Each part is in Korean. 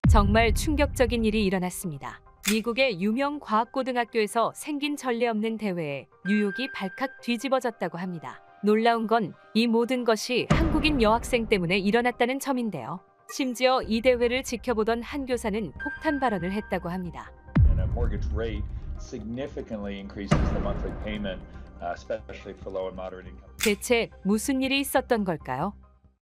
정말 충격적인 일이 일어났습니다. 미국의 유명 과학고등학교에서 생긴 전례 없는 대회에 뉴욕이 발칵 뒤집어졌다고 합니다. 놀라운 건 이 모든 것이 한국인 여학생 때문에 일어났다는 점인데요. 심지어 이 대회를 지켜보던 한 교사는 폭탄 발언을 했다고 합니다. And a mortgage rate significantly increases the monthly payment, especially for low and moderate income. 대체 무슨 일이 있었던 걸까요?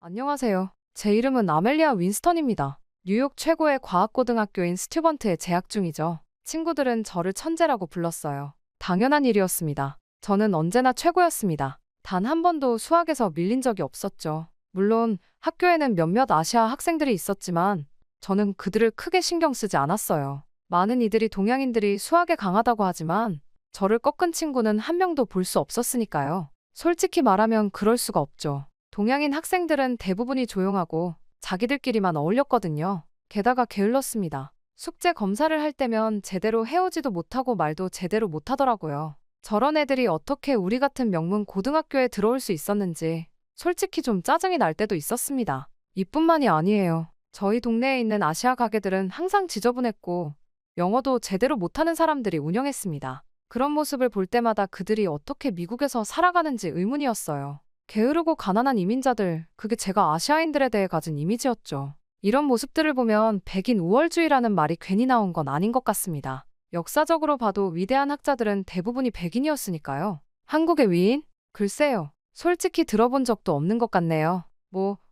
안녕하세요. 제 이름은 아멜리아 윈스턴입니다. 뉴욕 최고의 과학고등학교인 스튜번트에 재학 중이죠. 친구들은 저를 천재라고 불렀어요. 당연한 일이었습니다. 저는 언제나 최고였습니다. 단 한 번도 수학에서 밀린 적이 없었죠. 물론 학교에는 몇몇 아시아 학생들이 있었지만 저는 그들을 크게 신경 쓰지 않았어요. 많은 이들이 동양인들이 수학에 강하다고 하지만 저를 꺾은 친구는 한 명도 볼 수 없었으니까요. 솔직히 말하면 그럴 수가 없죠. 동양인 학생들은 대부분이 조용하고 자기들끼리만 어울렸거든요. 게다가 게을렀습니다. 숙제 검사를 할 때면 제대로 해오지도 못하고 말도 제대로 못하더라고요. 저런 애들이 어떻게 우리 같은 명문 고등학교에 들어올 수 있었는지 솔직히 좀 짜증이 날 때도 있었습니다. 이뿐만이 아니에요. 저희 동네에 있는 아시아 가게들은 항상 지저분했고 영어도 제대로 못하는 사람들이 운영했습니다. 그런 모습을 볼 때마다 그들이 어떻게 미국에서 살아가는지 의문이었어요. 게으르고 가난한 이민자들, 그게 제가 아시아인들에 대해 가진 이미지였죠. 이런 모습들을 보면 백인 우월주의라는 말이 괜히 나온 건 아닌 것 같습니다. 역사적으로 봐도 위대한 학자들은 대부분이 백인이었으니까요. 한국의 위인? 글쎄요. 솔직히 들어본 적도 없는 것 같네요.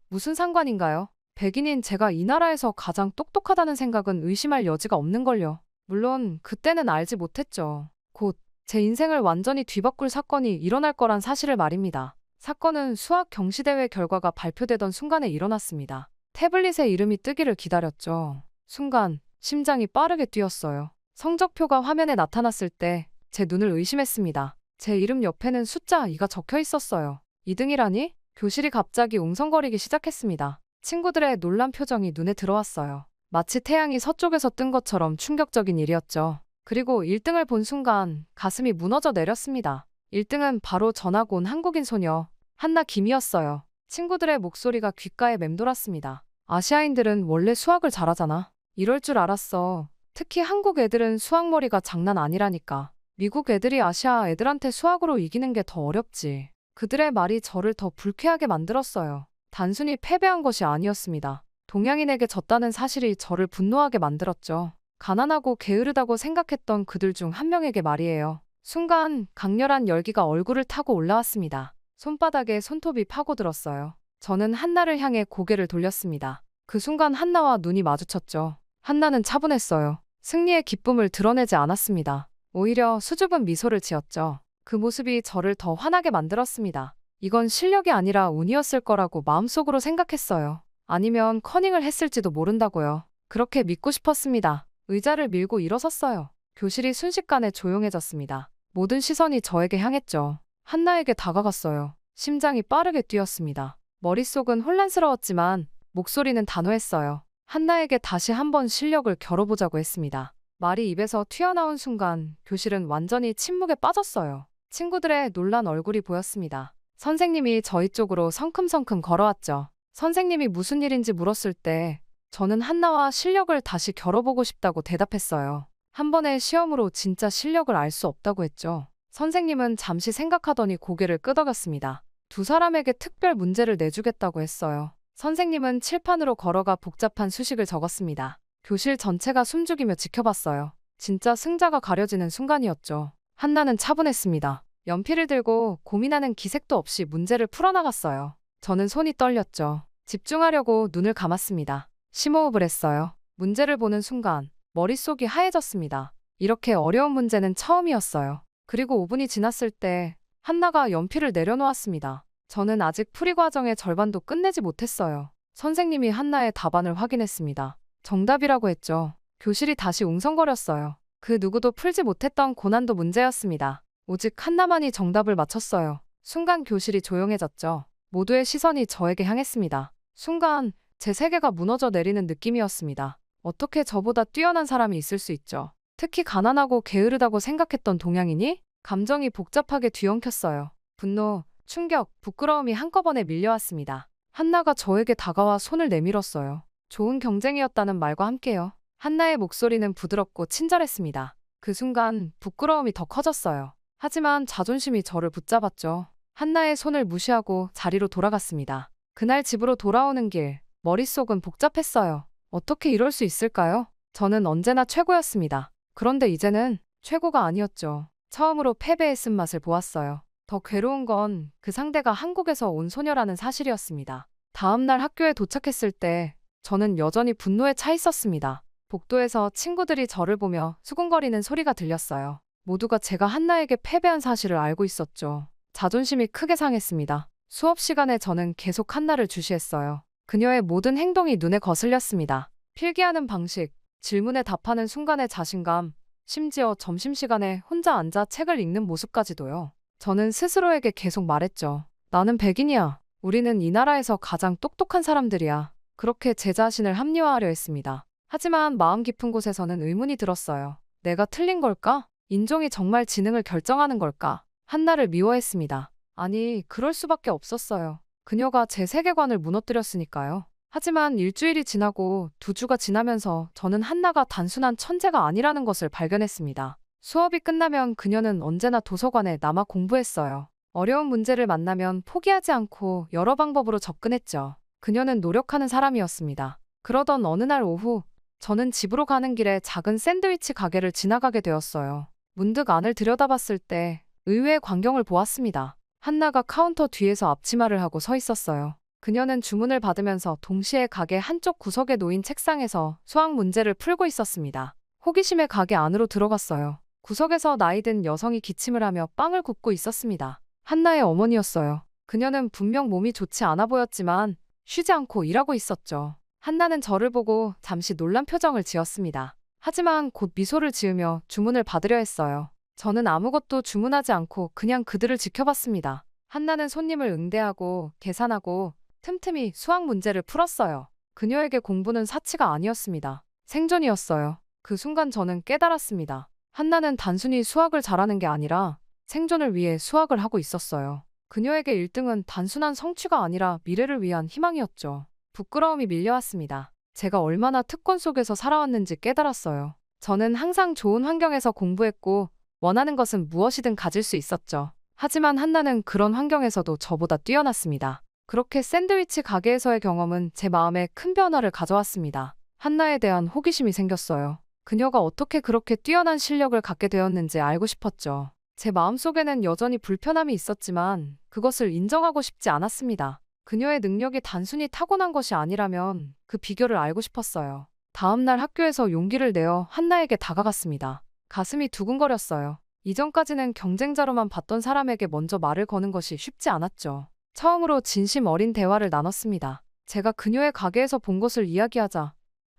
무슨 상관인가요? 백인인 제가 이 나라에서 가장 똑똑하다는 생각은 의심할 여지가 없는걸요. 물론 그때는 알지 못했죠. 곧 제 인생을 완전히 뒤바꿀 사건이 일어날 거란 사실을 말입니다. 사건은 수학 경시대회 결과가 발표되던 순간에 일어났습니다. 태블릿에 이름이 뜨기를 기다렸죠. 순간 심장이 빠르게 뛰었어요. 성적표가 화면에 나타났을 때 제 눈을 의심했습니다. 제 이름 옆에는 숫자 2가 적혀 있었어요. 2등이라니? 교실이 갑자기 웅성거리기 시작했습니다. 친구들의 놀란 표정이 눈에 들어왔어요. 마치 태양이 서쪽에서 뜬 것처럼 충격적인 일이었죠. 그리고 1등을 본 순간 가슴이 무너져 내렸습니다. 1등은 바로 전학 온 한국인 소녀 한나 김이었어요. 친구들의 목소리가 귓가에 맴돌았습니다. 아시아인들은 원래 수학을 잘하잖아. 이럴 줄 알았어. 특히 한국 애들은 수학머리가 장난 아니라니까. 미국 애들이 아시아 애들한테 수학으로 이기는 게 더 어렵지. 그들의 말이 저를 더 불쾌하게 만들었어요. 단순히 패배한 것이 아니었습니다. 동양인에게 졌다는 사실이 저를 분노하게 만들었죠. 가난하고 게으르다고 생각했던 그들 중 한 명에게 말이에요. 순간 강렬한 열기가 얼굴을 타고 올라왔습니다. 손바닥에 손톱이 파고들었어요. 저는 한나를 향해 고개를 돌렸습니다. 그 순간 한나와 눈이 마주쳤죠. 한나는 차분했어요. 승리의 기쁨을 드러내지 않았습니다. 오히려 수줍은 미소를 지었죠. 그 모습이 저를 더 화나게 만들었습니다. 이건 실력이 아니라 운이었을 거라고 마음속으로 생각했어요. 아니면 커닝을 했을지도 모른다고요. 그렇게 믿고 싶었습니다. 의자를 밀고 일어섰어요. 교실이 순식간에 조용해졌습니다. 모든 시선이 저에게 향했죠. 한나에게 다가갔어요. 심장이 빠르게 뛰었습니다. 머릿속은 혼란스러웠지만 목소리는 단호했어요. 한나에게 다시 한번 실력을 겨뤄보자고 했습니다. 말이 입에서 튀어나온 순간 교실은 완전히 침묵에 빠졌어요. 친구들의 놀란 얼굴이 보였습니다. 선생님이 저희 쪽으로 성큼성큼 걸어왔죠. 선생님이 무슨 일인지 물었을 때 저는 한나와 실력을 다시 겨뤄보고 싶다고 대답했어요. 한 번의 시험으로 진짜 실력을 알 수 없다고 했죠. 선생님은 잠시 생각하더니 고개를 끄덕였습니다. 두 사람에게 특별 문제를 내주겠다고 했어요. 선생님은 칠판으로 걸어가 복잡한 수식을 적었습니다. 교실 전체가 숨죽이며 지켜봤어요. 진짜 승자가 가려지는 순간이었죠. 한나는 차분했습니다. 연필을 들고 고민하는 기색도 없이 문제를 풀어나갔어요. 저는 손이 떨렸죠. 집중하려고 눈을 감았습니다. 심호흡을 했어요. 문제를 보는 순간 머릿속이 하얘졌습니다. 이렇게 어려운 문제는 처음이었어요. 그리고 5분이 지났을 때 한나가 연필을 내려놓았습니다. 저는 아직 풀이 과정의 절반도 끝내지 못했어요. 선생님이 한나의 답안을 확인했습니다. 정답이라고 했죠. 교실이 다시 웅성거렸어요. 그 누구도 풀지 못했던 고난도 문제였습니다. 오직 한나만이 정답을 맞췄어요. 순간 교실이 조용해졌죠. 모두의 시선이 저에게 향했습니다. 순간 제 세계가 무너져 내리는 느낌이었습니다. 어떻게 저보다 뛰어난 사람이 있을 수 있죠? 특히 가난하고 게으르다고 생각했던 동양인이? 감정이 복잡하게 뒤엉켰어요. 분노, 충격, 부끄러움이 한꺼번에 밀려왔습니다. 한나가 저에게 다가와 손을 내밀었어요. 좋은 경쟁이었다는 말과 함께요. 한나의 목소리는 부드럽고 친절했습니다. 그 순간 부끄러움이 더 커졌어요. 하지만 자존심이 저를 붙잡았죠. 한나의 손을 무시하고 자리로 돌아갔습니다. 그날 집으로 돌아오는 길, 머릿속은 복잡했어요. 어떻게 이럴 수 있을까요? 저는 언제나 최고였습니다. 그런데 이제는 최고가 아니었죠. 처음으로 패배의 쓴맛을 보았어요. 더 괴로운 건 그 상대가 한국에서 온 소녀라는 사실이었습니다. 다음 날 학교에 도착했을 때 저는 여전히 분노에 차 있었습니다. 복도에서 친구들이 저를 보며 수군거리는 소리가 들렸어요. 모두가 제가 한나에게 패배한 사실을 알고 있었죠. 자존심이 크게 상했습니다. 수업 시간에 저는 계속 한나를 주시했어요. 그녀의 모든 행동이 눈에 거슬렸습니다. 필기하는 방식, 질문에 답하는 순간의 자신감, 심지어 점심시간에 혼자 앉아 책을 읽는 모습까지도요. 저는 스스로에게 계속 말했죠. 나는 백인이야. 우리는 이 나라에서 가장 똑똑한 사람들이야. 그렇게 제 자신을 합리화하려 했습니다. 하지만 마음 깊은 곳에서는 의문이 들었어요. 내가 틀린 걸까? 인종이 정말 지능을 결정하는 걸까? 한나를 미워했습니다. 아니, 그럴 수밖에 없었어요. 그녀가 제 세계관을 무너뜨렸으니까요. 하지만 일주일이 지나고 2주가 지나면서 저는 한나가 단순한 천재가 아니라는 것을 발견했습니다. 수업이 끝나면 그녀는 언제나 도서관에 남아 공부했어요. 어려운 문제를 만나면 포기하지 않고 여러 방법으로 접근했죠. 그녀는 노력하는 사람이었습니다. 그러던 어느 날 오후, 저는 집으로 가는 길에 작은 샌드위치 가게를 지나가게 되었어요. 문득 안을 들여다봤을 때 의외의 광경을 보았습니다. 한나가 카운터 뒤에서 앞치마를 하고 서 있었어요. 그녀는 주문을 받으면서 동시에 가게 한쪽 구석에 놓인 책상에서 수학 문제를 풀고 있었습니다. 호기심에 가게 안으로 들어갔어요. 구석에서 나이든 여성이 기침을 하며 빵을 굽고 있었습니다. 한나의 어머니였어요. 그녀는 분명 몸이 좋지 않아 보였지만 쉬지 않고 일하고 있었죠. 한나는 저를 보고 잠시 놀란 표정을 지었습니다. 하지만 곧 미소를 지으며 주문을 받으려 했어요. 저는 아무것도 주문하지 않고 그냥 그들을 지켜봤습니다. 한나는 손님을 응대하고 계산하고 틈틈이 수학 문제를 풀었어요. 그녀에게 공부는 사치가 아니었습니다. 생존이었어요. 그 순간 저는 깨달았습니다. 한나는 단순히 수학을 잘하는 게 아니라 생존을 위해 수학을 하고 있었어요. 그녀에게 1등은 단순한 성취가 아니라 미래를 위한 희망이었죠. 부끄러움이 밀려왔습니다. 제가 얼마나 특권 속에서 살아왔는지 깨달았어요. 저는 항상 좋은 환경에서 공부했고 원하는 것은 무엇이든 가질 수 있었죠. 하지만 한나는 그런 환경에서도 저보다 뛰어났습니다. 그렇게 샌드위치 가게에서의 경험은 제 마음에 큰 변화를 가져왔습니다. 한나에 대한 호기심이 생겼어요. 그녀가 어떻게 그렇게 뛰어난 실력을 갖게 되었는지 알고 싶었죠. 제 마음속에는 여전히 불편함이 있었지만 그것을 인정하고 싶지 않았습니다. 그녀의 능력이 단순히 타고난 것이 아니라면 그 비결을 알고 싶었어요. 다음 날 학교에서 용기를 내어 한나에게 다가갔습니다. 가슴이 두근거렸어요. 이전까지는 경쟁자로만 봤던 사람에게 먼저 말을 거는 것이 쉽지 않았죠. 처음으로 진심 어린 대화를 나눴습니다. 제가 그녀의 가게에서 본 것을 이야기하자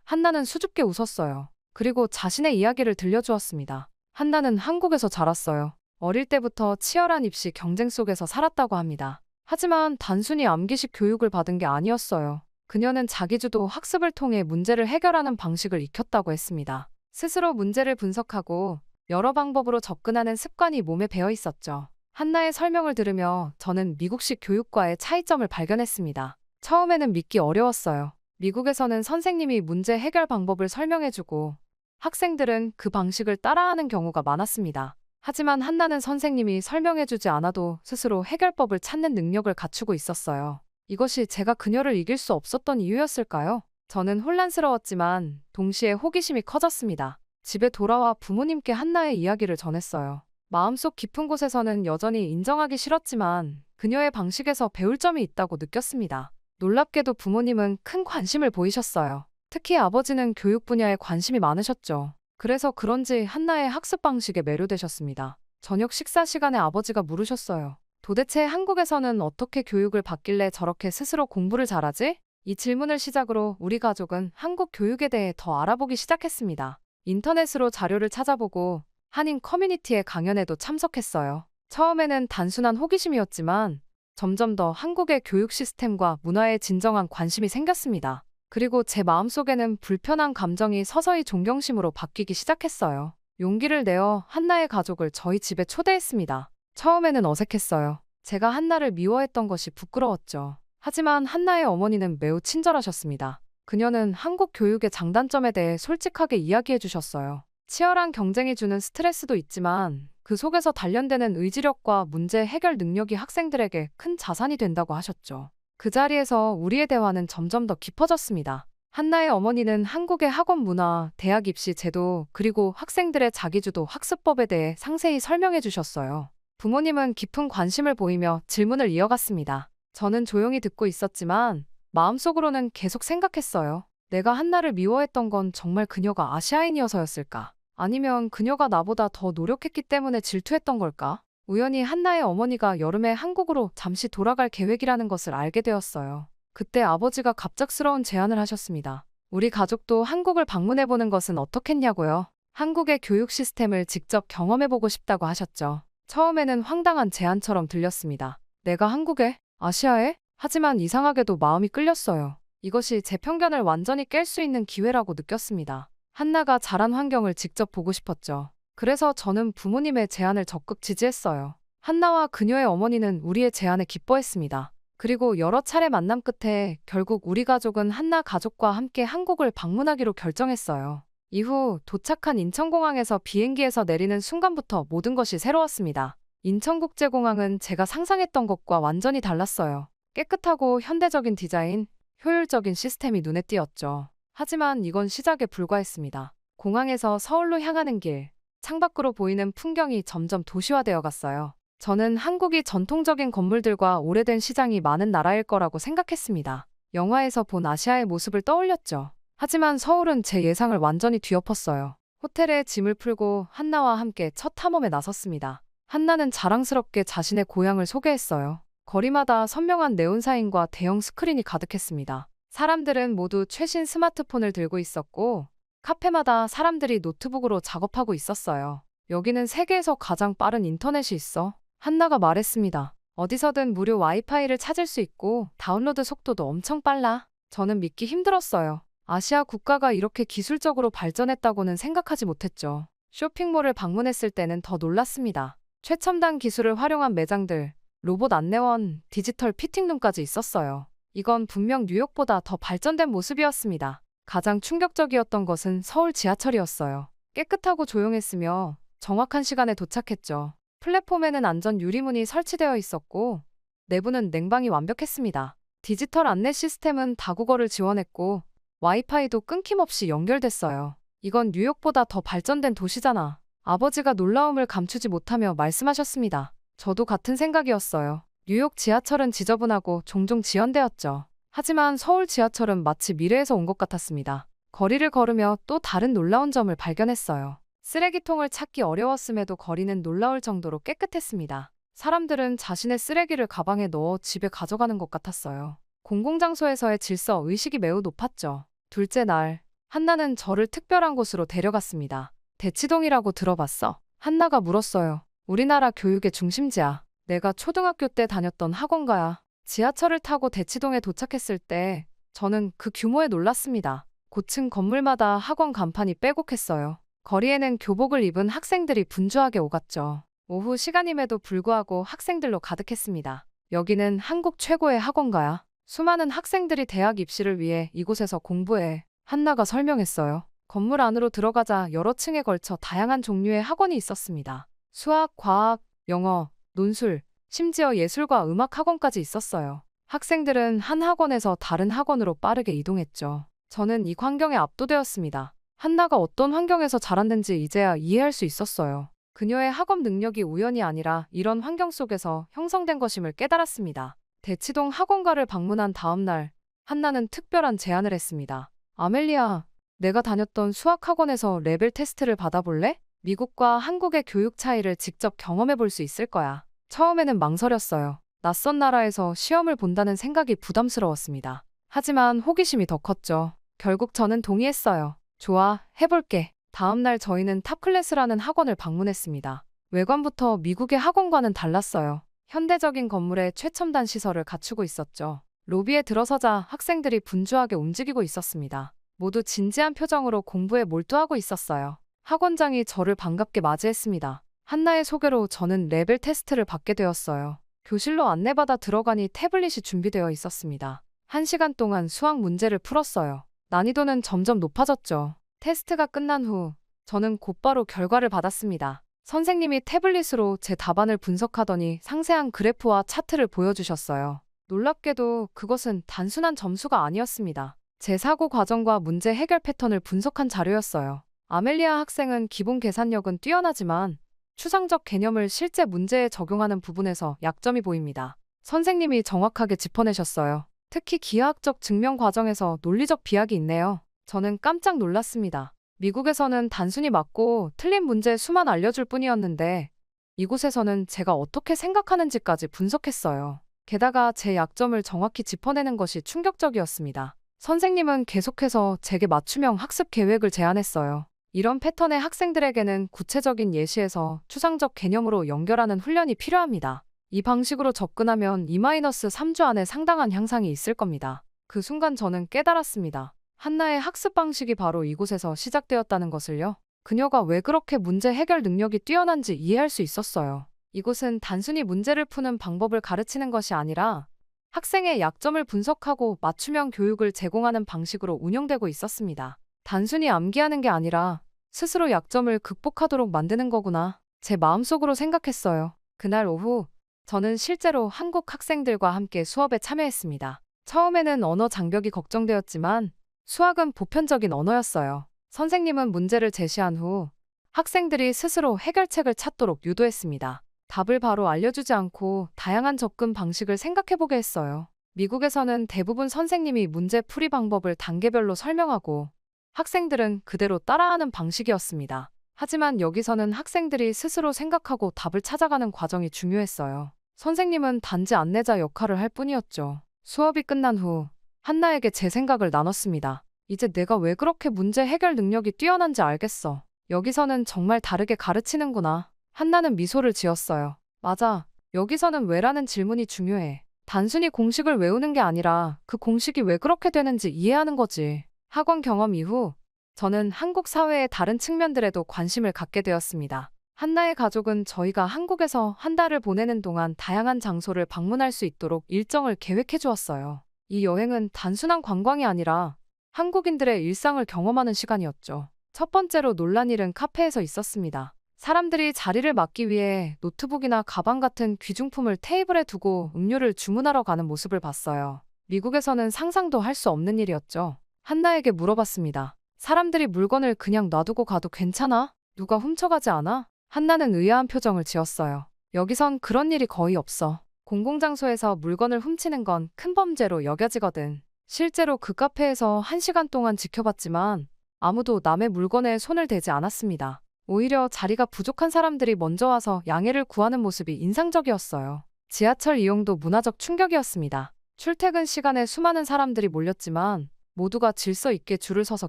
한나는 수줍게 웃었어요. 그리고 자신의 이야기를 들려주었습니다. 한나는 한국에서 자랐어요. 어릴 때부터 치열한 입시 경쟁 속에서 살았다고 합니다. 하지만 단순히 암기식 교육을 받은 게 아니었어요. 그녀는 자기주도 학습을 통해 문제를 해결하는 방식을 익혔다고 했습니다. 스스로 문제를 분석하고 여러 방법으로 접근하는 습관이 몸에 배어 있었죠. 한나의 설명을 들으며 저는 미국식 교육과의 차이점을 발견했습니다. 처음에는 믿기 어려웠어요. 미국에서는 선생님이 문제 해결 방법을 설명해주고 학생들은 그 방식을 따라하는 경우가 많았습니다. 하지만 한나는 선생님이 설명해주지 않아도 스스로 해결법을 찾는 능력을 갖추고 있었어요. 이것이 제가 그녀를 이길 수 없었던 이유였을까요? 저는 혼란스러웠지만 동시에 호기심이 커졌습니다. 집에 돌아와 부모님께 한나의 이야기를 전했어요. 마음속 깊은 곳에서는 여전히 인정하기 싫었지만 그녀의 방식에서 배울 점이 있다고 느꼈습니다. 놀랍게도 부모님은 큰 관심을 보이셨어요. 특히 아버지는 교육 분야에 관심이 많으셨죠. 그래서 그런지 한나의 학습 방식에 매료되셨습니다. 저녁 식사 시간에 아버지가 물으셨어요. 도대체 한국에서는 어떻게 교육을 받길래 저렇게 스스로 공부를 잘하지? 이 질문을 시작으로 우리 가족은 한국 교육에 대해 더 알아보기 시작했습니다. 인터넷으로 자료를 찾아보고 한인 커뮤니티의 강연에도 참석했어요. 처음에는 단순한 호기심이었지만 점점 더 한국의 교육 시스템과 문화에 진정한 관심이 생겼습니다. 그리고 제 마음속에는 불편한 감정이 서서히 존경심으로 바뀌기 시작했어요. 용기를 내어 한나의 가족을 저희 집에 초대했습니다. 처음에는 어색했어요. 제가 한나를 미워했던 것이 부끄러웠죠. 하지만 한나의 어머니는 매우 친절하셨습니다. 그녀는 한국 교육의 장단점에 대해 솔직하게 이야기해 주셨어요. 치열한 경쟁이 주는 스트레스도 있지만 그 속에서 단련되는 의지력과 문제 해결 능력이 학생들에게 큰 자산이 된다고 하셨죠. 그 자리에서 우리의 대화는 점점 더 깊어졌습니다. 한나의 어머니는 한국의 학원 문화, 대학 입시 제도, 그리고 학생들의 자기주도 학습법에 대해 상세히 설명해 주셨어요. 부모님은 깊은 관심을 보이며 질문을 이어갔습니다. 저는 조용히 듣고 있었지만 마음속으로는 계속 생각했어요. 내가 한나를 미워했던 건 정말 그녀가 아시아인이어서였을까? 아니면 그녀가 나보다 더 노력했기 때문에 질투했던 걸까? 우연히 한나의 어머니가 여름에 한국으로 잠시 돌아갈 계획이라는 것을 알게 되었어요. 그때 아버지가 갑작스러운 제안을 하셨습니다. 우리 가족도 한국을 방문해보는 것은 어떻겠냐고요? 한국의 교육 시스템을 직접 경험해보고 싶다고 하셨죠. 처음에는 황당한 제안처럼 들렸습니다. 내가 한국에? 아시아에? 하지만 이상하게도 마음이 끌렸어요. 이것이 제 편견을 완전히 깰 수 있는 기회라고 느꼈습니다. 한나가 자란 환경을 직접 보고 싶었죠. 그래서 저는 부모님의 제안을 적극 지지했어요. 한나와 그녀의 어머니는 우리의 제안에 기뻐했습니다. 그리고 여러 차례 만남 끝에 결국 우리 가족은 한나 가족과 함께 한국을 방문하기로 결정했어요. 이후 도착한 인천공항에서 비행기에서 내리는 순간부터 모든 것이 새로웠습니다. 인천국제공항은 제가 상상했던 것과 완전히 달랐어요. 깨끗하고 현대적인 디자인, 효율적인 시스템이 눈에 띄었죠. 하지만 이건 시작에 불과했습니다. 공항에서 서울로 향하는 길, 창밖으로 보이는 풍경이 점점 도시화되어 갔어요. 저는 한국이 전통적인 건물들과 오래된 시장이 많은 나라일 거라고 생각했습니다. 영화에서 본 아시아의 모습을 떠올렸죠. 하지만 서울은 제 예상을 완전히 뒤엎었어요. 호텔에 짐을 풀고 한나와 함께 첫 탐험에 나섰습니다. 한나는 자랑스럽게 자신의 고향을 소개했어요. 거리마다 선명한 네온사인과 대형 스크린이 가득했습니다. 사람들은 모두 최신 스마트폰을 들고 있었고 카페마다 사람들이 노트북으로 작업하고 있었어요. 여기는 세계에서 가장 빠른 인터넷이 있어. 한나가 말했습니다. 어디서든 무료 와이파이를 찾을 수 있고 다운로드 속도도 엄청 빨라. 저는 믿기 힘들었어요. 아시아 국가가 이렇게 기술적으로 발전했다고는 생각하지 못했죠. 쇼핑몰을 방문했을 때는 더 놀랐습니다. 최첨단 기술을 활용한 매장들, 로봇 안내원, 디지털 피팅룸까지 있었어요. 이건 분명 뉴욕보다 더 발전된 모습이었습니다. 가장 충격적이었던 것은 서울 지하철이었어요. 깨끗하고 조용했으며 정확한 시간에 도착했죠. 플랫폼에는 안전 유리문이 설치되어 있었고 내부는 냉방이 완벽했습니다. 디지털 안내 시스템은 다국어를 지원했고 와이파이도 끊김없이 연결됐어요. 이건 뉴욕보다 더 발전된 도시잖아. 아버지가 놀라움을 감추지 못하며 말씀하셨습니다. 저도 같은 생각이었어요. 뉴욕 지하철은 지저분하고 종종 지연되었죠. 하지만 서울 지하철은 마치 미래에서 온 것 같았습니다. 거리를 걸으며 또 다른 놀라운 점을 발견했어요. 쓰레기통을 찾기 어려웠음에도 거리는 놀라울 정도로 깨끗했습니다. 사람들은 자신의 쓰레기를 가방에 넣어 집에 가져가는 것 같았어요. 공공장소에서의 질서 의식이 매우 높았죠. 둘째 날, 한나는 저를 특별한 곳으로 데려갔습니다. 대치동이라고 들어봤어? 한나가 물었어요. 우리나라 교육의 중심지야. 내가 초등학교 때 다녔던 학원가야. 지하철을 타고 대치동에 도착했을 때 저는 그 규모에 놀랐습니다. 고층 건물마다 학원 간판이 빼곡했어요. 거리에는 교복을 입은 학생들이 분주하게 오갔죠. 오후 시간임에도 불구하고 학생들로 가득했습니다. 여기는 한국 최고의 학원가야. 수많은 학생들이 대학 입시를 위해 이곳에서 공부해. 한나가 설명했어요. 건물 안으로 들어가자 여러 층에 걸쳐 다양한 종류의 학원이 있었습니다. 수학, 과학, 영어, 논술, 심지어 예술과 음악 학원까지 있었어요. 학생들은 한 학원에서 다른 학원으로 빠르게 이동했죠. 저는 이 광경에 압도되었습니다. 한나가 어떤 환경에서 자랐는지 이제야 이해할 수 있었어요. 그녀의 학업 능력이 우연이 아니라 이런 환경 속에서 형성된 것임을 깨달았습니다. 대치동 학원가를 방문한 다음 날, 한나는 특별한 제안을 했습니다. 아멜리아, 내가 다녔던 수학학원에서 레벨 테스트를 받아볼래? 미국과 한국의 교육 차이를 직접 경험해 볼 수 있을 거야. 처음에는 망설였어요. 낯선 나라에서 시험을 본다는 생각이 부담스러웠습니다. 하지만 호기심이 더 컸죠. 결국 저는 동의했어요. 좋아, 해볼게. 다음 날 저희는 탑클래스라는 학원을 방문했습니다. 외관부터 미국의 학원과는 달랐어요. 현대적인 건물에 최첨단 시설을 갖추고 있었죠. 로비에 들어서자 학생들이 분주하게 움직이고 있었습니다. 모두 진지한 표정으로 공부에 몰두하고 있었어요. 학원장이 저를 반갑게 맞이했습니다. 한나의 소개로 저는 레벨 테스트를 받게 되었어요. 교실로 안내받아 들어가니 태블릿이 준비되어 있었습니다. 1시간 동안 수학 문제를 풀었어요. 난이도는 점점 높아졌죠. 테스트가 끝난 후 저는 곧바로 결과를 받았습니다. 선생님이 태블릿으로 제 답안을 분석하더니 상세한 그래프와 차트를 보여주셨어요. 놀랍게도 그것은 단순한 점수가 아니었습니다. 제 사고 과정과 문제 해결 패턴을 분석한 자료였어요. 아멜리아 학생은 기본 계산력은 뛰어나지만 추상적 개념을 실제 문제에 적용하는 부분에서 약점이 보입니다. 선생님이 정확하게 짚어내셨어요. 특히 기하학적 증명 과정에서 논리적 비약이 있네요. 저는 깜짝 놀랐습니다. 미국에서는 단순히 맞고 틀린 문제 수만 알려줄 뿐이었는데 이곳에서는 제가 어떻게 생각하는지까지 분석했어요. 게다가 제 약점을 정확히 짚어내는 것이 충격적이었습니다. 선생님은 계속해서 제게 맞춤형 학습 계획을 제안했어요. 이런 패턴의 학생들에게는 구체적인 예시에서 추상적 개념으로 연결하는 훈련이 필요합니다. 이 방식으로 접근하면 2-3주 안에 상당한 향상이 있을 겁니다. 그 순간 저는 깨달았습니다. 한나의 학습 방식이 바로 이곳에서 시작되었다는 것을요. 그녀가 왜 그렇게 문제 해결 능력이 뛰어난지 이해할 수 있었어요. 이곳은 단순히 문제를 푸는 방법을 가르치는 것이 아니라 학생의 약점을 분석하고 맞춤형 교육을 제공하는 방식으로 운영되고 있었습니다. 단순히 암기하는 게 아니라 스스로 약점을 극복하도록 만드는 거구나. 제 마음속으로 생각했어요. 그날 오후 저는 실제로 한국 학생들과 함께 수업에 참여했습니다. 처음에는 언어 장벽이 걱정되었지만 수학은 보편적인 언어였어요. 선생님은 문제를 제시한 후 학생들이 스스로 해결책을 찾도록 유도했습니다. 답을 바로 알려주지 않고 다양한 접근 방식을 생각해보게 했어요. 미국에서는 대부분 선생님이 문제 풀이 방법을 단계별로 설명하고 학생들은 그대로 따라하는 방식이었습니다. 하지만 여기서는 학생들이 스스로 생각하고 답을 찾아가는 과정이 중요했어요. 선생님은 단지 안내자 역할을 할 뿐이었죠. 수업이 끝난 후 한나에게 제 생각을 나눴습니다. 이제 내가 왜 그렇게 문제 해결 능력이 뛰어난지 알겠어. 여기서는 정말 다르게 가르치는구나. 한나는 미소를 지었어요. 맞아. 여기서는 왜라는 질문이 중요해. 단순히 공식을 외우는 게 아니라 그 공식이 왜 그렇게 되는지 이해하는 거지. 학원 경험 이후 저는 한국 사회의 다른 측면들에도 관심을 갖게 되었습니다. 한나의 가족은 저희가 한국에서 한 달을 보내는 동안 다양한 장소를 방문할 수 있도록 일정을 계획해 주었어요. 이 여행은 단순한 관광이 아니라 한국인들의 일상을 경험하는 시간이었죠. 첫 번째로 놀란 일은 카페에서 있었습니다. 사람들이 자리를 맡기 위해 노트북이나 가방 같은 귀중품을 테이블에 두고 음료를 주문하러 가는 모습을 봤어요. 미국에서는 상상도 할 수 없는 일이었죠. 한나에게 물어봤습니다. 사람들이 물건을 그냥 놔두고 가도 괜찮아? 누가 훔쳐가지 않아? 한나는 의아한 표정을 지었어요. 여기선 그런 일이 거의 없어. 공공장소에서 물건을 훔치는 건 큰 범죄로 여겨지거든. 실제로 그 카페에서 1시간 동안 지켜봤지만 아무도 남의 물건에 손을 대지 않았습니다. 오히려 자리가 부족한 사람들이 먼저 와서 양해를 구하는 모습이 인상적이었어요. 지하철 이용도 문화적 충격이었습니다. 출퇴근 시간에 수많은 사람들이 몰렸지만 모두가 질서 있게 줄을 서서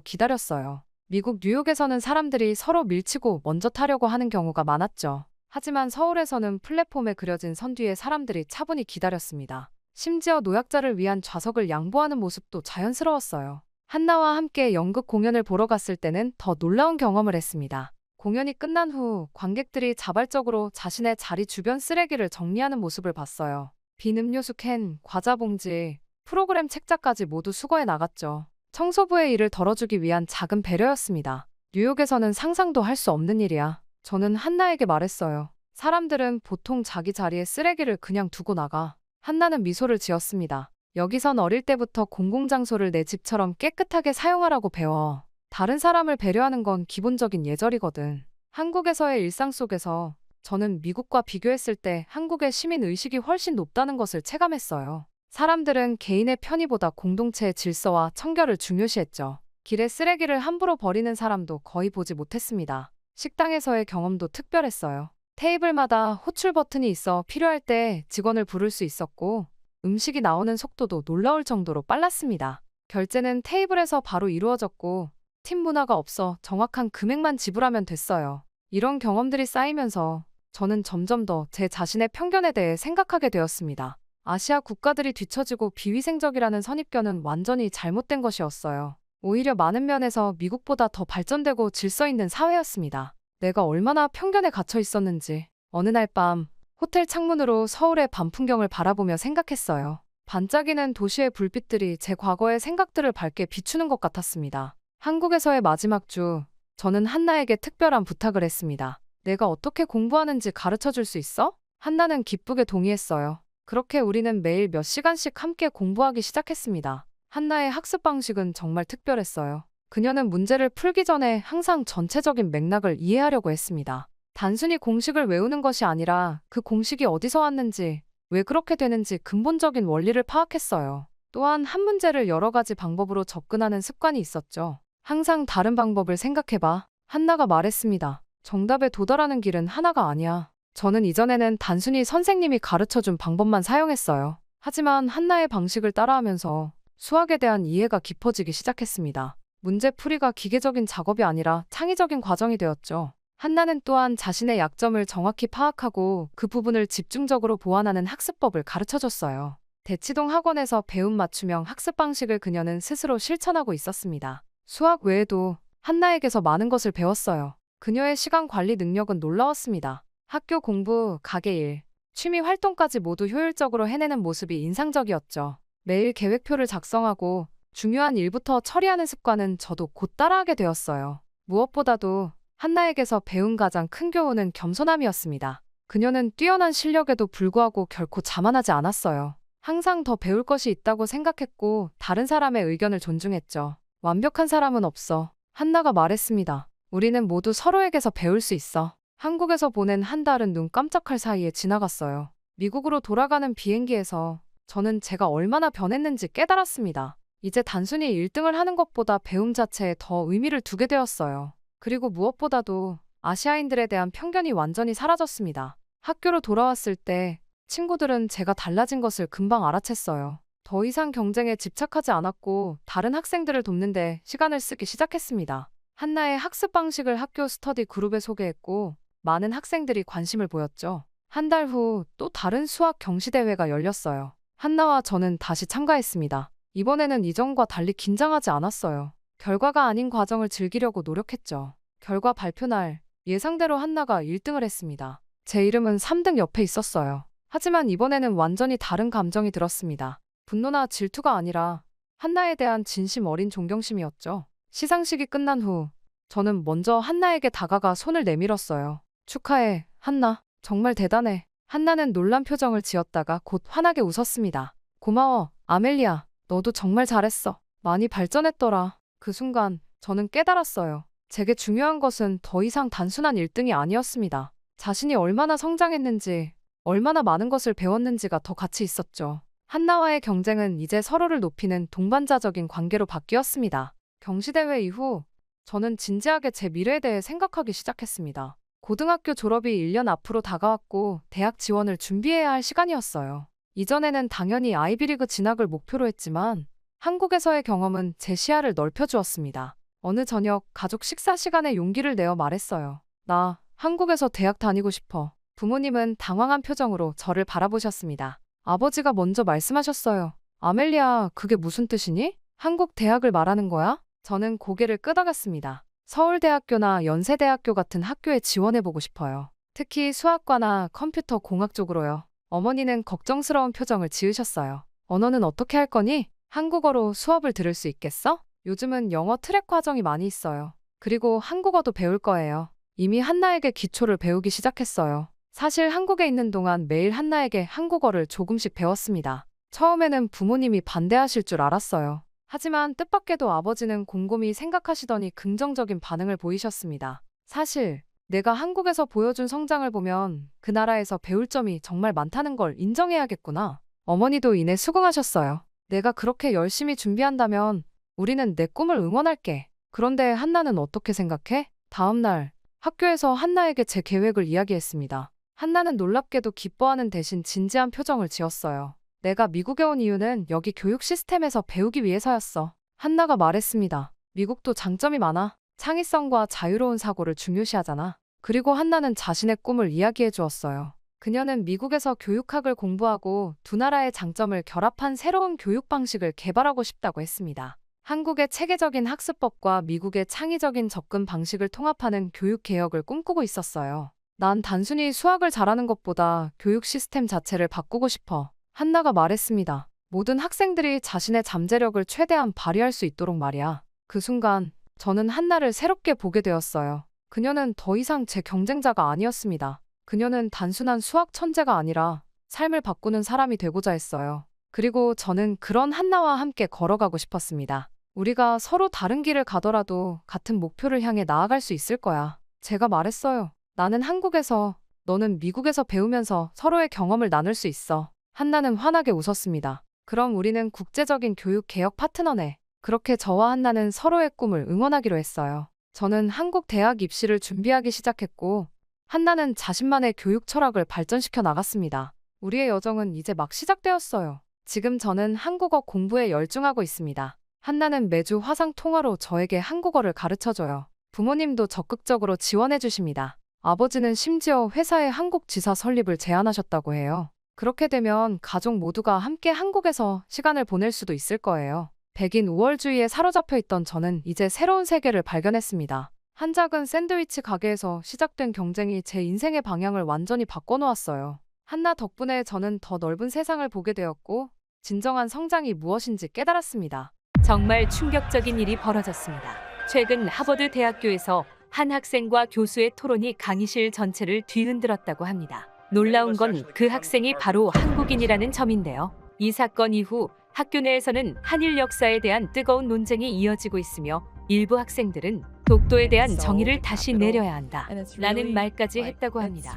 기다렸어요. 미국 뉴욕에서는 사람들이 서로 밀치고 먼저 타려고 하는 경우가 많았죠. 하지만 서울에서는 플랫폼에 그려진 선 뒤에 사람들이 차분히 기다렸습니다. 심지어 노약자를 위한 좌석을 양보하는 모습도 자연스러웠어요. 한나와 함께 연극 공연을 보러 갔을 때는 더 놀라운 경험을 했습니다. 공연이 끝난 후 관객들이 자발적으로 자신의 자리 주변 쓰레기를 정리하는 모습을 봤어요. 빈 음료수 캔, 과자 봉지, 프로그램 책자까지 모두 수거해 나갔죠. 청소부의 일을 덜어주기 위한 작은 배려였습니다. 뉴욕에서는 상상도 할 수 없는 일이야. 저는 한나에게 말했어요. 사람들은 보통 자기 자리에 쓰레기를 그냥 두고 나가. 한나는 미소를 지었습니다. 여기선 어릴 때부터 공공장소를 내 집처럼 깨끗하게 사용하라고 배워. 다른 사람을 배려하는 건 기본적인 예절이거든. 한국에서의 일상 속에서 저는 미국과 비교했을 때 한국의 시민 의식이 훨씬 높다는 것을 체감했어요. 사람들은 개인의 편의보다 공동체의 질서와 청결을 중요시했죠. 길에 쓰레기를 함부로 버리는 사람도 거의 보지 못했습니다. 식당에서의 경험도 특별했어요. 테이블마다 호출 버튼이 있어 필요할 때 직원을 부를 수 있었고 음식이 나오는 속도도 놀라울 정도로 빨랐습니다. 결제는 테이블에서 바로 이루어졌고 팀 문화가 없어 정확한 금액만 지불하면 됐어요. 이런 경험들이 쌓이면서 저는 점점 더 제 자신의 편견에 대해 생각하게 되었습니다. 아시아 국가들이 뒤처지고 비위생적이라는 선입견은 완전히 잘못된 것이었어요. 오히려 많은 면에서 미국보다 더 발전되고 질서 있는 사회였습니다. 내가 얼마나 편견에 갇혀 있었는지. 어느 날 밤 호텔 창문으로 서울의 밤 풍경을 바라보며 생각했어요. 반짝이는 도시의 불빛들이 제 과거의 생각들을 밝게 비추는 것 같았습니다. 한국에서의 마지막 주, 저는 한나에게 특별한 부탁을 했습니다. 내가 어떻게 공부하는지 가르쳐 줄 수 있어? 한나는 기쁘게 동의했어요. 그렇게 우리는 매일 몇 시간씩 함께 공부하기 시작했습니다. 한나의 학습 방식은 정말 특별했어요. 그녀는 문제를 풀기 전에 항상 전체적인 맥락을 이해하려고 했습니다. 단순히 공식을 외우는 것이 아니라 그 공식이 어디서 왔는지, 왜 그렇게 되는지 근본적인 원리를 파악했어요. 또한 한 문제를 여러 가지 방법으로 접근하는 습관이 있었죠. 항상 다른 방법을 생각해봐. 한나가 말했습니다. 정답에 도달하는 길은 하나가 아니야. 저는 이전에는 단순히 선생님이 가르쳐준 방법만 사용했어요. 하지만 한나의 방식을 따라하면서 수학에 대한 이해가 깊어지기 시작했습니다. 문제풀이가 기계적인 작업이 아니라 창의적인 과정이 되었죠. 한나는 또한 자신의 약점을 정확히 파악하고 그 부분을 집중적으로 보완하는 학습법을 가르쳐줬어요. 대치동 학원에서 배운 맞춤형 학습 방식을 그녀는 스스로 실천하고 있었습니다. 수학 외에도 한나에게서 많은 것을 배웠어요. 그녀의 시간 관리 능력은 놀라웠습니다. 학교 공부, 가게 일, 취미 활동까지 모두 효율적으로 해내는 모습이 인상적이었죠. 매일 계획표를 작성하고 중요한 일부터 처리하는 습관은 저도 곧 따라하게 되었어요. 무엇보다도 한나에게서 배운 가장 큰 교훈은 겸손함이었습니다. 그녀는 뛰어난 실력에도 불구하고 결코 자만하지 않았어요. 항상 더 배울 것이 있다고 생각했고 다른 사람의 의견을 존중했죠. 완벽한 사람은 없어. 한나가 말했습니다. 우리는 모두 서로에게서 배울 수 있어. 한국에서 보낸 한 달은 눈 깜짝할 사이에 지나갔어요. 미국으로 돌아가는 비행기에서 저는 제가 얼마나 변했는지 깨달았습니다. 이제 단순히 1등을 하는 것보다 배움 자체에 더 의미를 두게 되었어요. 그리고 무엇보다도 아시아인들에 대한 편견이 완전히 사라졌습니다. 학교로 돌아왔을 때 친구들은 제가 달라진 것을 금방 알아챘어요. 더 이상 경쟁에 집착하지 않았고 다른 학생들을 돕는데 시간을 쓰기 시작했습니다. 한나의 학습 방식을 학교 스터디 그룹에 소개했고 많은 학생들이 관심을 보였죠. 한 달 후 또 다른 수학 경시대회가 열렸어요. 한나와 저는 다시 참가했습니다. 이번에는 이전과 달리 긴장하지 않았어요. 결과가 아닌 과정을 즐기려고 노력했죠. 결과 발표 날 예상대로 한나가 1등을 했습니다. 제 이름은 3등 옆에 있었어요. 하지만 이번에는 완전히 다른 감정이 들었습니다. 분노나 질투가 아니라 한나에 대한 진심 어린 존경심이었죠. 시상식이 끝난 후 저는 먼저 한나에게 다가가 손을 내밀었어요. 축하해, 한나. 정말 대단해. 한나는 놀란 표정을 지었다가 곧 환하게 웃었습니다. 고마워, 아멜리아. 너도 정말 잘했어. 많이 발전했더라. 그 순간 저는 깨달았어요. 제게 중요한 것은 더 이상 단순한 1등이 아니었습니다. 자신이 얼마나 성장했는지, 얼마나 많은 것을 배웠는지가 더 가치 있었죠. 한나와의 경쟁은 이제 서로를 높이는 동반자적인 관계로 바뀌었습니다. 경시대회 이후 저는 진지하게 제 미래에 대해 생각하기 시작했습니다. 고등학교 졸업이 1년 앞으로 다가왔고 대학 지원을 준비해야 할 시간이었어요. 이전에는 당연히 아이비리그 진학을 목표로 했지만 한국에서의 경험은 제 시야를 넓혀주었습니다. 어느 저녁 가족 식사 시간에 용기를 내어 말했어요. 나 한국에서 대학 다니고 싶어. 부모님은 당황한 표정으로 저를 바라보셨습니다. 아버지가 먼저 말씀하셨어요. 아멜리아, 그게 무슨 뜻이니? 한국 대학을 말하는 거야? 저는 고개를 끄덕였습니다. 서울대학교나 연세대학교 같은 학교에 지원해보고 싶어요. 특히 수학과나 컴퓨터 공학 쪽으로요. 어머니는 걱정스러운 표정을 지으셨어요. 언어는 어떻게 할 거니? 한국어로 수업을 들을 수 있겠어? 요즘은 영어 트랙 과정이 많이 있어요. 그리고 한국어도 배울 거예요. 이미 한나에게 기초를 배우기 시작했어요. 사실 한국에 있는 동안 매일 한나에게 한국어를 조금씩 배웠습니다. 처음에는 부모님이 반대하실 줄 알았어요. 하지만 뜻밖에도 아버지는 곰곰이 생각하시더니 긍정적인 반응을 보이셨습니다. 사실 내가 한국에서 보여준 성장을 보면 그 나라에서 배울 점이 정말 많다는 걸 인정해야겠구나. 어머니도 이내 수긍하셨어요. 내가 그렇게 열심히 준비한다면 우리는 내 꿈을 응원할게. 그런데 한나는 어떻게 생각해? 다음 날 학교에서 한나에게 제 계획을 이야기했습니다. 한나는 놀랍게도 기뻐하는 대신 진지한 표정을 지었어요. 내가 미국에 온 이유는 여기 교육 시스템에서 배우기 위해서였어. 한나가 말했습니다. 미국도 장점이 많아. 창의성과 자유로운 사고를 중요시하잖아. 그리고 한나는 자신의 꿈을 이야기해 주었어요. 그녀는 미국에서 교육학을 공부하고 두 나라의 장점을 결합한 새로운 교육 방식을 개발하고 싶다고 했습니다. 한국의 체계적인 학습법과 미국의 창의적인 접근 방식을 통합하는 교육 개혁을 꿈꾸고 있었어요. 난 단순히 수학을 잘하는 것보다 교육 시스템 자체를 바꾸고 싶어. 한나가 말했습니다. 모든 학생들이 자신의 잠재력을 최대한 발휘할 수 있도록 말이야. 그 순간 저는 한나를 새롭게 보게 되었어요. 그녀는 더 이상 제 경쟁자가 아니었습니다. 그녀는 단순한 수학 천재가 아니라 삶을 바꾸는 사람이 되고자 했어요. 그리고 저는 그런 한나와 함께 걸어가고 싶었습니다. 우리가 서로 다른 길을 가더라도 같은 목표를 향해 나아갈 수 있을 거야. 제가 말했어요. 나는 한국에서, 너는 미국에서 배우면서 서로의 경험을 나눌 수 있어. 한나는 환하게 웃었습니다. 그럼 우리는 국제적인 교육 개혁 파트너네. 그렇게 저와 한나는 서로의 꿈을 응원하기로 했어요. 저는 한국 대학 입시를 준비하기 시작했고, 한나는 자신만의 교육 철학을 발전시켜 나갔습니다. 우리의 여정은 이제 막 시작되었어요. 지금 저는 한국어 공부에 열중하고 있습니다. 한나는 매주 화상 통화로 저에게 한국어를 가르쳐줘요. 부모님도 적극적으로 지원해 주십니다. 아버지는 심지어 회사에 한국 지사 설립을 제안하셨다고 해요. 그렇게 되면 가족 모두가 함께 한국에서 시간을 보낼 수도 있을 거예요. 백인 우월주의에 사로잡혀 있던 저는 이제 새로운 세계를 발견했습니다. 한 작은 샌드위치 가게에서 시작된 경쟁이 제 인생의 방향을 완전히 바꿔놓았어요. 한나 덕분에 저는 더 넓은 세상을 보게 되었고, 진정한 성장이 무엇인지 깨달았습니다. 정말 충격적인 일이 벌어졌습니다. 최근 하버드 대학교에서 한 학생과 교수의 토론이 강의실 전체를 뒤흔들었다고 합니다. 놀라운 건 그 학생이 바로 한국인이라는 점인데요. 이 사건 이후 학교 내에서는 한일 역사에 대한 뜨거운 논쟁이 이어지고 있으며 일부 학생들은 독도에 대한 정의를 다시 내려야 한다 라는 말까지 했다고 합니다.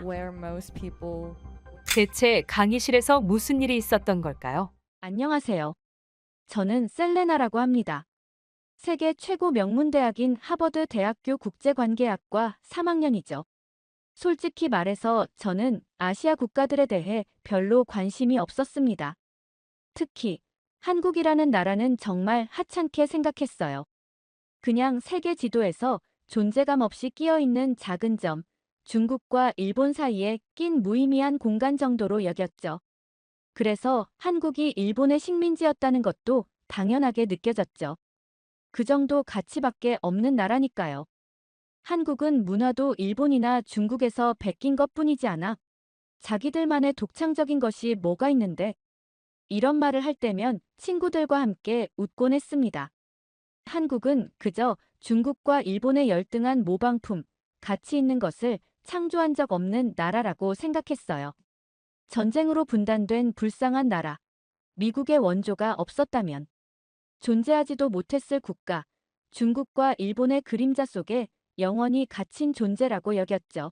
대체 강의실에서 무슨 일이 있었던 걸까요? 안녕하세요. 저는 셀레나라고 합니다. 세계 최고 명문대학인 하버드 대학교 국제관계학과 3학년이죠. 솔직히 말해서 저는 아시아 국가들에 대해 별로 관심이 없었습니다. 특히 한국이라는 나라는 정말 하찮게 생각했어요. 그냥 세계 지도에서 존재감 없이 끼어있는 작은 점, 중국과 일본 사이에 낀 무의미한 공간 정도로 여겼죠. 그래서 한국이 일본의 식민지였다는 것도 당연하게 느껴졌죠. 그 정도 가치밖에 없는 나라니까요. 한국은 문화도 일본이나 중국에서 베낀 것뿐이지 않아 자기들만의 독창적인 것이 뭐가 있는데, 이런 말을 할 때면 친구들과 함께 웃곤 했습니다. 한국은 그저 중국과 일본의 열등한 모방품, 가치 있는 것을 창조한 적 없는 나라라고 생각했어요. 전쟁으로 분단된 불쌍한 나라, 미국의 원조가 없었다면 존재하지도 못했을 국가, 중국과 일본의 그림자 속에 영원히 갇힌 존재라고 여겼죠.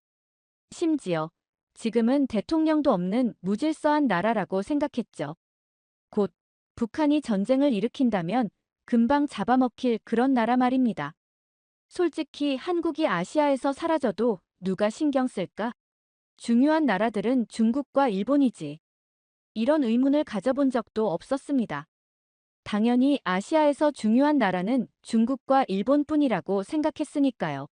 심지어 지금은 대통령도 없는 무질서한 나라라고 생각했죠. 곧 북한이 전쟁을 일으킨다면 금방 잡아먹힐 그런 나라 말입니다. 솔직히 한국이 아시아에서 사라져도 누가 신경 쓸까? 중요한 나라들은 중국과 일본이지. 이런 의문을 가져본 적도 없었습니다. 당연히 아시아에서 중요한 나라는 중국과 일본뿐이라고 생각했으니까요.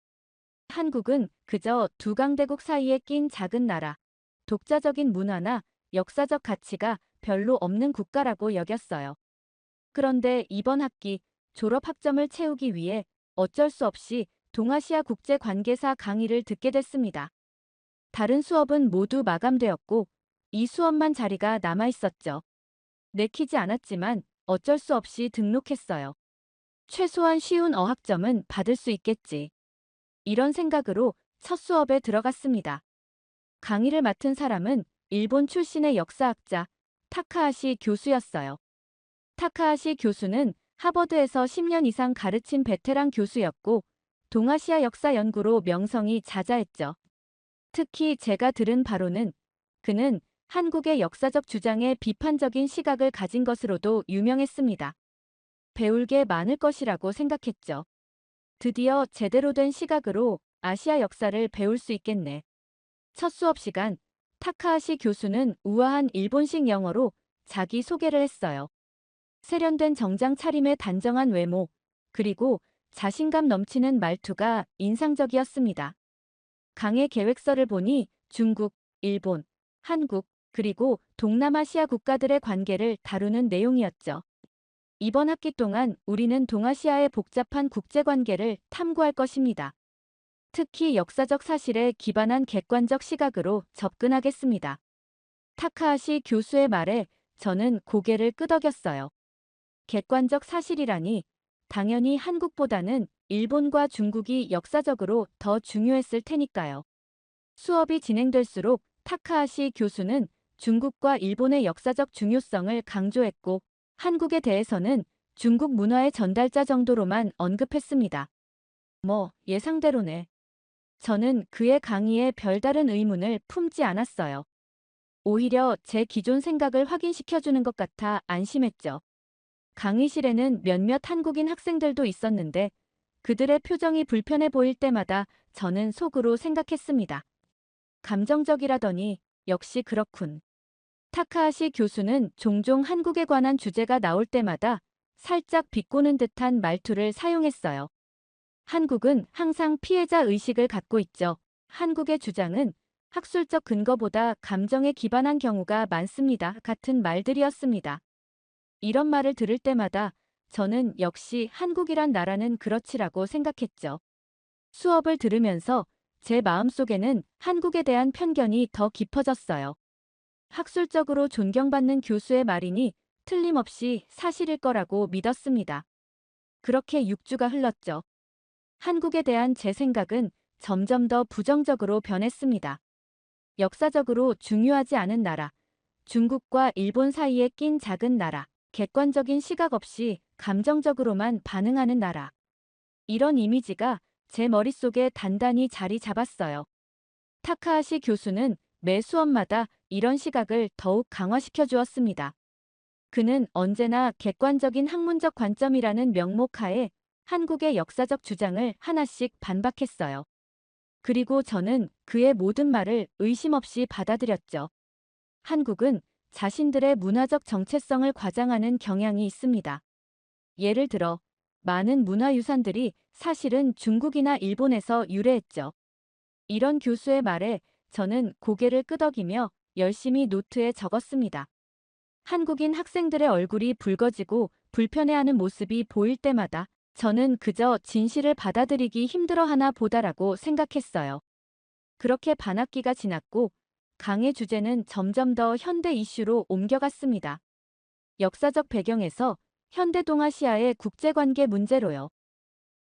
한국은 그저 두 강대국 사이에 낀 작은 나라, 독자적인 문화나 역사적 가치가 별로 없는 국가라고 여겼어요. 그런데 이번 학기 졸업 학점을 채우기 위해 어쩔 수 없이 동아시아 국제관계사 강의를 듣게 됐습니다. 다른 수업은 모두 마감되었고 이 수업만 자리가 남아 있었죠. 내키지 않았지만 어쩔 수 없이 등록했어요. 최소한 쉬운 어학점은 받을 수 있겠지. 이런 생각으로 첫 수업에 들어갔습니다. 강의를 맡은 사람은 일본 출신의 역사학자 타카하시 교수였어요. 타카하시 교수는 하버드에서 10년 이상 가르친 베테랑 교수였고 동아시아 역사 연구로 명성이 자자했죠. 특히 제가 들은 바로는 그는 한국의 역사적 주장에 비판적인 시각을 가진 것으로도 유명했습니다. 배울 게 많을 것이라고 생각했죠. 드디어 제대로 된 시각으로 아시아 역사를 배울 수 있겠네. 첫 수업 시간, 타카하시 교수는 우아한 일본식 영어로 자기 소개를 했어요. 세련된 정장 차림의 단정한 외모, 그리고 자신감 넘치는 말투가 인상적이었습니다. 강의 계획서를 보니 중국, 일본, 한국, 그리고 동남아시아 국가들의 관계를 다루는 내용이었죠. 이번 학기 동안 우리는 동아시아의 복잡한 국제관계를 탐구할 것입니다. 특히 역사적 사실에 기반한 객관적 시각으로 접근하겠습니다. 타카하시 교수의 말에 저는 고개를 끄덕였어요. 객관적 사실이라니 당연히 한국보다는 일본과 중국이 역사적으로 더 중요했을 테니까요. 수업이 진행될수록 타카하시 교수는 중국과 일본의 역사적 중요성을 강조했고 한국에 대해서는 중국 문화의 전달자 정도로만 언급했습니다. 뭐 예상대로네. 저는 그의 강의에 별다른 의문을 품지 않았어요. 오히려 제 기존 생각을 확인시켜주는 것 같아 안심했죠. 강의실에는 몇몇 한국인 학생들도 있었는데 그들의 표정이 불편해 보일 때마다 저는 속으로 생각했습니다. 감정적이라더니 역시 그렇군. 타카하시 교수는 종종 한국에 관한 주제가 나올 때마다 살짝 비꼬는 듯한 말투를 사용했어요. 한국은 항상 피해자 의식을 갖고 있죠. 한국의 주장은 학술적 근거보다 감정에 기반한 경우가 많습니다. 같은 말들이었습니다. 이런 말을 들을 때마다 저는 역시 한국이란 나라는 그렇지라고 생각했죠. 수업을 들으면서 제 마음속에는 한국에 대한 편견이 더 깊어졌어요. 학술적으로 존경받는 교수의 말이니 틀림없이 사실일 거라고 믿었습니다. 그렇게 6주가 흘렀죠. 한국에 대한 제 생각은 점점 더 부정적으로 변했습니다. 역사적으로 중요하지 않은 나라, 중국과 일본 사이에 낀 작은 나라, 객관적인 시각 없이 감정적으로만 반응하는 나라. 이런 이미지가 제 머릿속에 단단히 자리 잡았어요. 타카하시 교수는 매 수업마다 이런 시각을 더욱 강화시켜 주었습니다. 그는 언제나 객관적인 학문적 관점이라는 명목하에 한국의 역사적 주장을 하나씩 반박했어요. 그리고 저는 그의 모든 말을 의심 없이 받아들였죠. 한국은 자신들의 문화적 정체성을 과장하는 경향이 있습니다. 예를 들어, 많은 문화유산들이 사실은 중국이나 일본에서 유래했죠. 이런 교수의 말에 저는 고개를 끄덕이며 열심히 노트에 적었습니다. 한국인 학생들의 얼굴이 붉어지고 불편해하는 모습이 보일 때마다 저는 그저 진실을 받아들이기 힘들어하나 보다라고 생각했어요. 그렇게 반학기가 지났고 강의 주제는 점점 더 현대 이슈로 옮겨갔습니다. 역사적 배경에서 현대 동아시아의 국제관계 문제로요.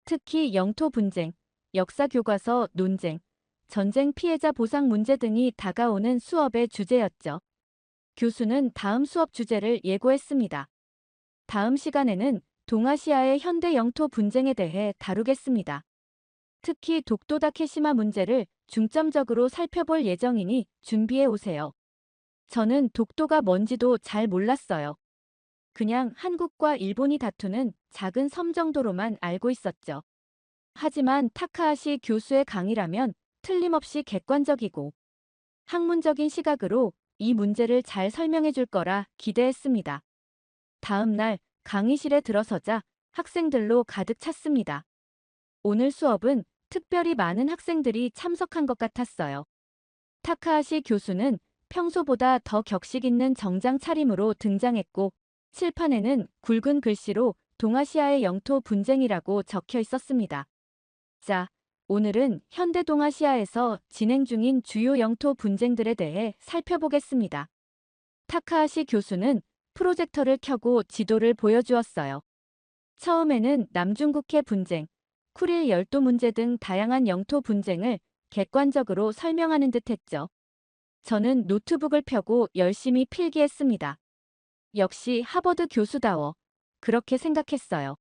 특히 영토 분쟁, 역사 교과서 논쟁, 전쟁 피해자 보상 문제 등이 다가오는 수업의 주제였죠. 교수는 다음 수업 주제를 예고했습니다. 다음 시간에는 동아시아의 현대 영토 분쟁에 대해 다루겠습니다. 특히 독도 다케시마 문제를 중점적으로 살펴볼 예정이니 준비해 오세요. 저는 독도가 뭔지도 잘 몰랐어요. 그냥 한국과 일본이 다투는 작은 섬 정도로만 알고 있었죠. 하지만 타카하시 교수의 강의라면 틀림없이 객관적이고 학문적인 시각으로 이 문제를 잘 설명해 줄 거라 기대했습니다. 다음 날 강의실에 들어서자 학생들로 가득 찼습니다. 오늘 수업은 특별히 많은 학생들이 참석한 것 같았어요. 타카하시 교수는 평소보다 더 격식 있는 정장 차림으로 등장했고 칠판에는 굵은 글씨로 동아시아의 영토 분쟁이라고 적혀 있었습니다. 자, 오늘은 현대 동아시아에서 진행 중인 주요 영토 분쟁들에 대해 살펴보겠습니다. 타카하시 교수는 프로젝터를 켜고 지도를 보여주었어요. 처음에는 남중국해 분쟁, 쿠릴 열도 문제 등 다양한 영토 분쟁을 객관적으로 설명하는 듯 했죠. 저는 노트북을 펴고 열심히 필기했습니다. 역시 하버드 교수다워. 그렇게 생각했어요.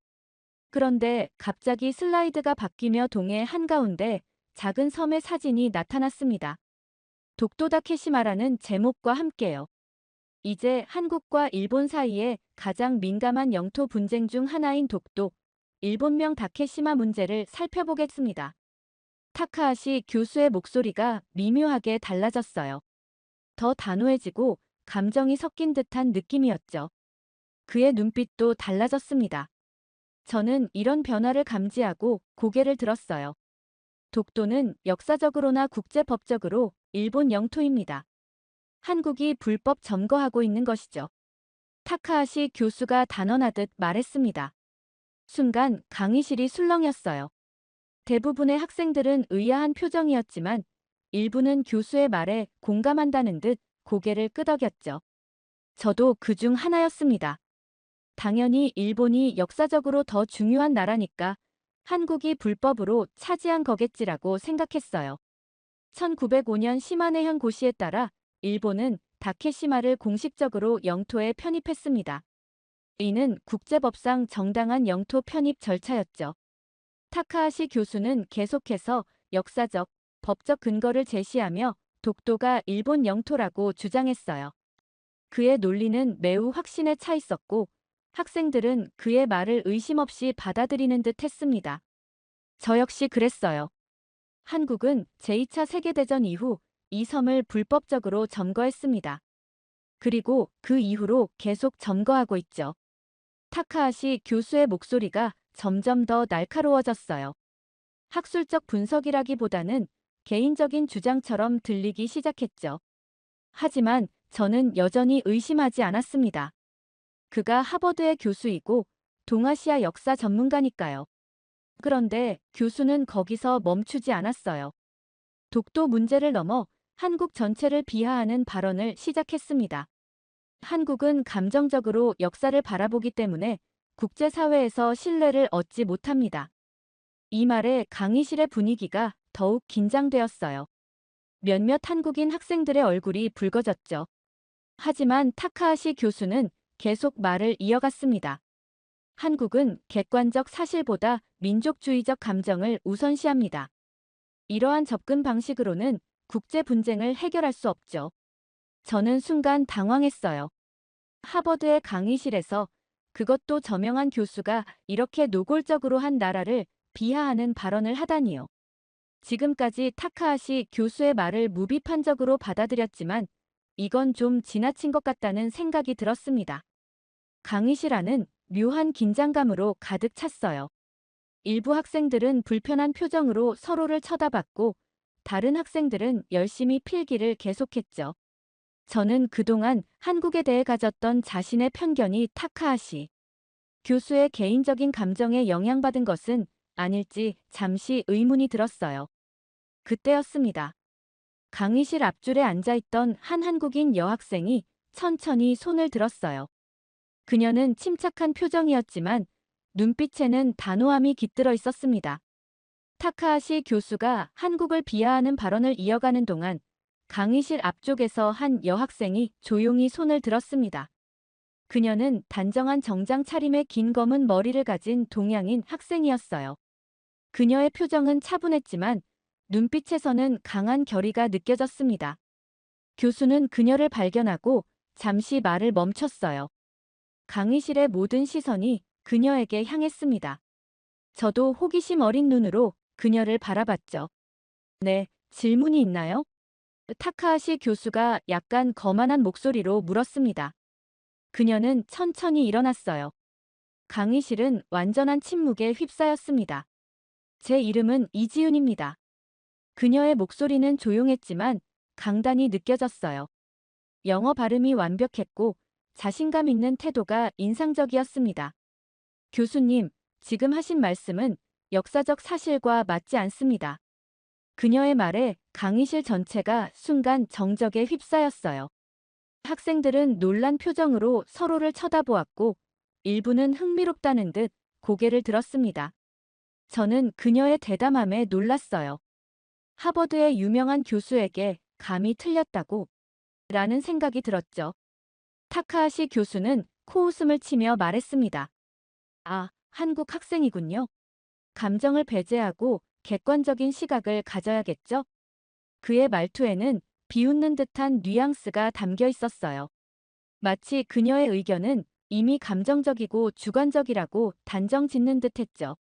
그런데 갑자기 슬라이드가 바뀌며 동해 한가운데 작은 섬의 사진이 나타났습니다. 독도 다케시마라는 제목과 함께요. 이제 한국과 일본 사이에 가장 민감한 영토 분쟁 중 하나인 독도, 일본명 다케시마 문제를 살펴보겠습니다. 타카하시 교수의 목소리가 미묘하게 달라졌어요. 더 단호해지고 감정이 섞인 듯한 느낌이었죠. 그의 눈빛도 달라졌습니다. 저는 이런 변화를 감지하고 고개를 들었어요. 독도는 역사적으로나 국제법적으로 일본 영토입니다. 한국이 불법 점거하고 있는 것이죠. 타카하시 교수가 단언하듯 말했습니다. 순간 강의실이 술렁였어요. 대부분의 학생들은 의아한 표정이었지만 일부는 교수의 말에 공감한다는 듯 고개를 끄덕였죠. 저도 그중 하나였습니다. 당연히 일본이 역사적으로 더 중요한 나라니까 한국이 불법으로 차지한 거겠지라고 생각했어요. 1905년 시마네현 고시에 따라 일본은 다케시마를 공식적으로 영토에 편입했습니다. 이는 국제법상 정당한 영토 편입 절차였죠. 타카하시 교수는 계속해서 역사적, 법적 근거를 제시하며 독도가 일본 영토라고 주장했어요. 그의 논리는 매우 확신에 차 있었고 학생들은 그의 말을 의심 없이 받아들이는 듯 했습니다. 저 역시 그랬어요. 한국은 제2차 세계대전 이후 이 섬을 불법적으로 점거했습니다. 그리고 그 이후로 계속 점거하고 있죠. 타카하시 교수의 목소리가 점점 더 날카로워졌어요. 학술적 분석이라기보다는 개인적인 주장처럼 들리기 시작했죠. 하지만 저는 여전히 의심하지 않았습니다. 그가 하버드의 교수이고 동아시아 역사 전문가니까요. 그런데 교수는 거기서 멈추지 않았어요. 독도 문제를 넘어 한국 전체를 비하하는 발언을 시작했습니다. 한국은 감정적으로 역사를 바라보기 때문에 국제사회에서 신뢰를 얻지 못합니다. 이 말에 강의실의 분위기가 더욱 긴장되었어요. 몇몇 한국인 학생들의 얼굴이 붉어졌죠. 하지만 타카하시 교수는 계속 말을 이어갔습니다. 한국은 객관적 사실보다 민족주의적 감정을 우선시합니다. 이러한 접근 방식으로는 국제 분쟁을 해결할 수 없죠. 저는 순간 당황했어요. 하버드의 강의실에서 그것도 저명한 교수가 이렇게 노골적으로 한 나라를 비하하는 발언을 하다니요. 지금까지 타카하시 교수의 말을 무비판적으로 받아들였지만 이건 좀 지나친 것 같다는 생각이 들었습니다. 강의실 안은 묘한 긴장감으로 가득 찼어요. 일부 학생들은 불편한 표정으로 서로를 쳐다봤고 다른 학생들은 열심히 필기를 계속했죠. 저는 그동안 한국에 대해 가졌던 자신의 편견이 타카하시 교수의 개인적인 감정에 영향받은 것은 아닐지 잠시 의문이 들었어요. 그때였습니다. 강의실 앞줄에 앉아있던 한 한국인 여학생이 천천히 손을 들었어요. 그녀는 침착한 표정이었지만 눈빛에는 단호함이 깃들어 있었습니다. 타카하시 교수가 한국을 비하하는 발언을 이어가는 동안 강의실 앞쪽에서 한 여학생이 조용히 손을 들었습니다. 그녀는 단정한 정장 차림의 긴 검은 머리를 가진 동양인 학생이었어요. 그녀의 표정은 차분했지만 눈빛에서는 강한 결의가 느껴졌습니다. 교수는 그녀를 발견하고 잠시 말을 멈췄어요. 강의실의 모든 시선이 그녀에게 향했습니다. 저도 호기심 어린 눈으로 그녀를 바라봤죠. 네, 질문이 있나요? 타카하시 교수가 약간 거만한 목소리로 물었습니다. 그녀는 천천히 일어났어요. 강의실은 완전한 침묵에 휩싸였습니다. 제 이름은 이지윤입니다. 그녀의 목소리는 조용했지만 강단이 느껴졌어요. 영어 발음이 완벽했고 자신감 있는 태도가 인상적이었습니다. 교수님, 지금 하신 말씀은 역사적 사실과 맞지 않습니다. 그녀의 말에 강의실 전체가 순간 정적에 휩싸였어요. 학생들은 놀란 표정으로 서로를 쳐다보았고 일부는 흥미롭다는 듯 고개를 들었습니다. 저는 그녀의 대담함에 놀랐어요. 하버드의 유명한 교수에게 감히 틀렸다고 라는 생각이 들었죠. 타카하시 교수는 코웃음을 치며 말했습니다. 아, 한국 학생이군요. 감정을 배제하고 객관적인 시각을 가져야겠죠? 그의 말투에는 비웃는 듯한 뉘앙스가 담겨 있었어요. 마치 그녀의 의견은 이미 감정적이고 주관적이라고 단정 짓는 듯했죠.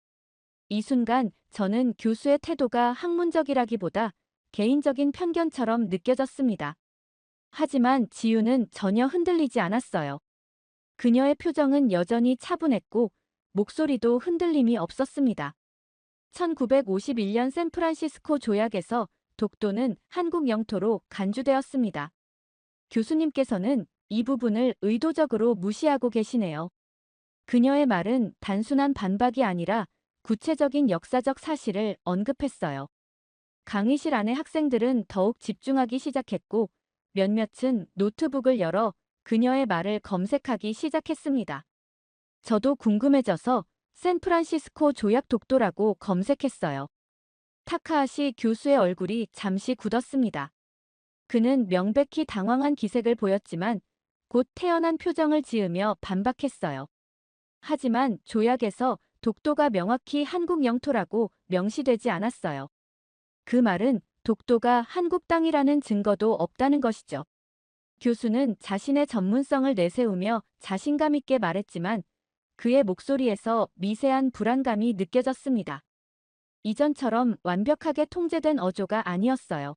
이 순간 저는 교수의 태도가 학문적이라기보다 개인적인 편견처럼 느껴졌습니다. 하지만 지유는 전혀 흔들리지 않았어요. 그녀의 표정은 여전히 차분했고 목소리도 흔들림이 없었습니다. 1951년 샌프란시스코 조약에서 독도는 한국 영토로 간주되었습니다. 교수님께서는 이 부분을 의도적으로 무시하고 계시네요. 그녀의 말은 단순한 반박이 아니라 구체적인 역사적 사실을 언급했어요. 강의실 안의 학생들은 더욱 집중하기 시작했고 몇몇은 노트북을 열어 그녀의 말을 검색하기 시작했습니다. 저도 궁금해져서 샌프란시스코 조약 독도라고 검색했어요. 타카하시 교수의 얼굴이 잠시 굳었습니다. 그는 명백히 당황한 기색을 보였지만 곧 태연한 표정을 지으며 반박했어요. 하지만 조약에서 독도가 명확히 한국 영토라고 명시되지 않았어요. 그 말은 독도가 한국 땅이라는 증거도 없다는 것이죠. 교수는 자신의 전문성을 내세우며 자신감 있게 말했지만 그의 목소리에서 미세한 불안감이 느껴졌습니다. 이전처럼 완벽하게 통제된 어조가 아니었어요.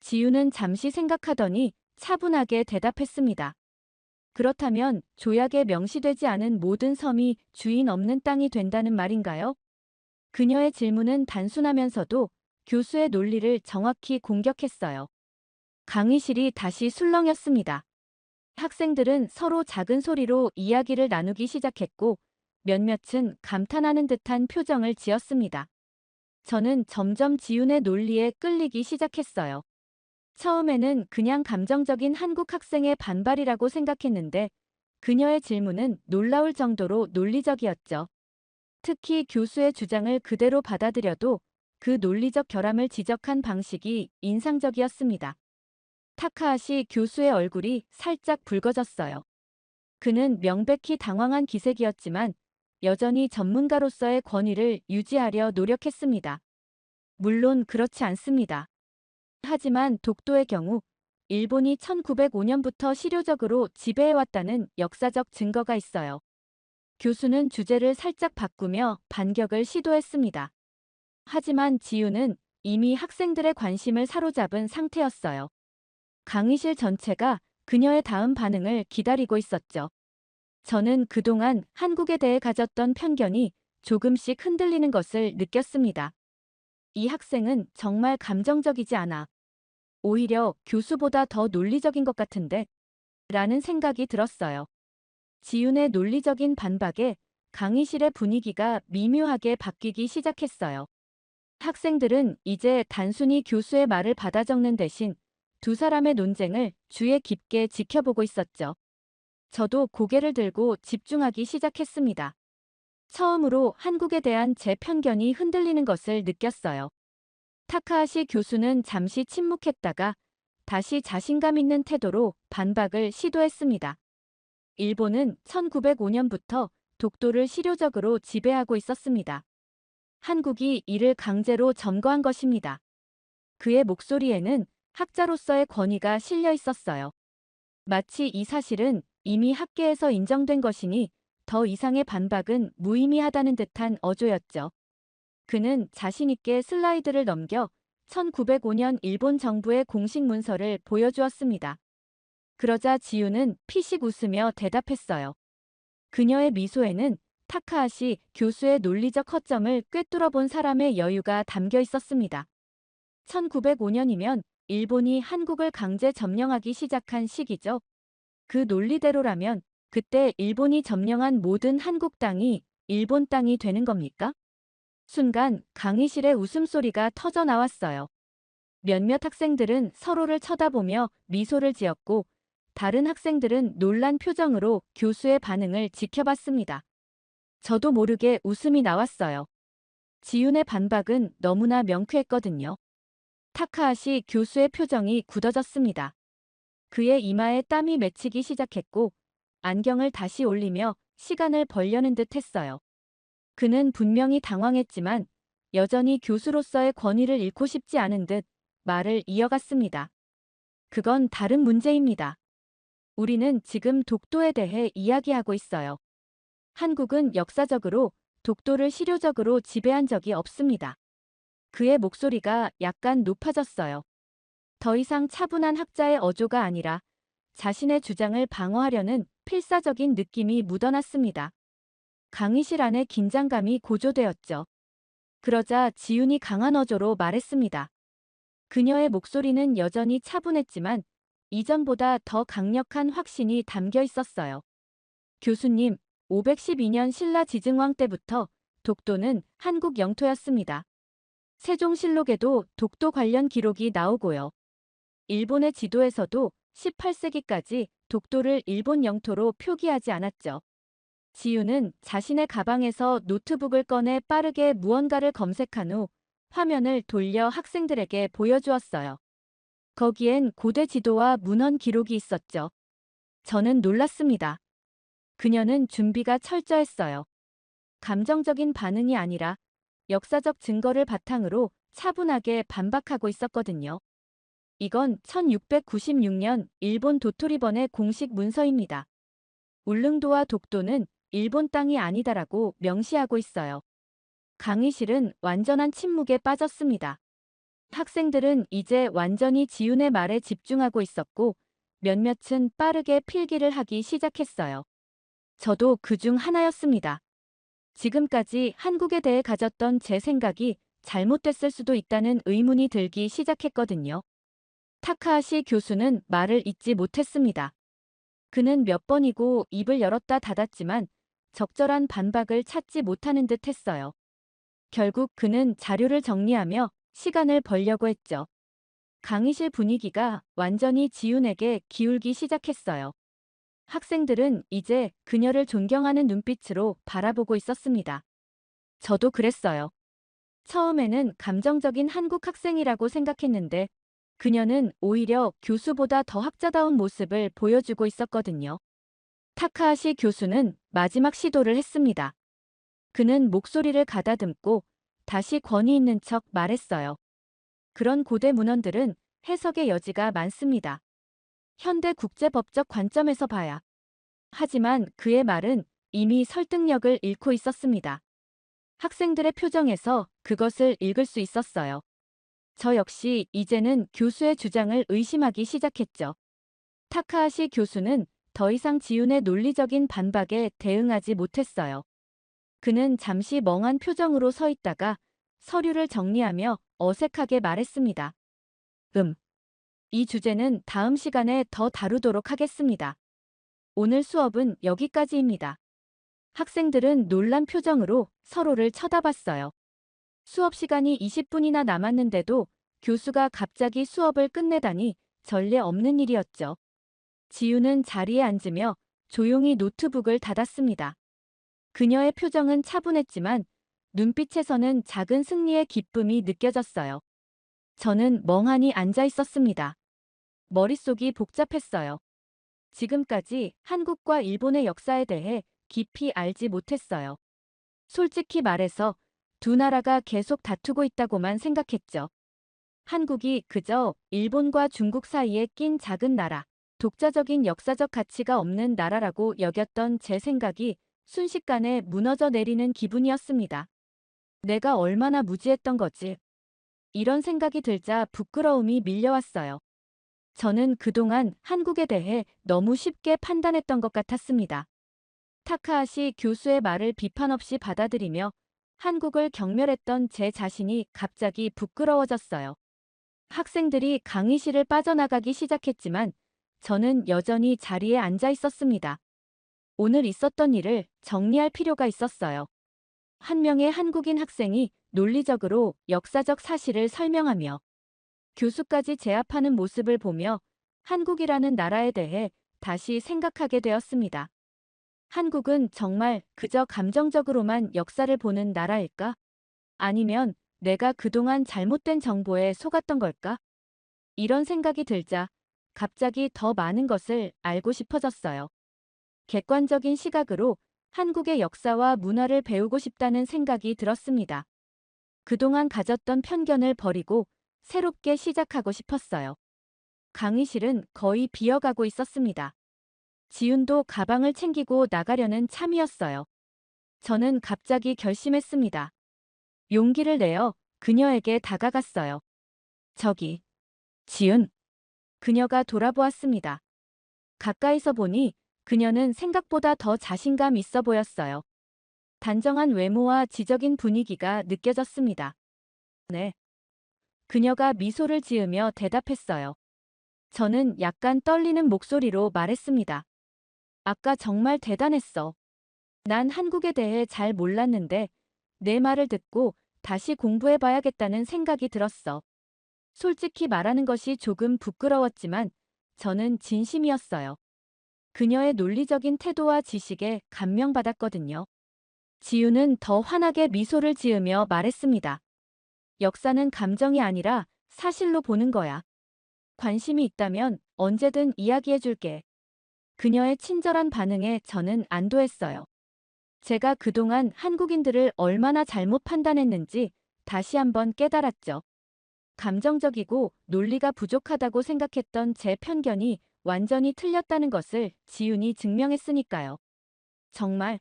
지우는 잠시 생각하더니 차분하게 대답했습니다. 그렇다면 조약에 명시되지 않은 모든 섬이 주인 없는 땅이 된다는 말인가요? 그녀의 질문은 단순하면서도 교수의 논리를 정확히 공격했어요. 강의실이 다시 술렁였습니다. 학생들은 서로 작은 소리로 이야기를 나누기 시작했고 몇몇은 감탄하는 듯한 표정을 지었습니다. 저는 점점 지훈의 논리에 끌리기 시작했어요. 처음에는 그냥 감정적인 한국 학생의 반발이라고 생각했는데 그녀의 질문은 놀라울 정도로 논리적이었죠. 특히 교수의 주장을 그대로 받아들여도 그 논리적 결함을 지적한 방식이 인상적이었습니다. 타카하시 교수의 얼굴이 살짝 붉어졌어요. 그는 명백히 당황한 기색이었지만 여전히 전문가로서의 권위를 유지하려 노력했습니다. 물론 그렇지 않습니다. 하지만 독도의 경우 일본이 1905년부터 실효적으로 지배해왔다는 역사적 증거가 있어요. 교수는 주제를 살짝 바꾸며 반격을 시도했습니다. 하지만 지우는 이미 학생들의 관심을 사로잡은 상태였어요. 강의실 전체가 그녀의 다음 반응을 기다리고 있었죠. 저는 그동안 한국에 대해 가졌던 편견이 조금씩 흔들리는 것을 느꼈습니다. 이 학생은 정말 감정적이지 않아. 오히려 교수보다 더 논리적인 것 같은데? 라는 생각이 들었어요. 지훈의 논리적인 반박에 강의실의 분위기가 미묘하게 바뀌기 시작했어요. 학생들은 이제 단순히 교수의 말을 받아 적는 대신 두 사람의 논쟁을 주의 깊게 지켜보고 있었죠. 저도 고개를 들고 집중하기 시작했습니다. 처음으로 한국에 대한 제 편견이 흔들리는 것을 느꼈어요. 타카하시 교수는 잠시 침묵했다가 다시 자신감 있는 태도로 반박을 시도했습니다. 일본은 1905년부터 독도를 실효적으로 지배하고 있었습니다. 한국이 이를 강제로 점거한 것입니다. 그의 목소리에는 학자로서의 권위가 실려 있었어요. 마치 이 사실은 이미 학계에서 인정된 것이니 더 이상의 반박은 무의미하다는 듯한 어조였죠. 그는 자신 있게 슬라이드를 넘겨 1905년 일본 정부의 공식 문서를 보여주었습니다. 그러자 지우는 피식 웃으며 대답했어요. 그녀의 미소에는 타카하시 교수의 논리적 허점을 꿰뚫어 본 사람의 여유가 담겨 있었습니다. 1905년이면 일본이 한국을 강제 점령하기 시작한 시기죠. 그 논리대로라면 그때 일본이 점령한 모든 한국 땅이 일본 땅이 되는 겁니까? 순간 강의실에 웃음소리가 터져 나왔어요. 몇몇 학생들은 서로를 쳐다보며 미소를 지었고 다른 학생들은 놀란 표정으로 교수의 반응을 지켜봤습니다. 저도 모르게 웃음이 나왔어요. 지훈의 반박은 너무나 명쾌했거든요. 타카하시 교수의 표정이 굳어졌습니다. 그의 이마에 땀이 맺히기 시작했고 안경을 다시 올리며 시간을 벌려는 듯 했어요. 그는 분명히 당황했지만 여전히 교수로서의 권위를 잃고 싶지 않은 듯 말을 이어갔습니다. 그건 다른 문제입니다. 우리는 지금 독도에 대해 이야기하고 있어요. 한국은 역사적으로 독도를 실효적으로 지배한 적이 없습니다. 그의 목소리가 약간 높아졌어요. 더 이상 차분한 학자의 어조가 아니라 자신의 주장을 방어하려는 필사적인 느낌이 묻어났습니다. 강의실 안에 긴장감이 고조되었죠. 그러자 지훈이 강한 어조로 말했습니다. 그녀의 목소리는 여전히 차분했지만 이전보다 더 강력한 확신이 담겨 있었어요. 교수님, 512년 신라 지증왕 때부터 독도는 한국 영토였습니다. 세종실록에도 독도 관련 기록이 나오고요. 일본의 지도에서도 18세기까지 독도를 일본 영토로 표기하지 않았죠. 지우는 자신의 가방에서 노트북을 꺼내 빠르게 무언가를 검색한 후 화면을 돌려 학생들에게 보여주었어요. 거기엔 고대 지도와 문헌 기록이 있었죠. 저는 놀랐습니다. 그녀는 준비가 철저했어요. 감정적인 반응이 아니라 역사적 증거를 바탕으로 차분하게 반박하고 있었거든요. 이건 1696년 일본 도토리번의 공식 문서입니다. 울릉도와 독도는 일본 땅이 아니다라고 명시하고 있어요. 강의실은 완전한 침묵에 빠졌습니다. 학생들은 이제 완전히 지훈의 말에 집중하고 있었고 몇몇은 빠르게 필기를 하기 시작했어요. 저도 그중 하나였습니다. 지금까지 한국에 대해 가졌던 제 생각이 잘못됐을 수도 있다는 의문이 들기 시작했거든요. 타카하시 교수는 말을 잇지 못했습니다. 그는 몇 번이고 입을 열었다 닫았지만 적절한 반박을 찾지 못하는 듯 했어요. 결국 그는 자료를 정리하며 시간을 벌려고 했죠. 강의실 분위기가 완전히 지훈에게 기울기 시작했어요. 학생들은 이제 그녀를 존경하는 눈빛으로 바라보고 있었습니다. 저도 그랬어요. 처음에는 감정적인 한국 학생이라고 생각했는데 그녀는 오히려 교수보다 더 학자다운 모습을 보여주고 있었거든요. 타카하시 교수는 마지막 시도를 했습니다. 그는 목소리를 가다듬고 다시 권위 있는 척 말했어요. 그런 고대 문헌들은 해석의 여지가 많습니다. 현대 국제법적 관점에서 봐야. 하지만 그의 말은 이미 설득력을 잃고 있었습니다. 학생들의 표정에서 그것을 읽을 수 있었어요. 저 역시 이제는 교수의 주장을 의심하기 시작했죠. 타카하시 교수는 더 이상 지훈의 논리적인 반박에 대응하지 못했어요. 그는 잠시 멍한 표정으로 서 있다가 서류를 정리하며 어색하게 말했습니다. 이 주제는 다음 시간에 더 다루도록 하겠습니다. 오늘 수업은 여기까지입니다. 학생들은 놀란 표정으로 서로를 쳐다봤어요. 수업 시간이 20분이나 남았는데도 교수가 갑자기 수업을 끝내다니 전례 없는 일이었죠. 지우는 자리에 앉으며 조용히 노트북을 닫았습니다. 그녀의 표정은 차분했지만 눈빛에서는 작은 승리의 기쁨이 느껴졌어요. 저는 멍하니 앉아 있었습니다. 머릿속이 복잡했어요. 지금까지 한국과 일본의 역사에 대해 깊이 알지 못했어요. 솔직히 말해서 두 나라가 계속 다투고 있다고만 생각했죠. 한국이 그저 일본과 중국 사이에 낀 작은 나라, 독자적인 역사적 가치가 없는 나라라고 여겼던 제 생각이 순식간에 무너져 내리는 기분이었습니다. 내가 얼마나 무지했던 거지. 이런 생각이 들자 부끄러움이 밀려왔어요. 저는 그동안 한국에 대해 너무 쉽게 판단했던 것 같았습니다. 타카하시 교수의 말을 비판 없이 받아들이며 한국을 경멸했던 제 자신이 갑자기 부끄러워졌어요. 학생들이 강의실을 빠져나가기 시작했지만 저는 여전히 자리에 앉아 있었습니다. 오늘 있었던 일을 정리할 필요가 있었어요. 한 명의 한국인 학생이 논리적으로 역사적 사실을 설명하며 교수까지 제압하는 모습을 보며 한국이라는 나라에 대해 다시 생각하게 되었습니다. 한국은 정말 그저 감정적으로만 역사를 보는 나라일까? 아니면 내가 그동안 잘못된 정보에 속았던 걸까? 이런 생각이 들자 갑자기 더 많은 것을 알고 싶어졌어요. 객관적인 시각으로 한국의 역사와 문화를 배우고 싶다는 생각이 들었습니다. 그동안 가졌던 편견을 버리고 새롭게 시작하고 싶었어요. 강의실은 거의 비어가고 있었습니다. 지훈도 가방을 챙기고 나가려는 참이었어요. 저는 갑자기 결심했습니다. 용기를 내어 그녀에게 다가갔어요. 저기, 지훈. 그녀가 돌아보았습니다. 가까이서 보니 그녀는 생각보다 더 자신감 있어 보였어요. 단정한 외모와 지적인 분위기가 느껴졌습니다. 네. 그녀가 미소를 지으며 대답했어요. 저는 약간 떨리는 목소리로 말했습니다. 아까 정말 대단했어. 난 한국에 대해 잘 몰랐는데 내 말을 듣고 다시 공부해봐야겠다는 생각이 들었어. 솔직히 말하는 것이 조금 부끄러웠지만 저는 진심이었어요. 그녀의 논리적인 태도와 지식에 감명받았거든요. 지우는 더 환하게 미소를 지으며 말했습니다. 역사는 감정이 아니라 사실로 보는 거야. 관심이 있다면 언제든 이야기해줄게. 그녀의 친절한 반응에 저는 안도했어요. 제가 그동안 한국인들을 얼마나 잘못 판단했는지 다시 한번 깨달았죠. 감정적이고 논리가 부족하다고 생각했던 제 편견이 완전히 틀렸다는 것을 지훈이 증명했으니까요. 정말?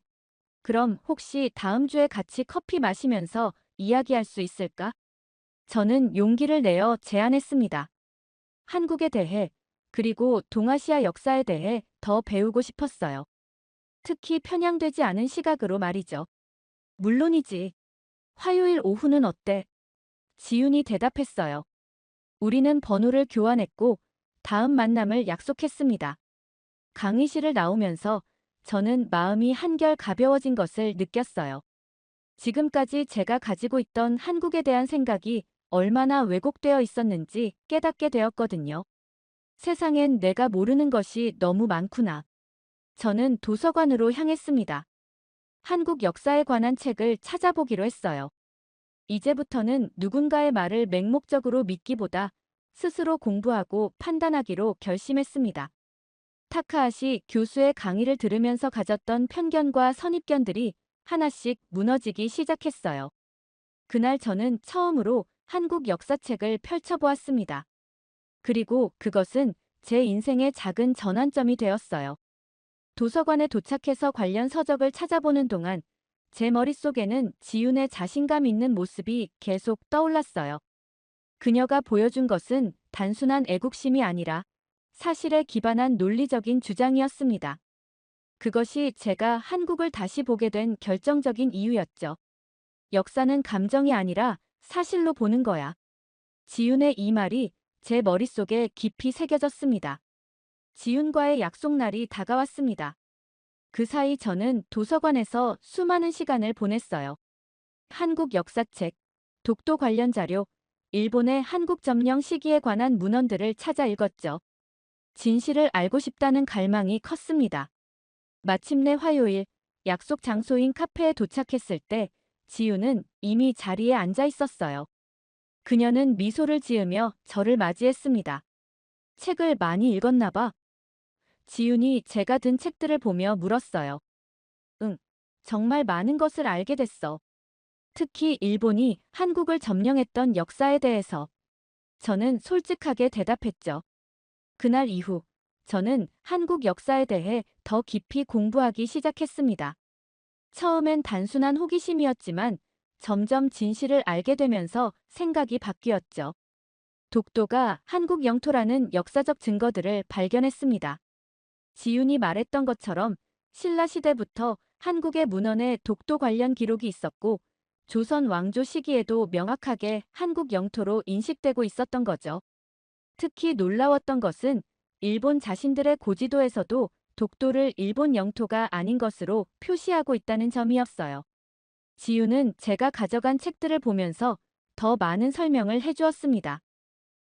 그럼 혹시 다음 주에 같이 커피 마시면서 이야기할 수 있을까? 저는 용기를 내어 제안했습니다. 한국에 대해, 그리고 동아시아 역사에 대해 더 배우고 싶었어요. 특히 편향되지 않은 시각으로 말이죠. 물론이지. 화요일 오후는 어때? 지훈이 대답했어요. 우리는 번호를 교환했고 다음 만남을 약속했습니다. 강의실을 나오면서 저는 마음이 한결 가벼워진 것을 느꼈어요. 지금까지 제가 가지고 있던 한국에 대한 생각이 얼마나 왜곡되어 있었는지 깨닫게 되었거든요. 세상엔 내가 모르는 것이 너무 많구나. 저는 도서관으로 향했습니다. 한국 역사에 관한 책을 찾아보기로 했어요. 이제부터는 누군가의 말을 맹목적으로 믿기보다 스스로 공부하고 판단하기로 결심했습니다. 타카하시 교수의 강의를 들으면서 가졌던 편견과 선입견들이 하나씩 무너지기 시작했어요. 그날 저는 처음으로 한국 역사책을 펼쳐보았습니다. 그리고 그것은 제 인생의 작은 전환점이 되었어요. 도서관에 도착해서 관련 서적을 찾아보는 동안 제 머릿속에는 지훈의 자신감 있는 모습이 계속 떠올랐어요. 그녀가 보여준 것은 단순한 애국심이 아니라 사실에 기반한 논리적인 주장이었습니다. 그것이 제가 한국을 다시 보게 된 결정적인 이유였죠. 역사는 감정이 아니라 사실로 보는 거야. 지훈의 이 말이 제 머릿속에 깊이 새겨졌습니다. 지훈과의 약속날이 다가왔습니다. 그 사이 저는 도서관에서 수많은 시간을 보냈어요. 한국 역사책, 독도 관련 자료, 일본의 한국 점령 시기에 관한 문헌들을 찾아 읽었죠. 진실을 알고 싶다는 갈망이 컸습니다. 마침내 화요일, 약속 장소인 카페에 도착했을 때 지훈은 이미 자리에 앉아 있었어요. 그녀는 미소를 지으며 저를 맞이했습니다. 책을 많이 읽었나 봐. 지훈이 제가 든 책들을 보며 물었어요. 응, 정말 많은 것을 알게 됐어. 특히 일본이 한국을 점령했던 역사에 대해서. 저는 솔직하게 대답했죠. 그날 이후 저는 한국 역사에 대해 더 깊이 공부하기 시작했습니다. 처음엔 단순한 호기심이었지만 점점 진실을 알게 되면서 생각이 바뀌었죠. 독도가 한국 영토라는 역사적 증거들을 발견했습니다. 지훈이 말했던 것처럼 신라 시대부터 한국의 문헌에 독도 관련 기록이 있었고 조선 왕조 시기에도 명확하게 한국 영토로 인식되고 있었던 거죠. 특히 놀라웠던 것은 일본 자신들의 고지도에서도 독도를 일본 영토가 아닌 것으로 표시하고 있다는 점이었어요. 지훈은 제가 가져간 책들을 보면서 더 많은 설명을 해주었습니다.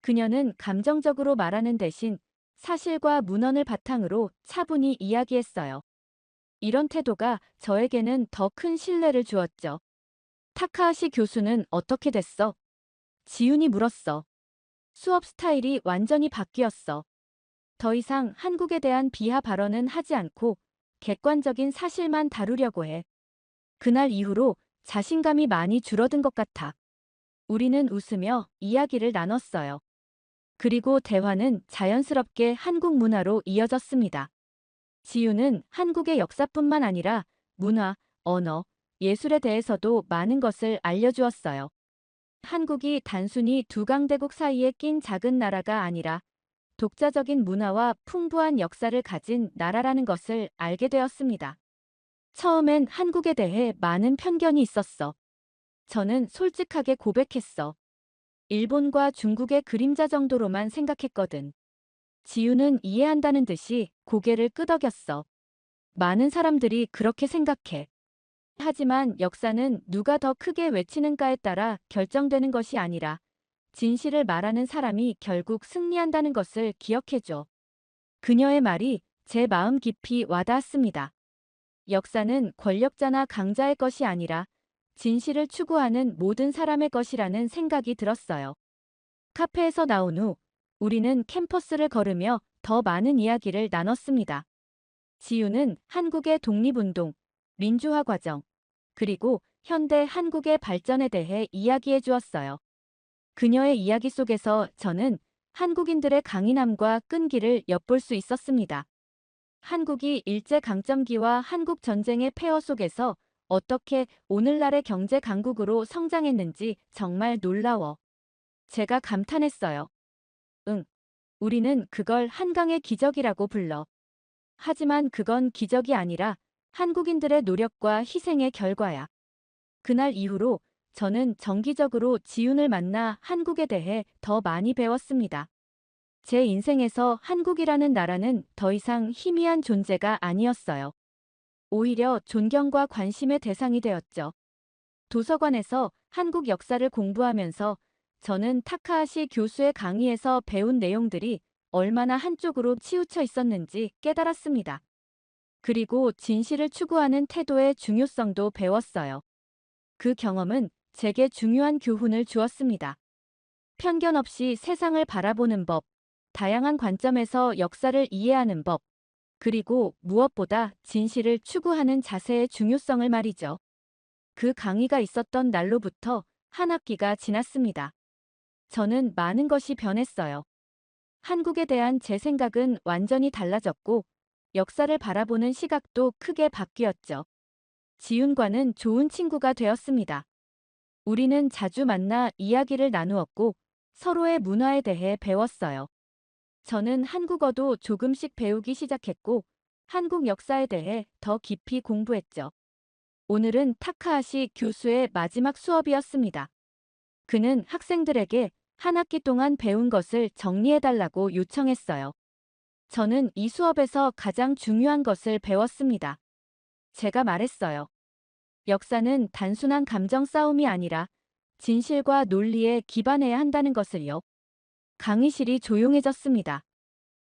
그녀는 감정적으로 말하는 대신 사실과 문헌을 바탕으로 차분히 이야기했어요. 이런 태도가 저에게는 더 큰 신뢰를 주었죠. 타카하시 교수는 어떻게 됐어? 지훈이 물었어. 수업 스타일이 완전히 바뀌었어. 더 이상 한국에 대한 비하 발언은 하지 않고 객관적인 사실만 다루려고 해. 그날 이후로 자신감이 많이 줄어든 것 같아. 우리는 웃으며 이야기를 나눴어요. 그리고 대화는 자연스럽게 한국 문화로 이어졌습니다. 지훈은 한국의 역사뿐만 아니라 문화, 언어, 예술에 대해서도 많은 것을 알려주었어요. 한국이 단순히 두 강대국 사이에 낀 작은 나라가 아니라 독자적인 문화와 풍부한 역사를 가진 나라라는 것을 알게 되었습니다. 처음엔 한국에 대해 많은 편견이 있었어. 저는 솔직하게 고백했어. 일본과 중국의 그림자 정도로만 생각했거든. 지훈은 이해한다는 듯이 고개를 끄덕였어. 많은 사람들이 그렇게 생각해. 하지만 역사는 누가 더 크게 외치는가에 따라 결정되는 것이 아니라 진실을 말하는 사람이 결국 승리한다는 것을 기억해줘. 그녀의 말이 제 마음 깊이 와닿았습니다. 역사는 권력자나 강자의 것이 아니라 진실을 추구하는 모든 사람의 것이라는 생각이 들었어요. 카페에서 나온 후 우리는 캠퍼스를 걸으며 더 많은 이야기를 나눴습니다. 지유는 한국의 독립운동, 민주화 과정, 그리고 현대 한국의 발전에 대해 이야기해 주었어요. 그녀의 이야기 속에서 저는 한국인들의 강인함과 끈기를 엿볼 수 있었습니다. 한국이 일제강점기와 한국전쟁의 폐허 속에서 어떻게 오늘날의 경제 강국으로 성장했는지 정말 놀라워. 제가 감탄했어요. 응, 우리는 그걸 한강의 기적이라고 불러. 하지만 그건 기적이 아니라 한국인들의 노력과 희생의 결과야. 그날 이후로 저는 정기적으로 지윤을 만나 한국에 대해 더 많이 배웠습니다. 제 인생에서 한국이라는 나라는 더 이상 희미한 존재가 아니었어요. 오히려 존경과 관심의 대상이 되었죠. 도서관에서 한국 역사를 공부하면서 저는 타카하시 교수의 강의에서 배운 내용들이 얼마나 한쪽으로 치우쳐 있었는지 깨달았습니다. 그리고 진실을 추구하는 태도의 중요성도 배웠어요. 그 경험은 제게 중요한 교훈을 주었습니다. 편견 없이 세상을 바라보는 법, 다양한 관점에서 역사를 이해하는 법, 그리고 무엇보다 진실을 추구하는 자세의 중요성을 말이죠. 그 강의가 있었던 날로부터 한 학기가 지났습니다. 저는 많은 것이 변했어요. 한국에 대한 제 생각은 완전히 달라졌고 역사를 바라보는 시각도 크게 바뀌었죠. 지윤과는 좋은 친구가 되었습니다. 우리는 자주 만나 이야기를 나누었고 서로의 문화에 대해 배웠어요. 저는 한국어도 조금씩 배우기 시작했고 한국 역사에 대해 더 깊이 공부했죠. 오늘은 타카하시 교수의 마지막 수업이었습니다. 그는 학생들에게 한 학기 동안 배운 것을 정리해달라고 요청했어요. 저는 이 수업에서 가장 중요한 것을 배웠습니다. 제가 말했어요. 역사는 단순한 감정 싸움이 아니라 진실과 논리에 기반해야 한다는 것을요. 강의실이 조용해졌습니다.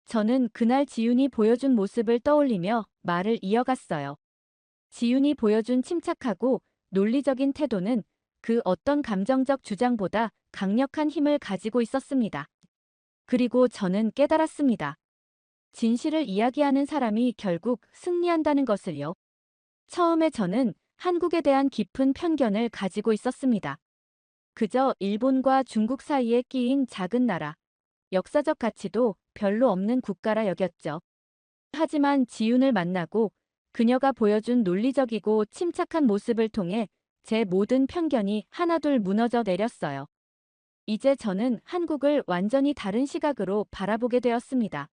저는 그날 지윤이 보여준 모습을 떠올리며 말을 이어갔어요. 지윤이 보여준 침착하고 논리적인 태도는 그 어떤 감정적 주장보다 강력한 힘을 가지고 있었습니다. 그리고 저는 깨달았습니다. 진실을 이야기하는 사람이 결국 승리한다는 것을요. 처음에 저는 한국에 대한 깊은 편견을 가지고 있었습니다. 그저 일본과 중국 사이에 끼인 작은 나라, 역사적 가치도 별로 없는 국가라 여겼죠. 하지만 지윤을 만나고 그녀가 보여준 논리적이고 침착한 모습을 통해 제 모든 편견이 하나둘 무너져 내렸어요. 이제 저는 한국을 완전히 다른 시각으로 바라보게 되었습니다.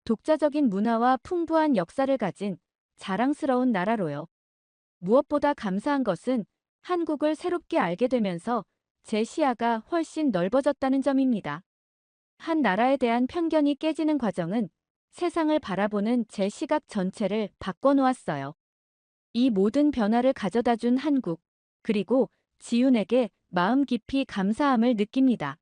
독자적인 문화와 풍부한 역사를 가진 자랑스러운 나라로요. 무엇보다 감사한 것은 한국을 새롭게 알게 되면서 제 시야가 훨씬 넓어졌다는 점입니다. 한 나라에 대한 편견이 깨지는 과정은 세상을 바라보는 제 시각 전체를 바꿔놓았어요. 이 모든 변화를 가져다 준 한국, 그리고 지윤에게 마음 깊이 감사함을 느낍니다.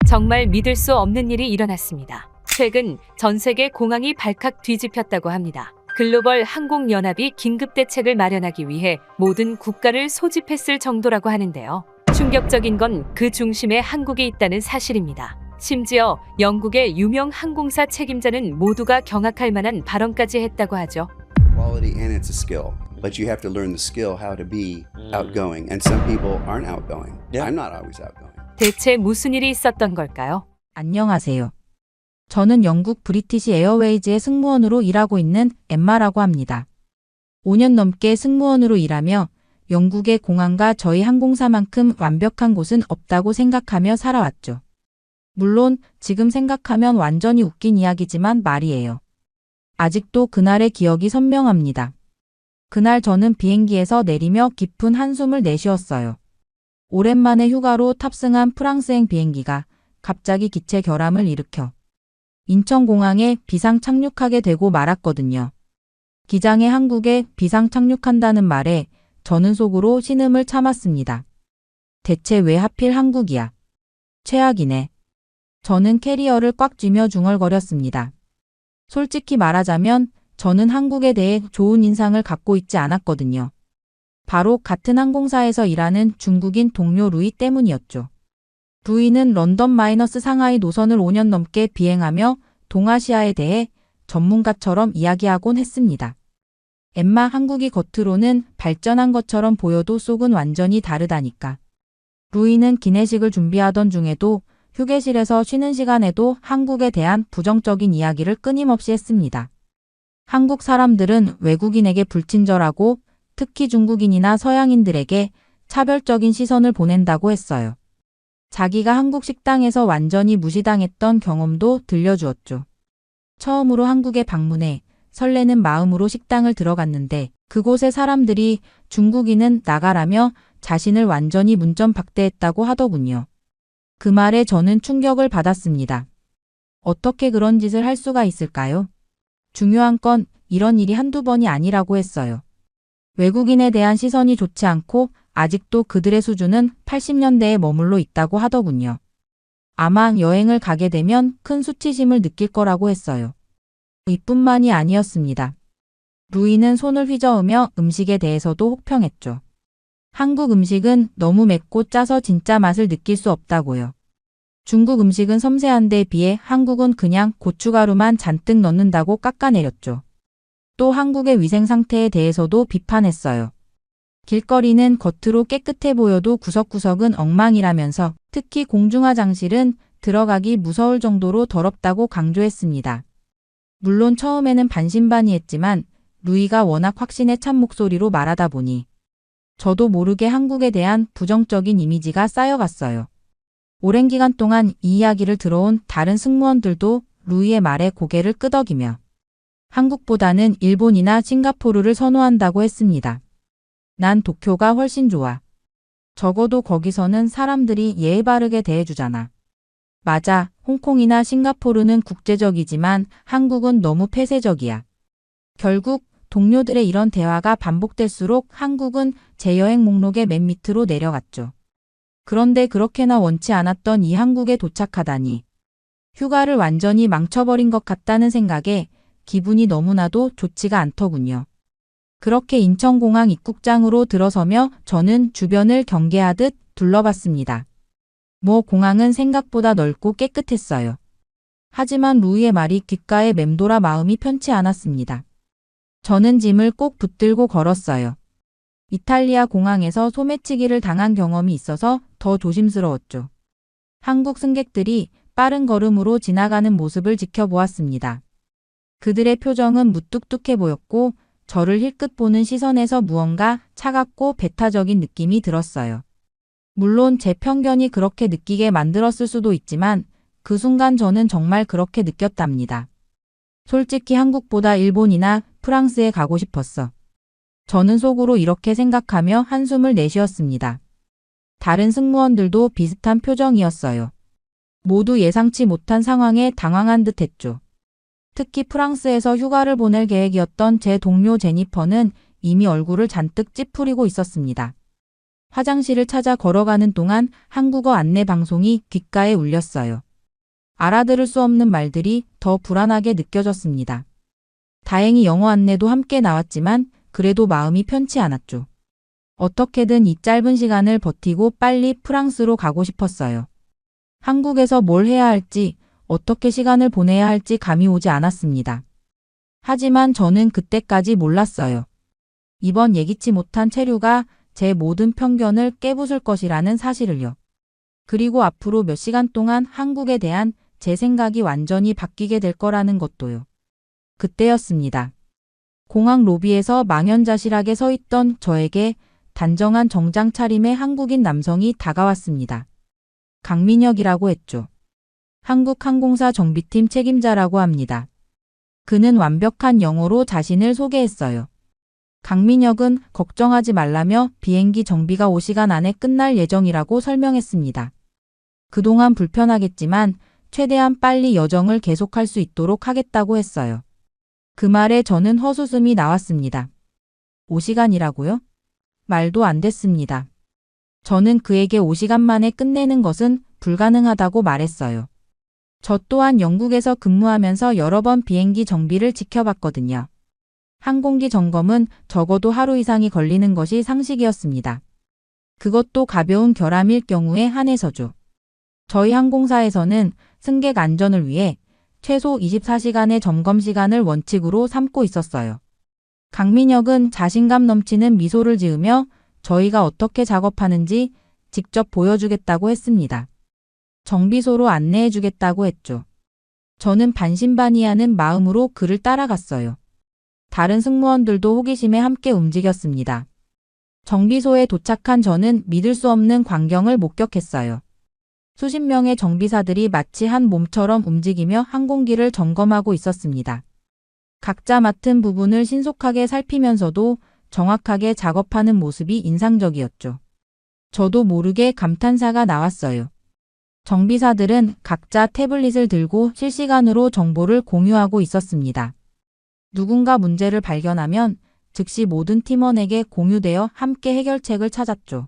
정말 믿을 수 없는 일이 일어났습니다. 최근 전 세계 공항이 발칵 뒤집혔다고 합니다. 글로벌 항공연합이 긴급 대책을 마련하기 위해 모든 국가를 소집했을 정도라고 하는데요. 충격적인 건 그 중심에 한국이 있다는 사실입니다. 심지어 영국의 유명 항공사 책임자는 모두가 경악할 만한 발언까지 했다고 하죠. Quality and it's a skill, but you have to learn the skill how to be outgoing. And some people aren't outgoing. I'm not always outgoing. 대체 무슨 일이 있었던 걸까요? 안녕하세요. 저는 영국 브리티시 에어웨이즈의 승무원으로 일하고 있는 엠마라고 합니다. 5년 넘게 승무원으로 일하며 영국의 공항과 저희 항공사만큼 완벽한 곳은 없다고 생각하며 살아왔죠. 물론 지금 생각하면 완전히 웃긴 이야기지만 말이에요. 아직도 그날의 기억이 선명합니다. 그날 저는 비행기에서 내리며 깊은 한숨을 내쉬었어요. 오랜만에 휴가로 탑승한 프랑스행 비행기가 갑자기 기체 결함을 일으켜 인천공항에 비상 착륙하게 되고 말았거든요. 기장이 한국에 비상 착륙한다는 말에 저는 속으로 신음을 참았습니다. 대체 왜 하필 한국이야? 최악이네. 저는 캐리어를 꽉 쥐며 중얼거렸습니다. 솔직히 말하자면 저는 한국에 대해 좋은 인상을 갖고 있지 않았거든요. 바로 같은 항공사에서 일하는 중국인 동료 루이 때문이었죠. 루이는 런던 - 상하이 노선을 5년 넘게 비행하며 동아시아에 대해 전문가처럼 이야기하곤 했습니다. 엠마, 한국이 겉으로는 발전한 것처럼 보여도 속은 완전히 다르다니까. 루이는 기내식을 준비하던 중에도 휴게실에서 쉬는 시간에도 한국에 대한 부정적인 이야기를 끊임없이 했습니다. 한국 사람들은 외국인에게 불친절하고 특히 중국인이나 서양인들에게 차별적인 시선을 보낸다고 했어요. 자기가 한국 식당에서 완전히 무시당했던 경험도 들려주었죠. 처음으로 한국에 방문해 설레는 마음으로 식당을 들어갔는데 그곳의 사람들이 중국인은 나가라며 자신을 완전히 문전박대했다고 하더군요. 그 말에 저는 충격을 받았습니다. 어떻게 그런 짓을 할 수가 있을까요? 중요한 건 이런 일이 한두 번이 아니라고 했어요. 외국인에 대한 시선이 좋지 않고 아직도 그들의 수준은 80년대에 머물러 있다고 하더군요. 아마 여행을 가게 되면 큰 수치심을 느낄 거라고 했어요. 이뿐만이 아니었습니다. 루이는 손을 휘저으며 음식에 대해서도 혹평했죠. 한국 음식은 너무 맵고 짜서 진짜 맛을 느낄 수 없다고요. 중국 음식은 섬세한데 비해 한국은 그냥 고춧가루만 잔뜩 넣는다고 깎아내렸죠. 또 한국의 위생 상태에 대해서도 비판했어요. 길거리는 겉으로 깨끗해 보여도 구석구석은 엉망이라면서 특히 공중화장실은 들어가기 무서울 정도로 더럽다고 강조했습니다. 물론 처음에는 반신반의했지만 루이가 워낙 확신에 찬 목소리로 말하다 보니 저도 모르게 한국에 대한 부정적인 이미지가 쌓여갔어요. 오랜 기간 동안 이 이야기를 들어온 다른 승무원들도 루이의 말에 고개를 끄덕이며 한국보다는 일본이나 싱가포르를 선호한다고 했습니다. 난 도쿄가 훨씬 좋아. 적어도 거기서는 사람들이 예의 바르게 대해주잖아. 맞아, 홍콩이나 싱가포르는 국제적이지만 한국은 너무 폐쇄적이야. 결국 동료들의 이런 대화가 반복될수록 한국은 제 여행 목록의 맨 밑으로 내려갔죠. 그런데 그렇게나 원치 않았던 이 한국에 도착하다니. 휴가를 완전히 망쳐버린 것 같다는 생각에 기분이 너무나도 좋지가 않더군요. 그렇게 인천공항 입국장으로 들어서며 저는 주변을 경계하듯 둘러봤습니다. 공항은 생각보다 넓고 깨끗했어요. 하지만 루이의 말이 귓가에 맴돌아 마음이 편치 않았습니다. 저는 짐을 꼭 붙들고 걸었어요. 이탈리아 공항에서 소매치기를 당한 경험이 있어서 더 조심스러웠죠. 한국 승객들이 빠른 걸음으로 지나가는 모습을 지켜보았습니다. 그들의 표정은 무뚝뚝해 보였고 저를 힐끗 보는 시선에서 무언가 차갑고 배타적인 느낌이 들었어요. 물론 제 편견이 그렇게 느끼게 만들었을 수도 있지만 그 순간 저는 정말 그렇게 느꼈답니다. 솔직히 한국보다 일본이나 프랑스에 가고 싶었어. 저는 속으로 이렇게 생각하며 한숨을 내쉬었습니다. 다른 승무원들도 비슷한 표정이었어요. 모두 예상치 못한 상황에 당황한 듯 했죠. 특히 프랑스에서 휴가를 보낼 계획이었던 제 동료 제니퍼는 이미 얼굴을 잔뜩 찌푸리고 있었습니다. 화장실을 찾아 걸어가는 동안 한국어 안내 방송이 귓가에 울렸어요. 알아들을 수 없는 말들이 더 불안하게 느껴졌습니다. 다행히 영어 안내도 함께 나왔지만 그래도 마음이 편치 않았죠. 어떻게든 이 짧은 시간을 버티고 빨리 프랑스로 가고 싶었어요. 한국에서 뭘 해야 할지, 어떻게 시간을 보내야 할지 감이 오지 않았습니다. 하지만 저는 그때까지 몰랐어요. 이번 예기치 못한 체류가 제 모든 편견을 깨부술 것이라는 사실을요. 그리고 앞으로 몇 시간 동안 한국에 대한 제 생각이 완전히 바뀌게 될 거라는 것도요. 그때였습니다. 공항 로비에서 망연자실하게 서 있던 저에게 단정한 정장 차림의 한국인 남성이 다가왔습니다. 강민혁이라고 했죠. 한국항공사 정비팀 책임자라고 합니다. 그는 완벽한 영어로 자신을 소개했어요. 강민혁은 걱정하지 말라며 비행기 정비가 5시간 안에 끝날 예정이라고 설명했습니다. 그동안 불편하겠지만 최대한 빨리 여정을 계속할 수 있도록 하겠다고 했어요. 그 말에 저는 헛웃음이 나왔습니다. 5시간이라고요? 말도 안 됐습니다. 저는 그에게 5시간 만에 끝내는 것은 불가능하다고 말했어요. 저 또한 영국에서 근무하면서 여러 번 비행기 정비를 지켜봤거든요. 항공기 점검은 적어도 하루 이상이 걸리는 것이 상식이었습니다. 그것도 가벼운 결함일 경우에 한해서죠. 저희 항공사에서는 승객 안전을 위해 최소 24시간의 점검 시간을 원칙으로 삼고 있었어요. 강민혁은 자신감 넘치는 미소를 지으며 저희가 어떻게 작업하는지 직접 보여주겠다고 했습니다. 정비소로 안내해주겠다고 했죠. 저는 반신반의하는 마음으로 그를 따라갔어요. 다른 승무원들도 호기심에 함께 움직였습니다. 정비소에 도착한 저는 믿을 수 없는 광경을 목격했어요. 수십 명의 정비사들이 마치 한 몸처럼 움직이며 항공기를 점검하고 있었습니다. 각자 맡은 부분을 신속하게 살피면서도 정확하게 작업하는 모습이 인상적이었죠. 저도 모르게 감탄사가 나왔어요. 정비사들은 각자 태블릿을 들고 실시간으로 정보를 공유하고 있었습니다. 누군가 문제를 발견하면 즉시 모든 팀원에게 공유되어 함께 해결책을 찾았죠.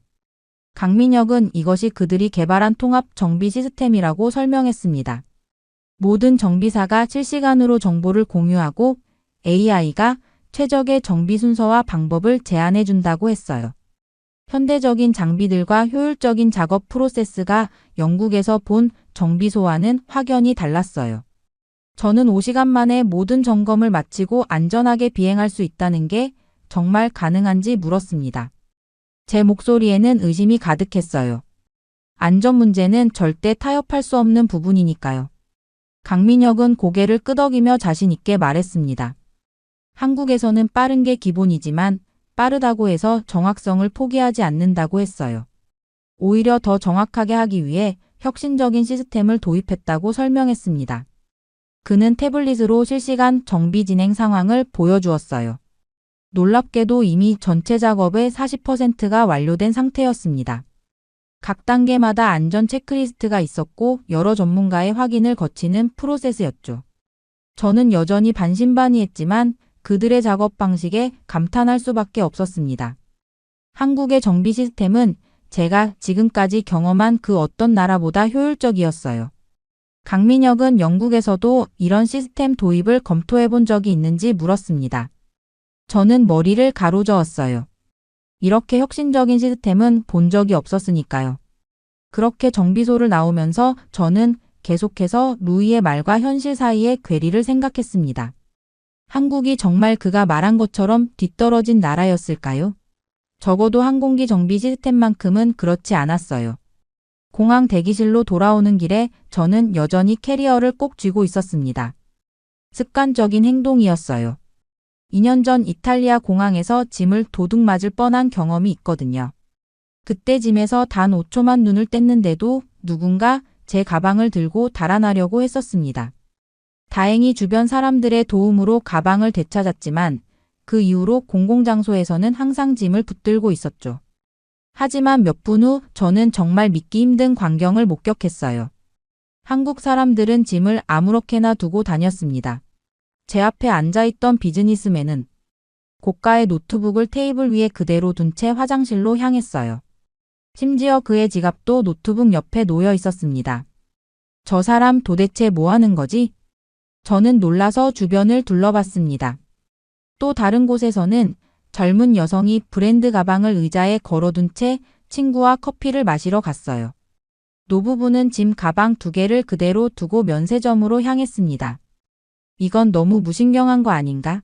강민혁은 이것이 그들이 개발한 통합 정비 시스템이라고 설명했습니다. 모든 정비사가 실시간으로 정보를 공유하고 AI가 최적의 정비 순서와 방법을 제안해준다고 했어요. 현대적인 장비들과 효율적인 작업 프로세스가 영국에서 본 정비소와는 확연히 달랐어요. 저는 5시간 만에 모든 점검을 마치고 안전하게 비행할 수 있다는 게 정말 가능한지 물었습니다. 제 목소리에는 의심이 가득했어요. 안전 문제는 절대 타협할 수 없는 부분이니까요. 강민혁은 고개를 끄덕이며 자신 있게 말했습니다. 한국에서는 빠른 게 기본이지만 빠르다고 해서 정확성을 포기하지 않는다고 했어요. 오히려 더 정확하게 하기 위해 혁신적인 시스템을 도입했다고 설명했습니다. 그는 태블릿으로 실시간 정비 진행 상황을 보여주었어요. 놀랍게도 이미 전체 작업의 40%가 완료된 상태였습니다. 각 단계마다 안전 체크리스트가 있었고 여러 전문가의 확인을 거치는 프로세스였죠. 저는 여전히 반신반의했지만 그들의 작업 방식에 감탄할 수밖에 없었습니다. 한국의 정비 시스템은 제가 지금까지 경험한 그 어떤 나라보다 효율적이었어요. 강민혁은 영국에서도 이런 시스템 도입을 검토해 본 적이 있는지 물었습니다. 저는 머리를 가로저었어요. 이렇게 혁신적인 시스템은 본 적이 없었으니까요. 그렇게 정비소를 나오면서 저는 계속해서 루이의 말과 현실 사이의 괴리를 생각했습니다. 한국이 정말 그가 말한 것처럼 뒤떨어진 나라였을까요? 적어도 항공기 정비 시스템만큼은 그렇지 않았어요. 공항 대기실로 돌아오는 길에 저는 여전히 캐리어를 꼭 쥐고 있었습니다. 습관적인 행동이었어요. 2년 전 이탈리아 공항에서 짐을 도둑 맞을 뻔한 경험이 있거든요. 그때 짐에서 단 5초만 눈을 뗐는데도 누군가 제 가방을 들고 달아나려고 했었습니다. 다행히 주변 사람들의 도움으로 가방을 되찾았지만 그 이후로 공공장소에서는 항상 짐을 붙들고 있었죠. 하지만 몇 분 후 저는 정말 믿기 힘든 광경을 목격했어요. 한국 사람들은 짐을 아무렇게나 두고 다녔습니다. 제 앞에 앉아있던 비즈니스맨은 고가의 노트북을 테이블 위에 그대로 둔 채 화장실로 향했어요. 심지어 그의 지갑도 노트북 옆에 놓여 있었습니다. 저 사람 도대체 뭐 하는 거지? 저는 놀라서 주변을 둘러봤습니다. 또 다른 곳에서는 젊은 여성이 브랜드 가방을 의자에 걸어둔 채 친구와 커피를 마시러 갔어요. 노부부는 짐 가방 2개를 그대로 두고 면세점으로 향했습니다. 이건 너무 무신경한 거 아닌가?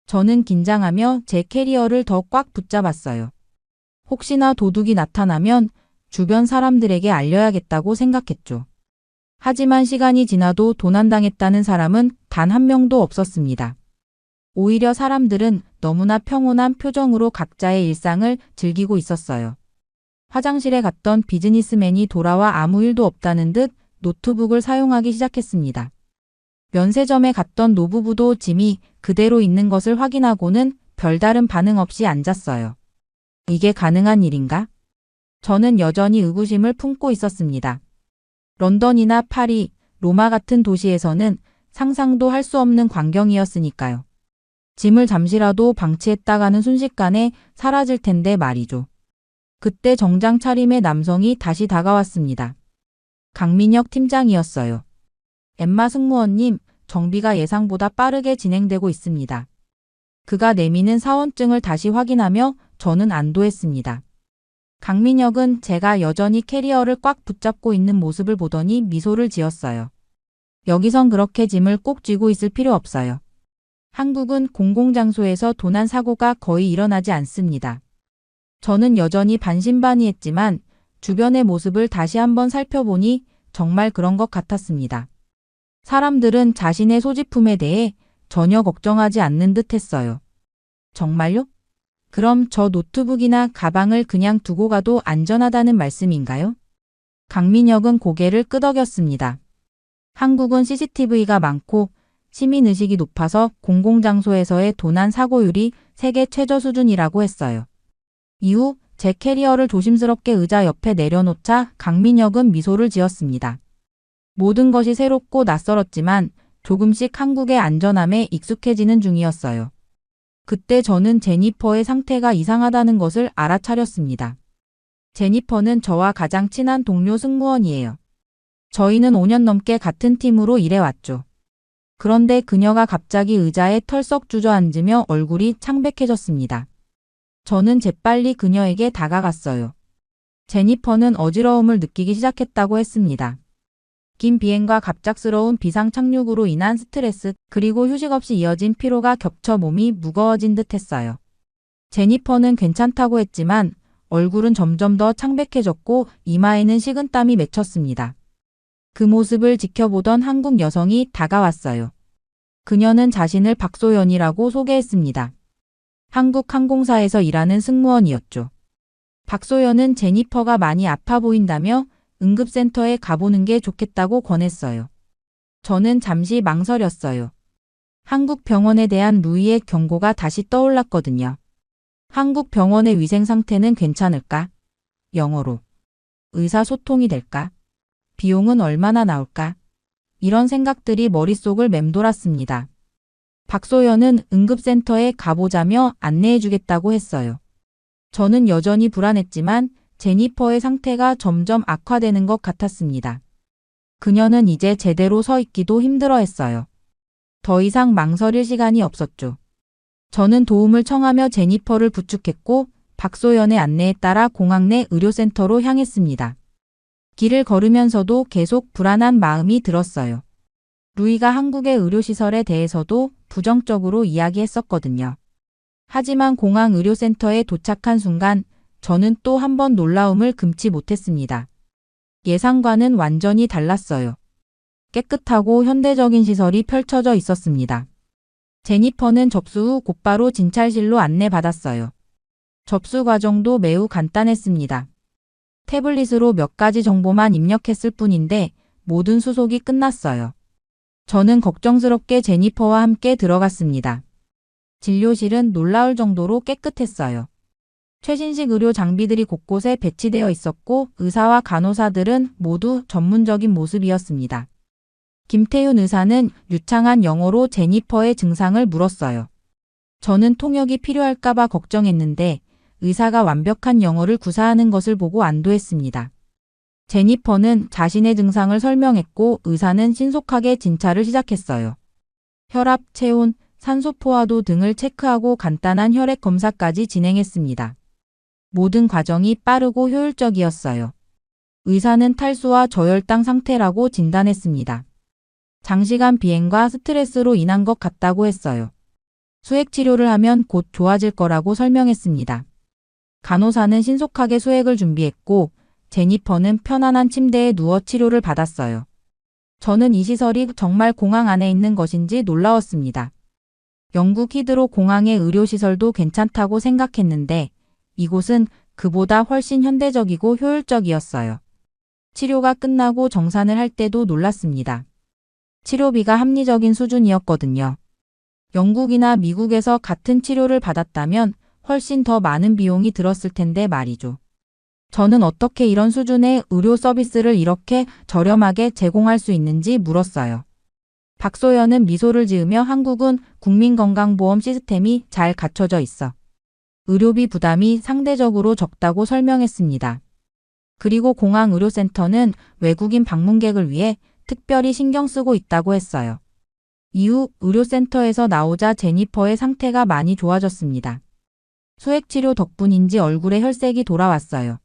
저는 긴장하며 제 캐리어를 더 꽉 붙잡았어요. 혹시나 도둑이 나타나면 주변 사람들에게 알려야겠다고 생각했죠. 하지만 시간이 지나도 도난당했다는 사람은 단 한 명도 없었습니다. 오히려 사람들은 너무나 평온한 표정으로 각자의 일상을 즐기고 있었어요. 화장실에 갔던 비즈니스맨이 돌아와 아무 일도 없다는 듯 노트북을 사용하기 시작했습니다. 면세점에 갔던 노부부도 짐이 그대로 있는 것을 확인하고는 별다른 반응 없이 앉았어요. 이게 가능한 일인가? 저는 여전히 의구심을 품고 있었습니다. 런던이나 파리, 로마 같은 도시에서는 상상도 할 수 없는 광경이었으니까요. 짐을 잠시라도 방치했다가는 순식간에 사라질 텐데 말이죠. 그때 정장 차림의 남성이 다시 다가왔습니다. 강민혁 팀장이었어요. 엠마 승무원님, 정비가 예상보다 빠르게 진행되고 있습니다. 그가 내미는 사원증을 다시 확인하며 저는 안도했습니다. 강민혁은 제가 여전히 캐리어를 꽉 붙잡고 있는 모습을 보더니 미소를 지었어요. 여기선 그렇게 짐을 꼭 쥐고 있을 필요 없어요. 한국은 공공장소에서 도난 사고가 거의 일어나지 않습니다. 저는 여전히 반신반의했지만 주변의 모습을 다시 한번 살펴보니 정말 그런 것 같았습니다. 사람들은 자신의 소지품에 대해 전혀 걱정하지 않는 듯 했어요. 정말요? 그럼 저 노트북이나 가방을 그냥 두고 가도 안전하다는 말씀인가요? 강민혁은 고개를 끄덕였습니다. 한국은 CCTV가 많고 시민의식이 높아서 공공장소에서의 도난 사고율이 세계 최저 수준이라고 했어요. 이후 제 캐리어를 조심스럽게 의자 옆에 내려놓자 강민혁은 미소를 지었습니다. 모든 것이 새롭고 낯설었지만 조금씩 한국의 안전함에 익숙해지는 중이었어요. 그때 저는 제니퍼의 상태가 이상하다는 것을 알아차렸습니다. 제니퍼는 저와 가장 친한 동료 승무원이에요. 저희는 5년 넘게 같은 팀으로 일해왔죠. 그런데 그녀가 갑자기 의자에 털썩 주저앉으며 얼굴이 창백해졌습니다. 저는 재빨리 그녀에게 다가갔어요. 제니퍼는 어지러움을 느끼기 시작했다고 했습니다. 긴 비행과 갑작스러운 비상 착륙으로 인한 스트레스 그리고 휴식 없이 이어진 피로가 겹쳐 몸이 무거워진 듯 했어요. 제니퍼는 괜찮다고 했지만 얼굴은 점점 더 창백해졌고 이마에는 식은땀이 맺혔습니다. 그 모습을 지켜보던 한국 여성이 다가왔어요. 그녀는 자신을 박소연이라고 소개했습니다. 한국 항공사에서 일하는 승무원이었죠. 박소연은 제니퍼가 많이 아파 보인다며 응급센터에 가보는 게 좋겠다고 권했어요. 저는 잠시 망설였어요. 한국 병원에 대한 루이의 경고가 다시 떠올랐거든요. 한국 병원의 위생 상태는 괜찮을까? 영어로. 의사소통이 될까? 비용은 얼마나 나올까? 이런 생각들이 머릿속을 맴돌았습니다. 박소연은 응급센터에 가보자며 안내해주겠다고 했어요. 저는 여전히 불안했지만 제니퍼의 상태가 점점 악화되는 것 같았습니다. 그녀는 이제 제대로 서 있기도 힘들어했어요. 더 이상 망설일 시간이 없었죠. 저는 도움을 청하며 제니퍼를 부축했고 박소연의 안내에 따라 공항 내 의료센터로 향했습니다. 길을 걸으면서도 계속 불안한 마음이 들었어요. 루이가 한국의 의료시설에 대해서도 부정적으로 이야기했었거든요. 하지만 공항 의료센터에 도착한 순간 저는 또 한 번 놀라움을 금치 못했습니다. 예상과는 완전히 달랐어요. 깨끗하고 현대적인 시설이 펼쳐져 있었습니다. 제니퍼는 접수 후 곧바로 진찰실로 안내받았어요. 접수 과정도 매우 간단했습니다. 태블릿으로 몇 가지 정보만 입력했을 뿐인데 모든 수속이 끝났어요. 저는 걱정스럽게 제니퍼와 함께 들어갔습니다. 진료실은 놀라울 정도로 깨끗했어요. 최신식 의료 장비들이 곳곳에 배치되어 있었고 의사와 간호사들은 모두 전문적인 모습이었습니다. 김태윤 의사는 유창한 영어로 제니퍼의 증상을 물었어요. 저는 통역이 필요할까봐 걱정했는데 의사가 완벽한 영어를 구사하는 것을 보고 안도했습니다. 제니퍼는 자신의 증상을 설명했고 의사는 신속하게 진찰을 시작했어요. 혈압, 체온, 산소 포화도 등을 체크하고 간단한 혈액 검사까지 진행했습니다. 모든 과정이 빠르고 효율적이었어요. 의사는 탈수와 저혈당 상태라고 진단했습니다. 장시간 비행과 스트레스로 인한 것 같다고 했어요. 수액 치료를 하면 곧 좋아질 거라고 설명했습니다. 간호사는 신속하게 수액을 준비했고 제니퍼는 편안한 침대에 누워 치료를 받았어요. 저는 이 시설이 정말 공항 안에 있는 것인지 놀라웠습니다. 영국 히드로 공항의 의료시설도 괜찮다고 생각했는데 이곳은 그보다 훨씬 현대적이고 효율적이었어요. 치료가 끝나고 정산을 할 때도 놀랐습니다. 치료비가 합리적인 수준이었거든요. 영국이나 미국에서 같은 치료를 받았다면 훨씬 더 많은 비용이 들었을 텐데 말이죠. 저는 어떻게 이런 수준의 의료 서비스를 이렇게 저렴하게 제공할 수 있는지 물었어요. 박소연은 미소를 지으며 한국은 국민건강보험 시스템이 잘 갖춰져 있어 의료비 부담이 상대적으로 적다고 설명했습니다. 그리고 공항 의료센터는 외국인 방문객을 위해 특별히 신경 쓰고 있다고 했어요. 이후 의료센터에서 나오자 제니퍼의 상태가 많이 좋아졌습니다. 수액치료 덕분인지 얼굴에 혈색이 돌아왔어요.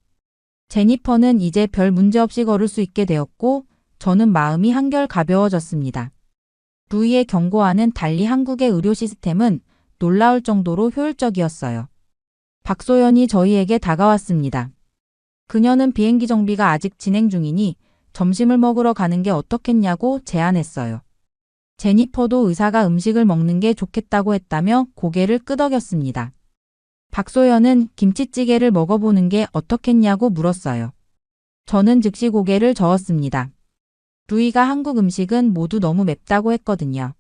제니퍼는 이제 별 문제 없이 걸을 수 있게 되었고 저는 마음이 한결 가벼워졌습니다. 루이의 경고와는 달리 한국의 의료 시스템은 놀라울 정도로 효율적이었어요. 박소연이 저희에게 다가왔습니다. 그녀는 비행기 정비가 아직 진행 중이니 점심을 먹으러 가는 게 어떻겠냐고 제안했어요. 제니퍼도 의사가 음식을 먹는 게 좋겠다고 했다며 고개를 끄덕였습니다. 박소연은 김치찌개를 먹어보는 게 어떻겠냐고 물었어요. 저는 즉시 고개를 저었습니다. 루이가 한국 음식은 모두 너무 맵다고 했거든요.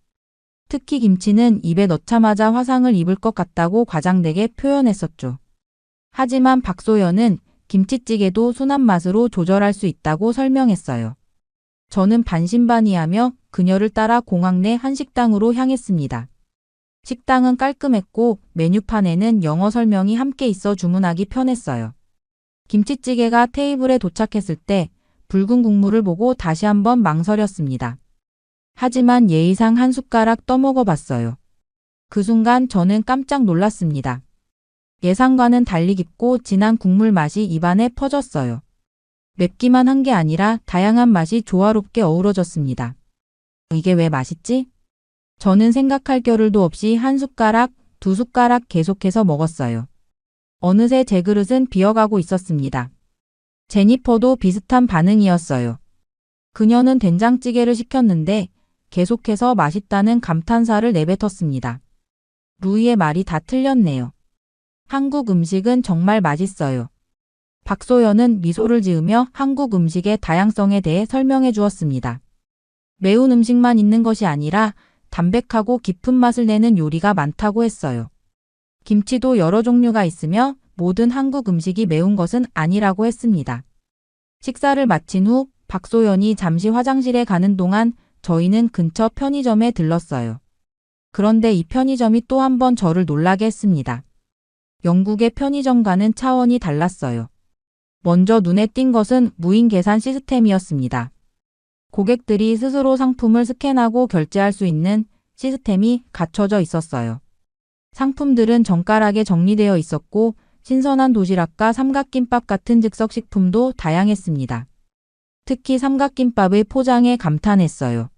특히 김치는 입에 넣자마자 화상을 입을 것 같다고 과장되게 표현했었죠. 하지만 박소연은 김치찌개도 순한 맛으로 조절할 수 있다고 설명했어요. 저는 반신반의하며 그녀를 따라 공항 내 한식당으로 향했습니다. 식당은 깔끔했고 메뉴판에는 영어 설명이 함께 있어 주문하기 편했어요. 김치찌개가 테이블에 도착했을 때 붉은 국물을 보고 다시 한번 망설였습니다. 하지만 예의상 한 숟가락 떠먹어 봤어요. 그 순간 저는 깜짝 놀랐습니다. 예상과는 달리 깊고 진한 국물 맛이 입안에 퍼졌어요. 맵기만 한 게 아니라 다양한 맛이 조화롭게 어우러졌습니다. 이게 왜 맛있지? 저는 생각할 겨를도 없이 한 숟가락, 두 숟가락 계속해서 먹었어요. 어느새 제 그릇은 비어가고 있었습니다. 제니퍼도 비슷한 반응이었어요. 그녀는 된장찌개를 시켰는데 계속해서 맛있다는 감탄사를 내뱉었습니다. 루이의 말이 다 틀렸네요. 한국 음식은 정말 맛있어요. 박소연은 미소를 지으며 한국 음식의 다양성에 대해 설명해 주었습니다. 매운 음식만 있는 것이 아니라 담백하고 깊은 맛을 내는 요리가 많다고 했어요. 김치도 여러 종류가 있으며 모든 한국 음식이 매운 것은 아니라고 했습니다. 식사를 마친 후 박소연이 잠시 화장실에 가는 동안 저희는 근처 편의점에 들렀어요. 그런데 이 편의점이 또 한 번 저를 놀라게 했습니다. 영국의 편의점과는 차원이 달랐어요. 먼저 눈에 띈 것은 무인 계산 시스템이었습니다. 고객들이 스스로 상품을 스캔하고 결제할 수 있는 시스템이 갖춰져 있었어요. 상품들은 정갈하게 정리되어 있었고 신선한 도시락과 삼각김밥 같은 즉석식품도 다양했습니다. 특히 삼각김밥의 포장에 감탄했어요.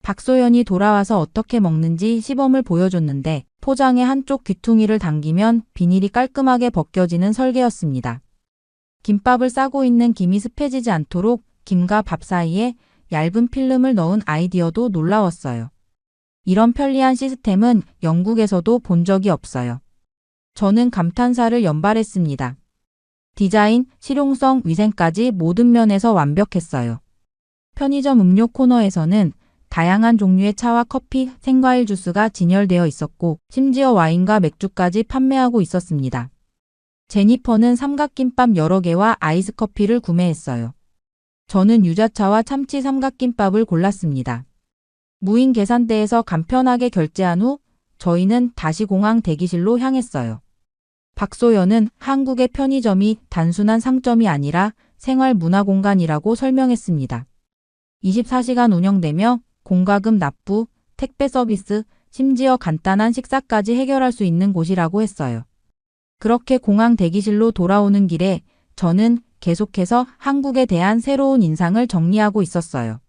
박소연이 돌아와서 어떻게 먹는지 시범을 보여줬는데 포장의 한쪽 귀퉁이를 당기면 비닐이 깔끔하게 벗겨지는 설계였습니다. 김밥을 싸고 있는 김이 습해지지 않도록 김과 밥 사이에 얇은 필름을 넣은 아이디어도 놀라웠어요. 이런 편리한 시스템은 영국에서도 본 적이 없어요. 저는 감탄사를 연발했습니다. 디자인, 실용성, 위생까지 모든 면에서 완벽했어요. 편의점 음료 코너에서는 다양한 종류의 차와 커피, 생과일 주스가 진열되어 있었고 심지어 와인과 맥주까지 판매하고 있었습니다. 제니퍼는 삼각김밥 여러 개와 아이스 커피를 구매했어요. 저는 유자차와 참치 삼각김밥을 골랐습니다. 무인 계산대에서 간편하게 결제한 후 저희는 다시 공항 대기실로 향했어요. 박소연은 한국의 편의점이 단순한 상점이 아니라 생활 문화 공간이라고 설명했습니다. 24시간 운영되며 공과금 납부, 택배 서비스, 심지어 간단한 식사까지 해결할 수 있는 곳이라고 했어요. 그렇게 공항 대기실로 돌아오는 길에 저는 계속해서 한국에 대한 새로운 인상을 정리하고 있었어요.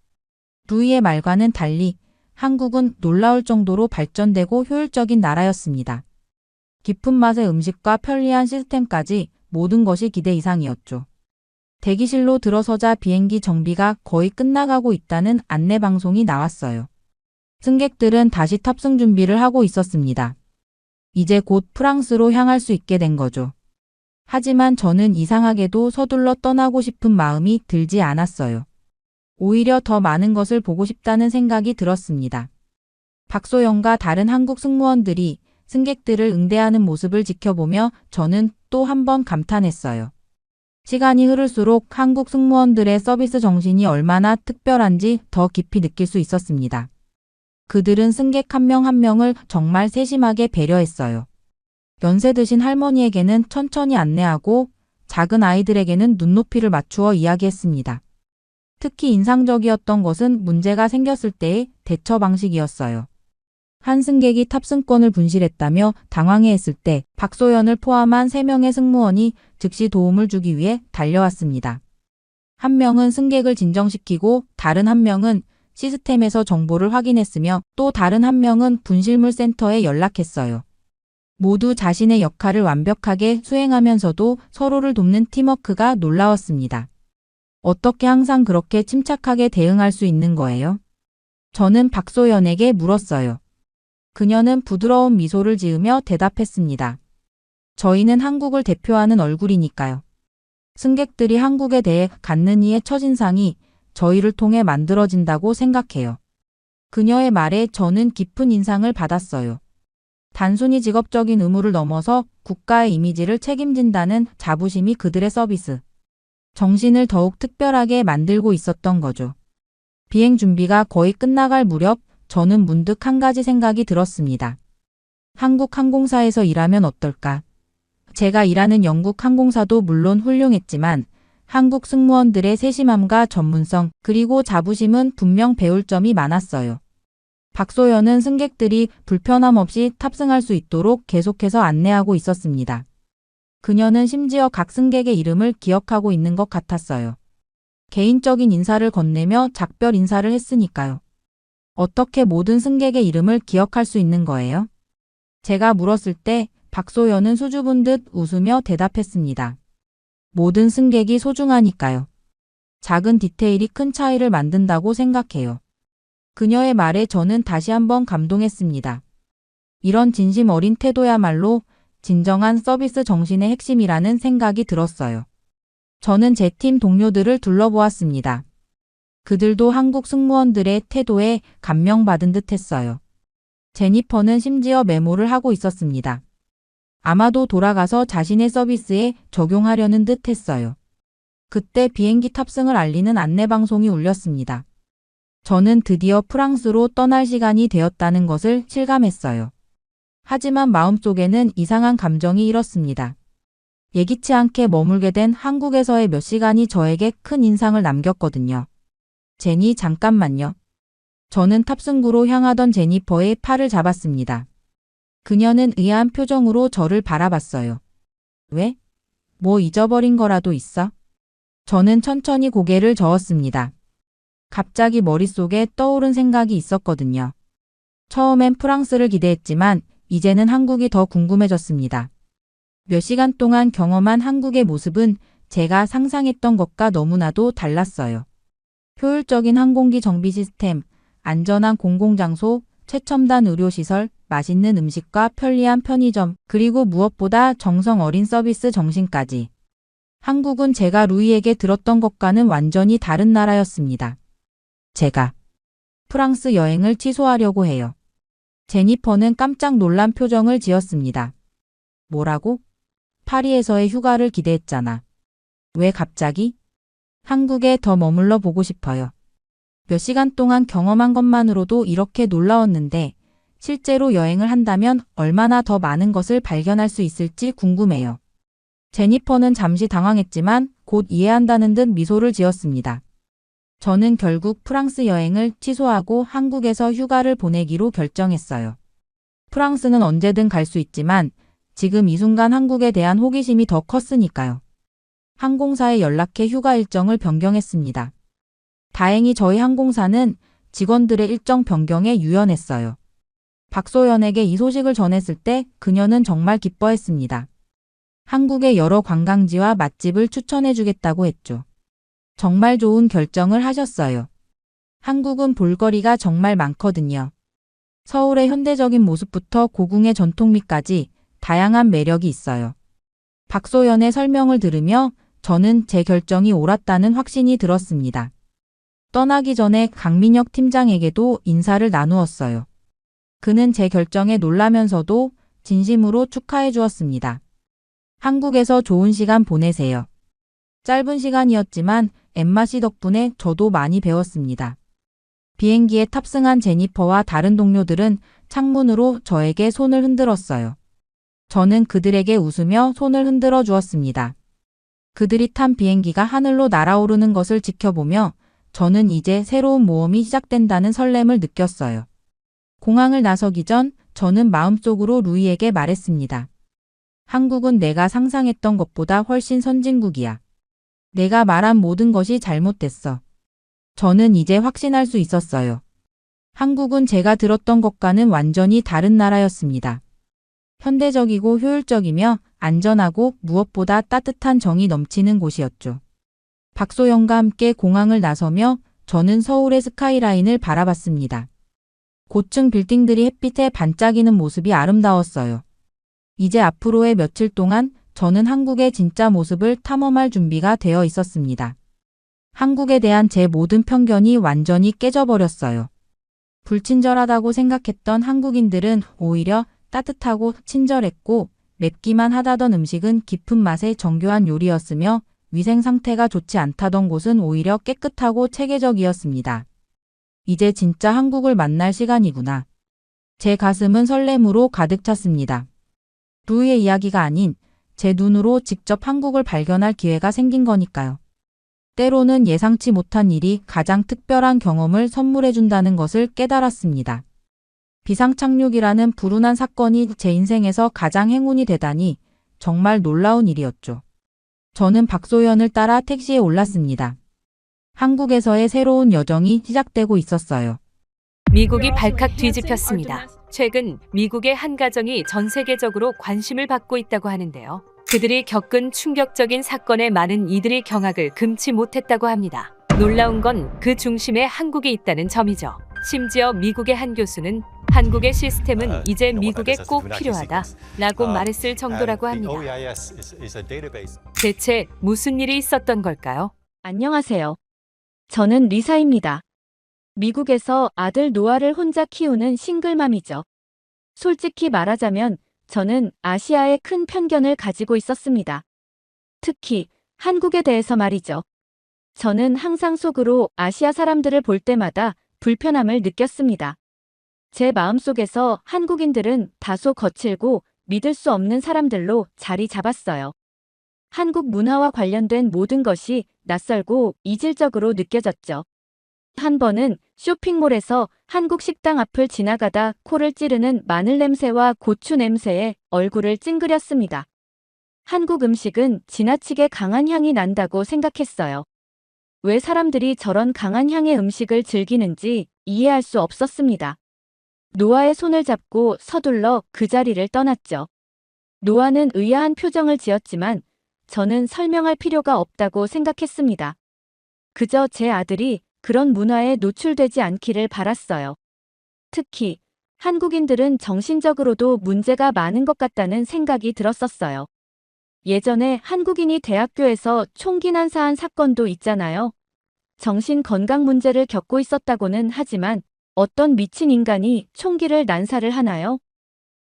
루이의 말과는 달리 한국은 놀라울 정도로 발전되고 효율적인 나라였습니다. 깊은 맛의 음식과 편리한 시스템까지 모든 것이 기대 이상이었죠. 대기실로 들어서자 비행기 정비가 거의 끝나가고 있다는 안내 방송이 나왔어요. 승객들은 다시 탑승 준비를 하고 있었습니다. 이제 곧 프랑스로 향할 수 있게 된 거죠. 하지만 저는 이상하게도 서둘러 떠나고 싶은 마음이 들지 않았어요. 오히려 더 많은 것을 보고 싶다는 생각이 들었습니다. 박소영과 다른 한국 승무원들이 승객들을 응대하는 모습을 지켜보며 저는 또 한 번 감탄했어요. 시간이 흐를수록 한국 승무원들의 서비스 정신이 얼마나 특별한지 더 깊이 느낄 수 있었습니다. 그들은 승객 한 명 한 명을 정말 세심하게 배려했어요. 연세 드신 할머니에게는 천천히 안내하고 작은 아이들에게는 눈높이를 맞추어 이야기했습니다. 특히 인상적이었던 것은 문제가 생겼을 때의 대처 방식이었어요. 한 승객이 탑승권을 분실했다며 당황해했을 때 박소연을 포함한 3명의 승무원이 즉시 도움을 주기 위해 달려왔습니다. 한 명은 승객을 진정시키고 다른 한 명은 시스템에서 정보를 확인했으며 또 다른 한 명은 분실물 센터에 연락했어요. 모두 자신의 역할을 완벽하게 수행하면서도 서로를 돕는 팀워크가 놀라웠습니다. 어떻게 항상 그렇게 침착하게 대응할 수 있는 거예요? 저는 박소연에게 물었어요. 그녀는 부드러운 미소를 지으며 대답했습니다. 저희는 한국을 대표하는 얼굴이니까요. 승객들이 한국에 대해 갖는 이의 첫인상이 저희를 통해 만들어진다고 생각해요. 그녀의 말에 저는 깊은 인상을 받았어요. 단순히 직업적인 의무를 넘어서 국가의 이미지를 책임진다는 자부심이 그들의 서비스 정신을 더욱 특별하게 만들고 있었던 거죠. 비행 준비가 거의 끝나갈 무렵 저는 문득 한 가지 생각이 들었습니다. 한국 항공사에서 일하면 어떨까? 제가 일하는 영국 항공사도 물론 훌륭했지만 한국 승무원들의 세심함과 전문성 그리고 자부심은 분명 배울 점이 많았어요. 박소연은 승객들이 불편함 없이 탑승할 수 있도록 계속해서 안내하고 있었습니다. 그녀는 심지어 각 승객의 이름을 기억하고 있는 것 같았어요. 개인적인 인사를 건네며 작별 인사를 했으니까요. 어떻게 모든 승객의 이름을 기억할 수 있는 거예요? 제가 물었을 때 박소연은 수줍은 듯 웃으며 대답했습니다. 모든 승객이 소중하니까요. 작은 디테일이 큰 차이를 만든다고 생각해요. 그녀의 말에 저는 다시 한번 감동했습니다. 이런 진심 어린 태도야말로 진정한 서비스 정신의 핵심이라는 생각이 들었어요. 저는 제 팀 동료들을 둘러보았습니다. 그들도 한국 승무원들의 태도에 감명받은 듯 했어요. 제니퍼는 심지어 메모를 하고 있었습니다. 아마도 돌아가서 자신의 서비스에 적용하려는 듯 했어요. 그때 비행기 탑승을 알리는 안내방송이 울렸습니다. 저는 드디어 프랑스로 떠날 시간이 되었다는 것을 실감했어요. 하지만 마음속에는 이상한 감정이 일었습니다. 예기치 않게 머물게 된 한국에서의 몇 시간이 저에게 큰 인상을 남겼거든요. 제니, 잠깐만요. 저는 탑승구로 향하던 제니퍼의 팔을 잡았습니다. 그녀는 의아한 표정으로 저를 바라봤어요. 왜? 뭐 잊어버린 거라도 있어? 저는 천천히 고개를 저었습니다. 갑자기 머릿속에 떠오른 생각이 있었거든요. 처음엔 프랑스를 기대했지만 이제는 한국이 더 궁금해졌습니다. 몇 시간 동안 경험한 한국의 모습은 제가 상상했던 것과 너무나도 달랐어요. 효율적인 항공기 정비 시스템, 안전한 공공장소, 최첨단 의료시설, 맛있는 음식과 편리한 편의점, 그리고 무엇보다 정성 어린 서비스 정신까지. 한국은 제가 루이에게 들었던 것과는 완전히 다른 나라였습니다. 제가 프랑스 여행을 취소하려고 해요. 제니퍼는 깜짝 놀란 표정을 지었습니다. 뭐라고? 파리에서의 휴가를 기대했잖아. 왜 갑자기? 한국에 더 머물러 보고 싶어요. 몇 시간 동안 경험한 것만으로도 이렇게 놀라웠는데 실제로 여행을 한다면 얼마나 더 많은 것을 발견할 수 있을지 궁금해요. 제니퍼는 잠시 당황했지만 곧 이해한다는 듯 미소를 지었습니다. 저는 결국 프랑스 여행을 취소하고 한국에서 휴가를 보내기로 결정했어요. 프랑스는 언제든 갈 수 있지만 지금 이 순간 한국에 대한 호기심이 더 컸으니까요. 항공사에 연락해 휴가 일정을 변경했습니다. 다행히 저희 항공사는 직원들의 일정 변경에 유연했어요. 박소연에게 이 소식을 전했을 때 그녀는 정말 기뻐했습니다. 한국의 여러 관광지와 맛집을 추천해주겠다고 했죠. 정말 좋은 결정을 하셨어요. 한국은 볼거리가 정말 많거든요. 서울의 현대적인 모습부터 고궁의 전통미까지 다양한 매력이 있어요. 박소연의 설명을 들으며 저는 제 결정이 옳았다는 확신이 들었습니다. 떠나기 전에 강민혁 팀장에게도 인사를 나누었어요. 그는 제 결정에 놀라면서도 진심으로 축하해 주었습니다. 한국에서 좋은 시간 보내세요. 짧은 시간이었지만 엠마 씨 덕분에 저도 많이 배웠습니다. 비행기에 탑승한 제니퍼와 다른 동료들은 창문으로 저에게 손을 흔들었어요. 저는 그들에게 웃으며 손을 흔들어 주었습니다. 그들이 탄 비행기가 하늘로 날아오르는 것을 지켜보며 저는 이제 새로운 모험이 시작된다는 설렘을 느꼈어요. 공항을 나서기 전 저는 마음속으로 루이에게 말했습니다. 한국은 내가 상상했던 것보다 훨씬 선진국이야. 내가 말한 모든 것이 잘못됐어. 저는 이제 확신할 수 있었어요. 한국은 제가 들었던 것과는 완전히 다른 나라였습니다. 현대적이고 효율적이며 안전하고 무엇보다 따뜻한 정이 넘치는 곳이었죠. 박소영과 함께 공항을 나서며 저는 서울의 스카이라인을 바라봤습니다. 고층 빌딩들이 햇빛에 반짝이는 모습이 아름다웠어요. 이제 앞으로의 며칠 동안 저는 한국의 진짜 모습을 탐험할 준비가 되어 있었습니다. 한국에 대한 제 모든 편견이 완전히 깨져버렸어요. 불친절하다고 생각했던 한국인들은 오히려 따뜻하고 친절했고 맵기만 하다던 음식은 깊은 맛의 정교한 요리였으며 위생 상태가 좋지 않다던 곳은 오히려 깨끗하고 체계적이었습니다. 이제 진짜 한국을 만날 시간이구나. 제 가슴은 설렘으로 가득 찼습니다. 루이의 이야기가 아닌 제 눈으로 직접 한국을 발견할 기회가 생긴 거니까요. 때로는 예상치 못한 일이 가장 특별한 경험을 선물해준다는 것을 깨달았습니다. 비상착륙이라는 불운한 사건이 제 인생에서 가장 행운이 되다니 정말 놀라운 일이었죠. 저는 박소연을 따라 택시에 올랐습니다. 한국에서의 새로운 여정이 시작되고 있었어요. 미국이 발칵 뒤집혔습니다. 최근 미국의 한 가정이 전 세계적으로 관심을 받고 있다고 하는데요. 그들이 겪은 충격적인 사건에 많은 이들이 경악을 금치 못했다고 합니다. 놀라운 건 그 중심에 한국이 있다는 점이죠. 심지어 미국의 한 교수는 한국의 시스템은 이제 미국에 꼭 필요하다라고 말했을 정도라고 합니다. 대체 무슨 일이 있었던 걸까요? 안녕하세요. 저는 리사입니다. 미국에서 아들 노아를 혼자 키우는 싱글맘이죠. 솔직히 말하자면 저는 아시아에 큰 편견을 가지고 있었습니다. 특히 한국에 대해서 말이죠. 저는 항상 속으로 아시아 사람들을 볼 때마다 불편함을 느꼈습니다. 제 마음속에서 한국인들은 다소 거칠고 믿을 수 없는 사람들로 자리 잡았어요. 한국 문화와 관련된 모든 것이 낯설고 이질적으로 느껴졌죠. 한 번은 쇼핑몰에서 한국 식당 앞을 지나가다 코를 찌르는 마늘 냄새와 고추 냄새에 얼굴을 찡그렸습니다. 한국 음식은 지나치게 강한 향이 난다고 생각했어요. 왜 사람들이 저런 강한 향의 음식을 즐기는지 이해할 수 없었습니다. 노아의 손을 잡고 서둘러 그 자리를 떠났죠. 노아는 의아한 표정을 지었지만 저는 설명할 필요가 없다고 생각했습니다. 그저 제 아들이 그런 문화에 노출되지 않기를 바랐어요. 특히 한국인들은 정신적으로도 문제가 많은 것 같다는 생각이 들었었어요. 예전에 한국인이 대학교에서 총기 난사한 사건도 있잖아요. 정신 건강 문제를 겪고 있었다고는 하지만 어떤 미친 인간이 총기를 난사를 하나요?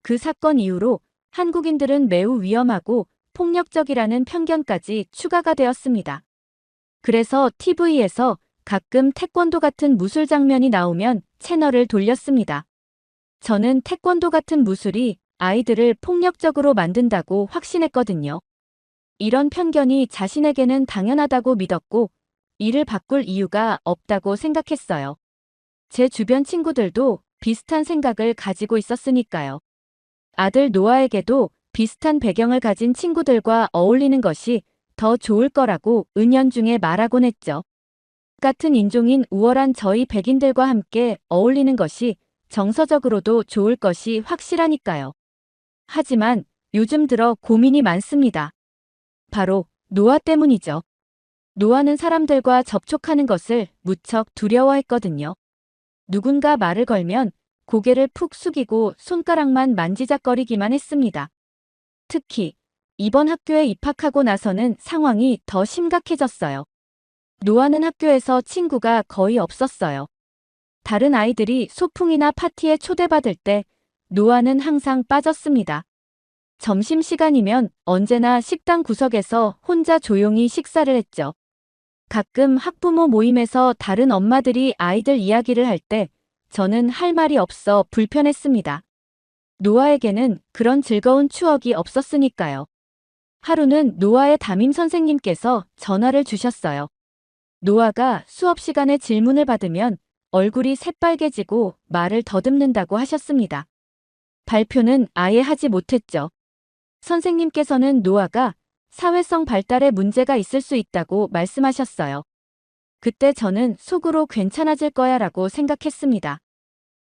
그 사건 이후로 한국인들은 매우 위험하고 폭력적이라는 편견까지 추가가 되었습니다. 그래서 TV에서 가끔 태권도 같은 무술 장면이 나오면 채널을 돌렸습니다. 저는 태권도 같은 무술이 아이들을 폭력적으로 만든다고 확신했거든요. 이런 편견이 자신에게는 당연하다고 믿었고 이를 바꿀 이유가 없다고 생각했어요. 제 주변 친구들도 비슷한 생각을 가지고 있었으니까요. 아들 노아에게도 비슷한 배경을 가진 친구들과 어울리는 것이 더 좋을 거라고 은연중에 말하곤 했죠. 같은 인종인 우월한 저희 백인들과 함께 어울리는 것이 정서적으로도 좋을 것이 확실하니까요. 하지만 요즘 들어 고민이 많습니다. 바로 노아 때문이죠. 노아는 사람들과 접촉하는 것을 무척 두려워했거든요. 누군가 말을 걸면 고개를 푹 숙이고 손가락만 만지작거리기만 했습니다. 특히 이번 학교에 입학하고 나서는 상황이 더 심각해졌어요. 노아는 학교에서 친구가 거의 없었어요. 다른 아이들이 소풍이나 파티에 초대받을 때 노아는 항상 빠졌습니다. 점심시간이면 언제나 식당 구석에서 혼자 조용히 식사를 했죠. 가끔 학부모 모임에서 다른 엄마들이 아이들 이야기를 할 때 저는 할 말이 없어 불편했습니다. 노아에게는 그런 즐거운 추억이 없었으니까요. 하루는 노아의 담임 선생님께서 전화를 주셨어요. 노아가 수업 시간에 질문을 받으면 얼굴이 새빨개지고 말을 더듬는다고 하셨습니다. 발표는 아예 하지 못했죠. 선생님께서는 노아가 사회성 발달에 문제가 있을 수 있다고 말씀하셨어요. 그때 저는 속으로 괜찮아질 거야 라고 생각했습니다.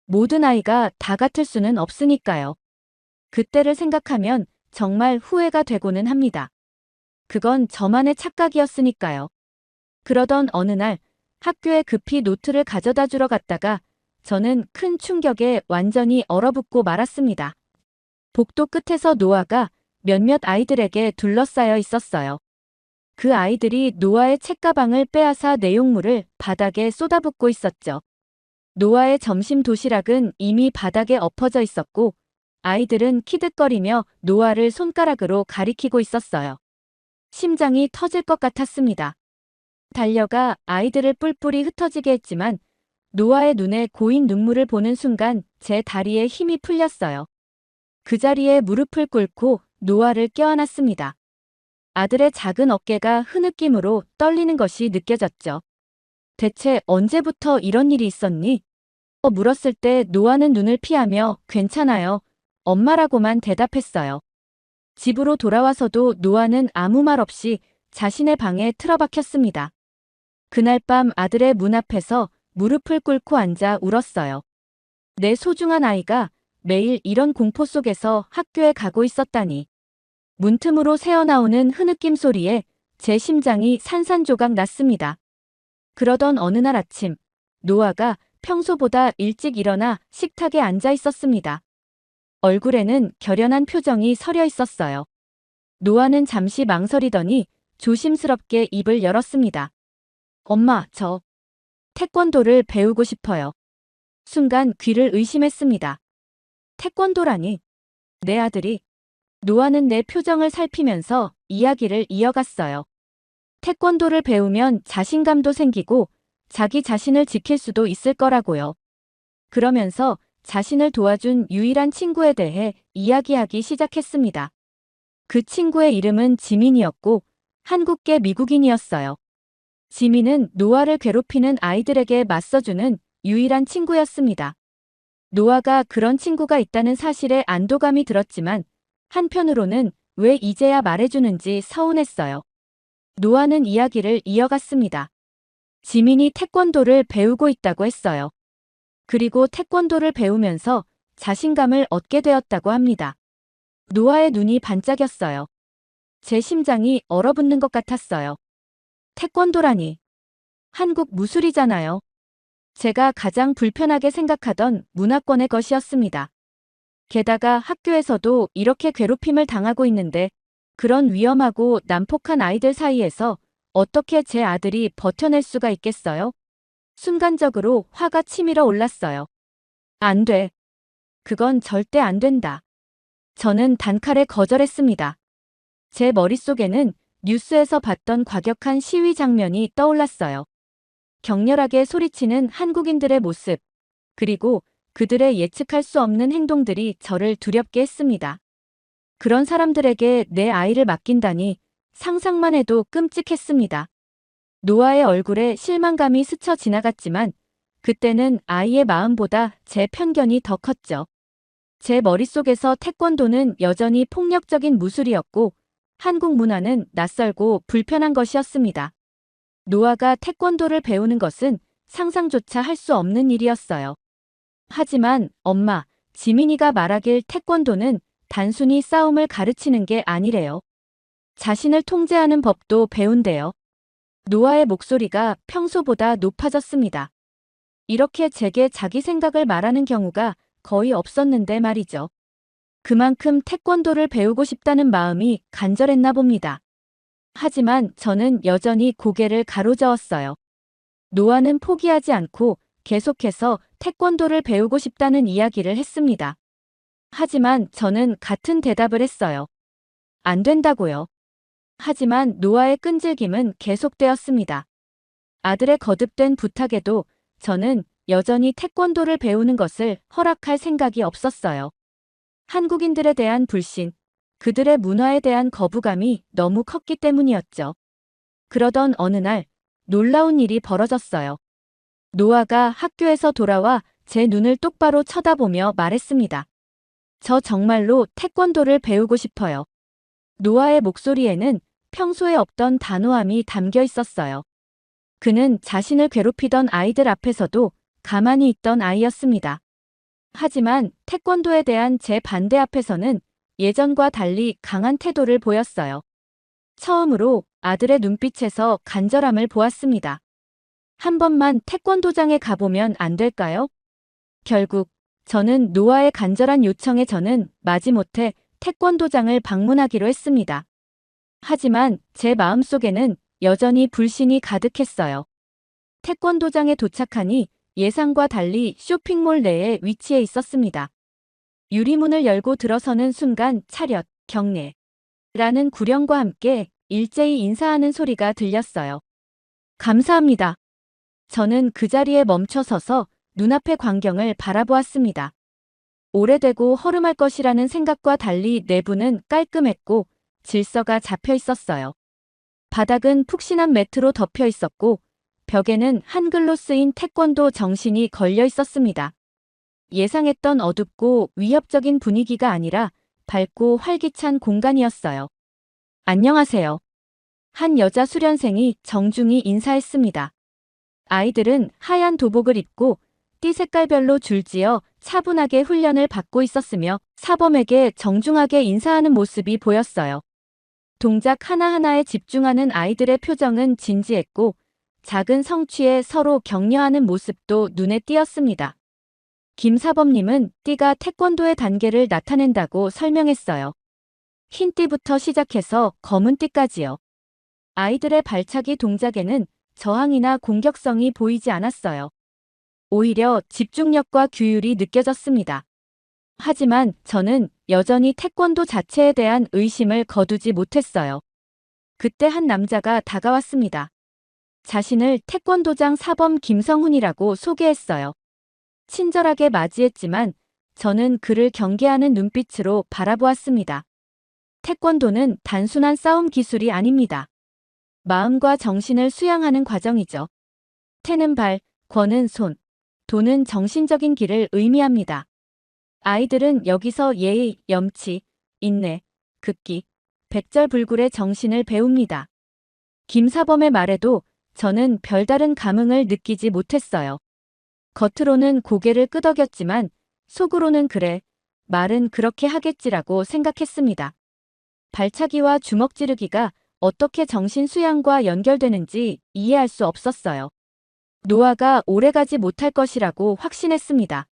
모든 아이가 다 같을 수는 없으니까요. 그때를 생각하면 정말 후회가 되고는 합니다. 그건 저만의 착각이었으니까요. 그러던 어느 날 학교에 급히 노트를 가져다 주러 갔다가 저는 큰 충격에 완전히 얼어붙고 말았습니다. 복도 끝에서 노아가 몇몇 아이들에게 둘러싸여 있었어요. 그 아이들이 노아의 책가방을 빼앗아 내용물을 바닥에 쏟아붓고 있었죠. 노아의 점심 도시락은 이미 바닥에 엎어져 있었고 아이들은 키득거리며 노아를 손가락으로 가리키고 있었어요. 심장이 터질 것 같았습니다. 달려가 아이들을 뿔뿔이 흩어지게 했지만 노아의 눈에 고인 눈물을 보는 순간 제 다리에 힘이 풀렸어요. 그 자리에 무릎을 꿇고 노아를 껴안았습니다. 아들의 작은 어깨가 흐느낌으로 떨리는 것이 느껴졌죠. 대체 언제부터 이런 일이 있었니? 물었을 때 노아는 눈을 피하며 괜찮아요. 엄마라고만 대답했어요. 집으로 돌아와서도 노아는 아무 말 없이 자신의 방에 틀어박혔습니다. 그날 밤 아들의 문 앞에서 무릎을 꿇고 앉아 울었어요. 내 소중한 아이가 매일 이런 공포 속에서 학교에 가고 있었다니. 문틈으로 새어나오는 흐느낌 소리에 제 심장이 산산조각 났습니다. 그러던 어느 날 아침, 노아가 평소보다 일찍 일어나 식탁에 앉아 있었습니다. 얼굴에는 결연한 표정이 서려 있었어요. 노아는 잠시 망설이더니 조심스럽게 입을 열었습니다. 엄마, 저 태권도를 배우고 싶어요. 순간 귀를 의심했습니다. 태권도라니? 내 아들이? 노아는 내 표정을 살피면서 이야기를 이어갔어요. 태권도를 배우면 자신감도 생기고 자기 자신을 지킬 수도 있을 거라고요. 그러면서 자신을 도와준 유일한 친구에 대해 이야기하기 시작했습니다. 그 친구의 이름은 지민이었고 한국계 미국인이었어요. 지민은 노아를 괴롭히는 아이들에게 맞서주는 유일한 친구였습니다. 노아가 그런 친구가 있다는 사실에 안도감이 들었지만 한편으로는 왜 이제야 말해주는지 서운했어요. 노아는 이야기를 이어갔습니다. 지민이 태권도를 배우고 있다고 했어요. 그리고 태권도를 배우면서 자신감을 얻게 되었다고 합니다. 노아의 눈이 반짝였어요. 제 심장이 얼어붙는 것 같았어요. 태권도라니. 한국 무술이잖아요. 제가 가장 불편하게 생각하던 문화권의 것이었습니다. 게다가 학교에서도 이렇게 괴롭힘을 당하고 있는데 그런 위험하고 난폭한 아이들 사이에서 어떻게 제 아들이 버텨낼 수가 있겠어요? 순간적으로 화가 치밀어 올랐어요. 안 돼. 그건 절대 안 된다. 저는 단칼에 거절했습니다. 제 머릿속에는 뉴스에서 봤던 과격한 시위 장면이 떠올랐어요. 격렬하게 소리치는 한국인들의 모습, 그리고 그들의 예측할 수 없는 행동들이 저를 두렵게 했습니다. 그런 사람들에게 내 아이를 맡긴다니 상상만 해도 끔찍했습니다. 노아의 얼굴에 실망감이 스쳐 지나갔지만 그때는 아이의 마음보다 제 편견이 더 컸죠. 제 머릿속에서 태권도는 여전히 폭력적인 무술이었고 한국 문화는 낯설고 불편한 것이었습니다. 노아가 태권도를 배우는 것은 상상조차 할 수 없는 일이었어요. 하지만 엄마, 지민이가 말하길 태권도는 단순히 싸움을 가르치는 게 아니래요. 자신을 통제하는 법도 배운대요. 노아의 목소리가 평소보다 높아졌습니다. 이렇게 제게 자기 생각을 말하는 경우가 거의 없었는데 말이죠. 그만큼 태권도를 배우고 싶다는 마음이 간절했나 봅니다. 하지만 저는 여전히 고개를 가로저었어요. 노아는 포기하지 않고 계속해서 태권도를 배우고 싶다는 이야기를 했습니다. 하지만 저는 같은 대답을 했어요. 안 된다고요. 하지만 노아의 끈질김은 계속되었습니다. 아들의 거듭된 부탁에도 저는 여전히 태권도를 배우는 것을 허락할 생각이 없었어요. 한국인들에 대한 불신, 그들의 문화에 대한 거부감이 너무 컸기 때문이었죠. 그러던 어느 날, 놀라운 일이 벌어졌어요. 노아가 학교에서 돌아와 제 눈을 똑바로 쳐다보며 말했습니다. 저 정말로 태권도를 배우고 싶어요. 노아의 목소리에는 평소에 없던 단호함이 담겨 있었어요. 그는 자신을 괴롭히던 아이들 앞에서도 가만히 있던 아이였습니다. 하지만 태권도에 대한 제 반대 앞에서는 예전과 달리 강한 태도를 보였어요. 처음으로 아들의 눈빛에서 간절함을 보았습니다. 한 번만 태권도장에 가보면 안 될까요? 결국 저는 노아의 간절한 요청에 저는 마지못해 태권도장을 방문하기로 했습니다. 하지만 제 마음속에는 여전히 불신이 가득했어요. 태권도장에 도착하니 예상과 달리 쇼핑몰 내에 위치해 있었습니다. 유리문을 열고 들어서는 순간 차렷, 경례 라는 구령과 함께 일제히 인사하는 소리가 들렸어요. 감사합니다. 저는 그 자리에 멈춰 서서 눈앞의 광경을 바라보았습니다. 오래되고 허름할 것이라는 생각과 달리 내부는 깔끔했고 질서가 잡혀 있었어요. 바닥은 푹신한 매트로 덮여 있었고 벽에는 한글로 쓰인 태권도 정신이 걸려 있었습니다. 예상했던 어둡고 위협적인 분위기가 아니라 밝고 활기찬 공간이었어요. 안녕하세요. 한 여자 수련생이 정중히 인사했습니다. 아이들은 하얀 도복을 입고 띠 색깔별로 줄지어 차분하게 훈련을 받고 있었으며 사범에게 정중하게 인사하는 모습이 보였어요. 동작 하나하나에 집중하는 아이들의 표정은 진지했고 작은 성취에 서로 격려하는 모습도 눈에 띄었습니다. 김 사범님은 띠가 태권도의 단계를 나타낸다고 설명했어요. 흰 띠부터 시작해서 검은 띠까지요. 아이들의 발차기 동작에는 저항이나 공격성이 보이지 않았어요. 오히려 집중력과 규율이 느껴졌습니다. 하지만 저는 여전히 태권도 자체에 대한 의심을 거두지 못했어요. 그때 한 남자가 다가왔습니다. 자신을 태권도장 사범 김성훈이라고 소개했어요. 친절하게 맞이했지만 저는 그를 경계하는 눈빛으로 바라보았습니다. 태권도는 단순한 싸움 기술이 아닙니다. 마음과 정신을 수양하는 과정이죠. 태는 발, 권은 손, 도는 정신적인 길을 의미합니다. 아이들은 여기서 예의, 염치, 인내, 극기, 백절불굴의 정신을 배웁니다. 김사범의 말에도 저는 별다른 감흥을 느끼지 못했어요. 겉으로는 고개를 끄덕였지만 속으로는 그래, 말은 그렇게 하겠지라고 생각했습니다. 발차기와 주먹 지르기가 어떻게 정신 수양과 연결되는지 이해할 수 없었어요. 노아가 오래가지 못할 것이라고 확신했습니다.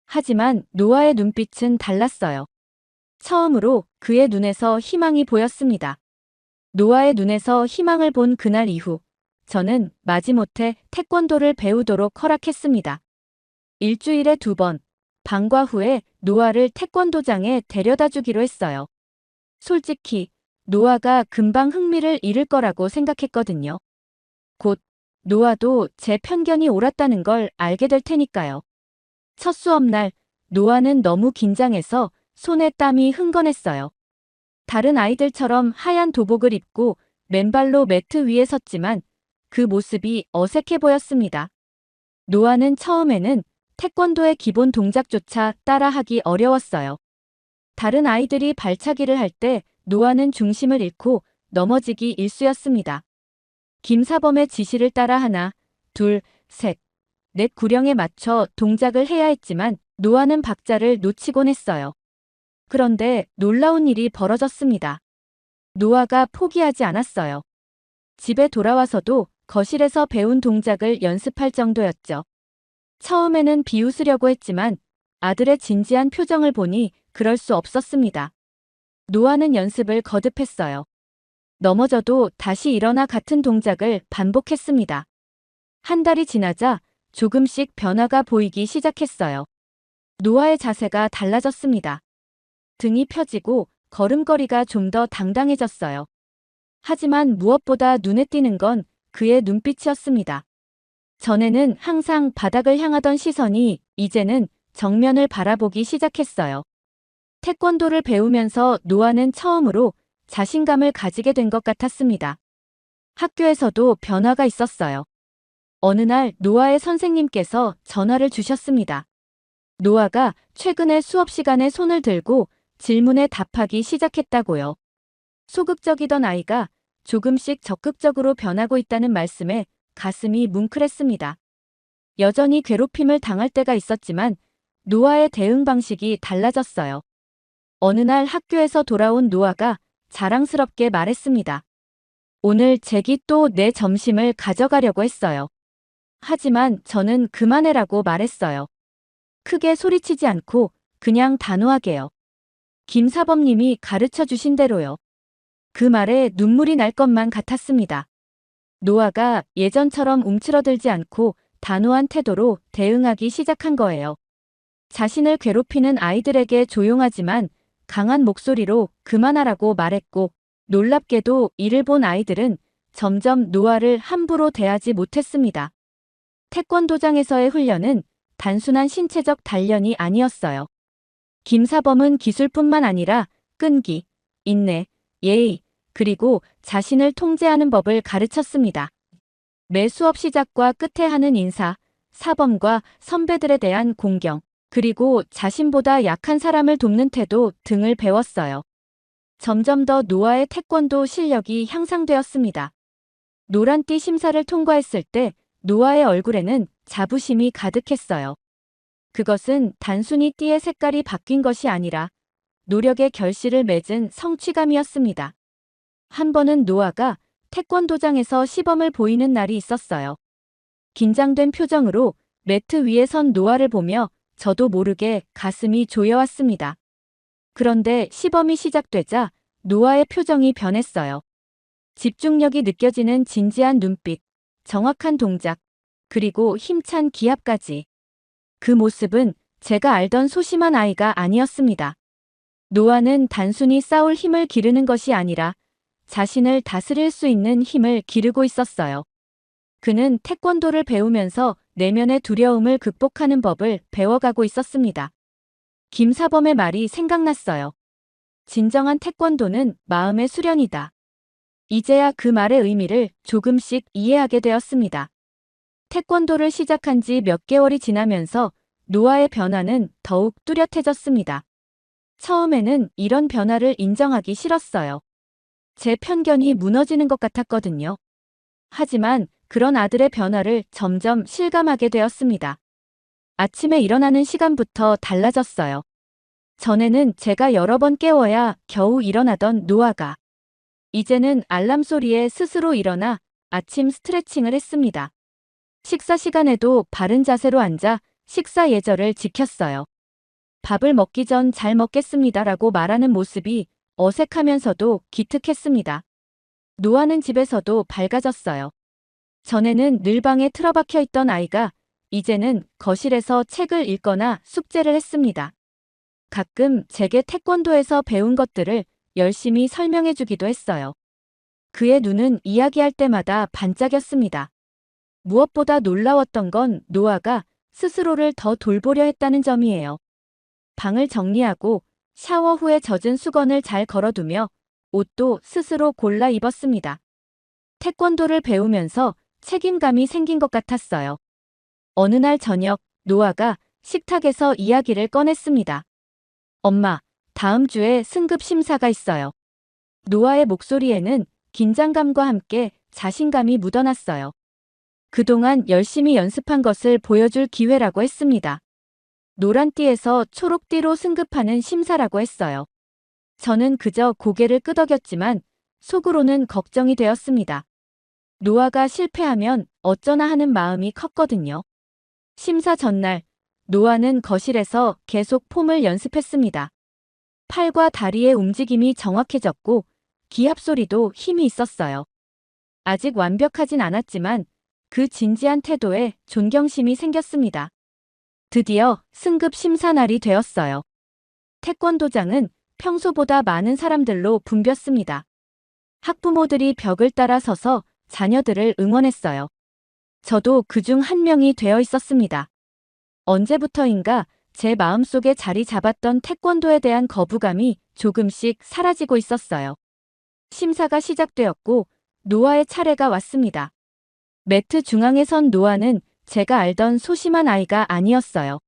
하지만 노아의 눈빛은 달랐어요. 처음으로 그의 눈에서 희망이 보였습니다. 노아의 눈에서 희망을 본 그날 이후 저는 마지못해 태권도를 배우도록 허락했습니다. 일주일에 2번, 방과 후에 노아를 태권도장에 데려다 주기로 했어요. 솔직히 노아가 금방 흥미를 잃을 거라고 생각했거든요. 곧 노아도 제 편견이 옳았다는 걸 알게 될 테니까요. 첫 수업날 노아는 너무 긴장해서 손에 땀이 흥건했어요. 다른 아이들처럼 하얀 도복을 입고 맨발로 매트 위에 섰지만 그 모습이 어색해 보였습니다. 노아는 처음에는 태권도의 기본 동작조차 따라하기 어려웠어요. 다른 아이들이 발차기를 할 때 노아는 중심을 잃고 넘어지기 일쑤였습니다. 김사범의 지시를 따라 하나, 둘, 셋, 넷 구령에 맞춰 동작을 해야 했지만 노아는 박자를 놓치곤 했어요. 그런데 놀라운 일이 벌어졌습니다. 노아가 포기하지 않았어요. 집에 돌아와서도 거실에서 배운 동작을 연습할 정도였죠. 처음에는 비웃으려고 했지만 아들의 진지한 표정을 보니 그럴 수 없었습니다. 노아는 연습을 거듭했어요. 넘어져도 다시 일어나 같은 동작을 반복했습니다. 한 달이 지나자 조금씩 변화가 보이기 시작했어요. 노아의 자세가 달라졌습니다. 등이 펴지고 걸음걸이가 좀 더 당당해졌어요. 하지만 무엇보다 눈에 띄는 건 그의 눈빛이었습니다. 전에는 항상 바닥을 향하던 시선이 이제는 정면을 바라보기 시작했어요. 태권도를 배우면서 노아는 처음으로 자신감을 가지게 된 것 같았습니다. 학교에서도 변화가 있었어요. 어느 날 노아의 선생님께서 전화를 주셨습니다. 노아가 최근에 수업 시간에 손을 들고 질문에 답하기 시작했다고요. 소극적이던 아이가 조금씩 적극적으로 변하고 있다는 말씀에 가슴이 뭉클했습니다. 여전히 괴롭힘을 당할 때가 있었지만 노아의 대응 방식이 달라졌어요. 어느 날 학교에서 돌아온 노아가 자랑스럽게 말했습니다. 오늘 잭이 또 내 점심을 가져가려고 했어요. 하지만 저는 그만해라고 말했어요. 크게 소리치지 않고 그냥 단호하게요. 김사범님이 가르쳐 주신 대로요. 그 말에 눈물이 날 것만 같았습니다. 노아가 예전처럼 움츠러들지 않고 단호한 태도로 대응하기 시작한 거예요. 자신을 괴롭히는 아이들에게 조용하지만 강한 목소리로 그만하라고 말했고, 놀랍게도 이를 본 아이들은 점점 노아를 함부로 대하지 못했습니다. 태권도장에서의 훈련은 단순한 신체적 단련이 아니었어요. 김사범은 기술뿐만 아니라 끈기, 인내, 예의, 그리고 자신을 통제하는 법을 가르쳤습니다. 매 수업 시작과 끝에 하는 인사, 사범과 선배들에 대한 공경, 그리고 자신보다 약한 사람을 돕는 태도 등을 배웠어요. 점점 더 노아의 태권도 실력이 향상되었습니다. 노란띠 심사를 통과했을 때 노아의 얼굴에는 자부심이 가득했어요. 그것은 단순히 띠의 색깔이 바뀐 것이 아니라 노력의 결실을 맺은 성취감이었습니다. 한 번은 노아가 태권도장에서 시범을 보이는 날이 있었어요. 긴장된 표정으로 매트 위에 선 노아를 보며 저도 모르게 가슴이 조여왔습니다. 그런데 시범이 시작되자 노아의 표정이 변했어요. 집중력이 느껴지는 진지한 눈빛, 정확한 동작, 그리고 힘찬 기합까지. 그 모습은 제가 알던 소심한 아이가 아니었습니다. 노아는 단순히 싸울 힘을 기르는 것이 아니라 자신을 다스릴 수 있는 힘을 기르고 있었어요. 그는 태권도를 배우면서 내면의 두려움을 극복하는 법을 배워가고 있었습니다. 김사범의 말이 생각났어요. 진정한 태권도는 마음의 수련이다. 이제야 그 말의 의미를 조금씩 이해하게 되었습니다. 태권도를 시작한 지 몇 개월이 지나면서 노아의 변화는 더욱 뚜렷해졌습니다. 처음에는 이런 변화를 인정하기 싫었어요. 제 편견이 무너지는 것 같았거든요. 하지만 그런 아들의 변화를 점점 실감하게 되었습니다. 아침에 일어나는 시간부터 달라졌어요. 전에는 제가 여러 번 깨워야 겨우 일어나던 노아가 이제는 알람 소리에 스스로 일어나 아침 스트레칭을 했습니다. 식사 시간에도 바른 자세로 앉아 식사 예절을 지켰어요. 밥을 먹기 전 잘 먹겠습니다라고 말하는 모습이 어색하면서도 기특했습니다. 노아는 집에서도 밝아졌어요. 전에는 늘 방에 틀어박혀 있던 아이가 이제는 거실에서 책을 읽거나 숙제를 했습니다. 가끔 제게 태권도에서 배운 것들을 열심히 설명해 주기도 했어요. 그의 눈은 이야기할 때마다 반짝였습니다. 무엇보다 놀라웠던 건 노아가 스스로를 더 돌보려 했다는 점이에요. 방을 정리하고 샤워 후에 젖은 수건을 잘 걸어두며 옷도 스스로 골라 입었습니다. 태권도를 배우면서 책임감이 생긴 것 같았어요. 어느 날 저녁, 노아가 식탁에서 이야기를 꺼냈습니다. 엄마, 다음 주에 승급 심사가 있어요. 노아의 목소리에는 긴장감과 함께 자신감이 묻어났어요. 그동안 열심히 연습한 것을 보여줄 기회라고 했습니다. 노란띠에서 초록띠로 승급하는 심사라고 했어요. 저는 그저 고개를 끄덕였지만 속으로는 걱정이 되었습니다. 노아가 실패하면 어쩌나 하는 마음이 컸거든요. 심사 전날, 노아는 거실에서 계속 폼을 연습했습니다. 팔과 다리의 움직임이 정확해졌고 기합 소리도 힘이 있었어요. 아직 완벽하진 않았지만 그 진지한 태도에 존경심이 생겼습니다. 드디어 승급 심사 날이 되었어요. 태권도장은 평소보다 많은 사람들로 붐볐습니다. 학부모들이 벽을 따라 서서 자녀들을 응원했어요. 저도 그중 한 명이 되어 있었습니다. 언제부터인가 제 마음속에 자리 잡았던 태권도에 대한 거부감이 조금씩 사라지고 있었어요. 심사가 시작되었고 노아의 차례가 왔습니다. 매트 중앙에 선 노아는 제가 알던 소심한 아이가 아니었어요.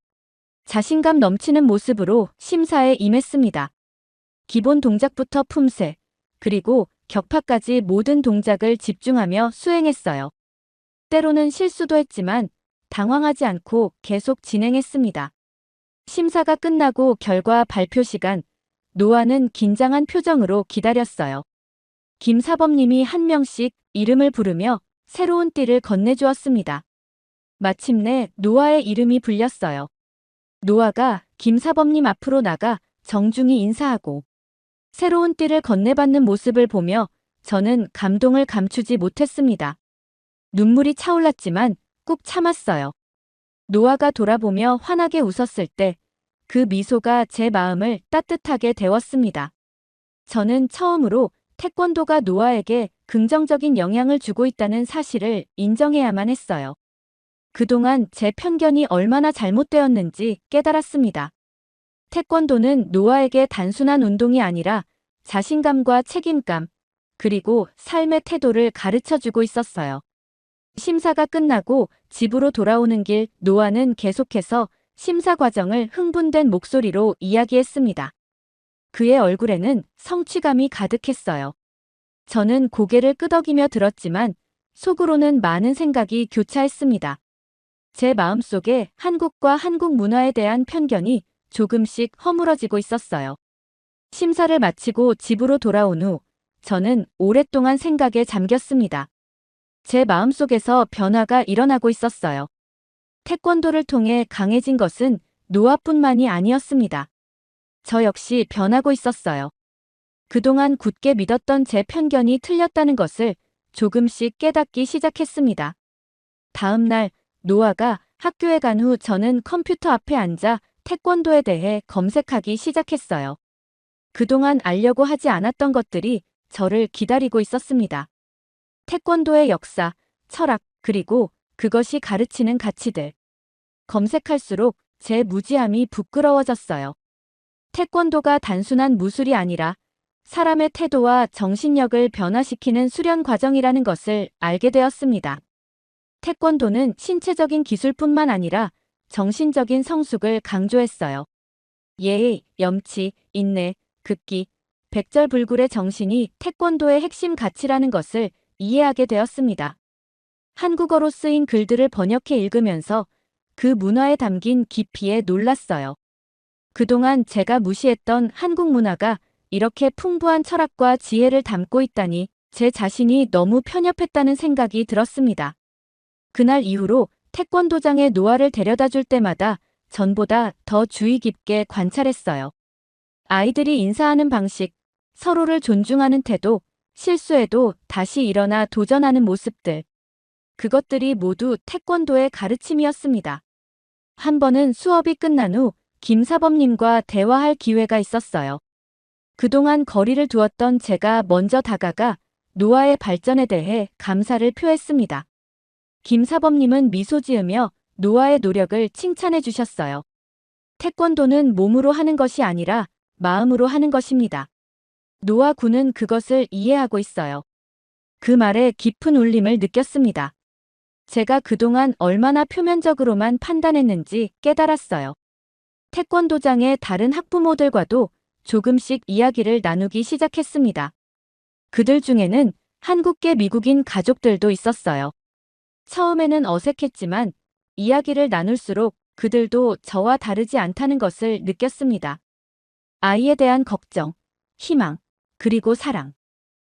자신감 넘치는 모습으로 심사에 임했습니다. 기본 동작부터 품새, 그리고 격파까지 모든 동작을 집중하며 수행했어요. 때로는 실수도 했지만 당황하지 않고 계속 진행했습니다. 심사가 끝나고 결과 발표 시간, 노아는 긴장한 표정으로 기다렸어요. 김사범님이 한 명씩 이름을 부르며 새로운 띠를 건네주었습니다. 마침내 노아의 이름이 불렸어요. 노아가 김사범님 앞으로 나가 정중히 인사하고 새로운 띠를 건네받는 모습을 보며 저는 감동을 감추지 못했습니다. 눈물이 차올랐지만 꾹 참았어요. 노아가 돌아보며 환하게 웃었을 때 그 미소가 제 마음을 따뜻하게 데웠습니다. 저는 처음으로 태권도가 노아에게 긍정적인 영향을 주고 있다는 사실을 인정해야만 했어요. 그동안 제 편견이 얼마나 잘못되었는지 깨달았습니다. 태권도는 노아에게 단순한 운동이 아니라 자신감과 책임감, 그리고 삶의 태도를 가르쳐주고 있었어요. 심사가 끝나고 집으로 돌아오는 길 노아는 계속해서 심사 과정을 흥분된 목소리로 이야기했습니다. 그의 얼굴에는 성취감이 가득했어요. 저는 고개를 끄덕이며 들었지만 속으로는 많은 생각이 교차했습니다. 제 마음속에 한국과 한국 문화에 대한 편견이 조금씩 허물어지고 있었어요. 심사를 마치고 집으로 돌아온 후 저는 오랫동안 생각에 잠겼습니다. 제 마음속에서 변화가 일어나고 있었어요. 태권도를 통해 강해진 것은 노아뿐만이 아니었습니다. 저 역시 변하고 있었어요. 그동안 굳게 믿었던 제 편견이 틀렸다는 것을 조금씩 깨닫기 시작했습니다. 다음 날 노아가 학교에 간 후 저는 컴퓨터 앞에 앉아 태권도에 대해 검색하기 시작했어요. 그동안 알려고 하지 않았던 것들이 저를 기다리고 있었습니다. 태권도의 역사, 철학, 그리고 그것이 가르치는 가치들. 검색할수록 제 무지함이 부끄러워졌어요. 태권도가 단순한 무술이 아니라 사람의 태도와 정신력을 변화시키는 수련 과정이라는 것을 알게 되었습니다. 태권도는 신체적인 기술뿐만 아니라 정신적인 성숙을 강조했어요. 예의, 염치, 인내, 극기, 백절불굴의 정신이 태권도의 핵심 가치라는 것을 이해하게 되었습니다. 한국어로 쓰인 글들을 번역해 읽으면서 그 문화에 담긴 깊이에 놀랐어요. 그동안 제가 무시했던 한국 문화가 이렇게 풍부한 철학과 지혜를 담고 있다니 제 자신이 너무 편협했다는 생각이 들었습니다. 그날 이후로 태권도장에 노아를 데려다 줄 때마다 전보다 더 주의 깊게 관찰했어요. 아이들이 인사하는 방식, 서로를 존중하는 태도, 실수해도 다시 일어나 도전하는 모습들. 그것들이 모두 태권도의 가르침이었습니다. 한 번은 수업이 끝난 후 김사범님과 대화할 기회가 있었어요. 그동안 거리를 두었던 제가 먼저 다가가 노아의 발전에 대해 감사를 표했습니다. 김사범님은 미소 지으며 노아의 노력을 칭찬해 주셨어요. 태권도는 몸으로 하는 것이 아니라 마음으로 하는 것입니다. 노아 군은 그것을 이해하고 있어요. 그 말에 깊은 울림을 느꼈습니다. 제가 그동안 얼마나 표면적으로만 판단했는지 깨달았어요. 태권도장의 다른 학부모들과도 조금씩 이야기를 나누기 시작했습니다. 그들 중에는 한국계 미국인 가족들도 있었어요. 처음에는 어색했지만 이야기를 나눌수록 그들도 저와 다르지 않다는 것을 느꼈습니다. 아이에 대한 걱정, 희망, 그리고 사랑.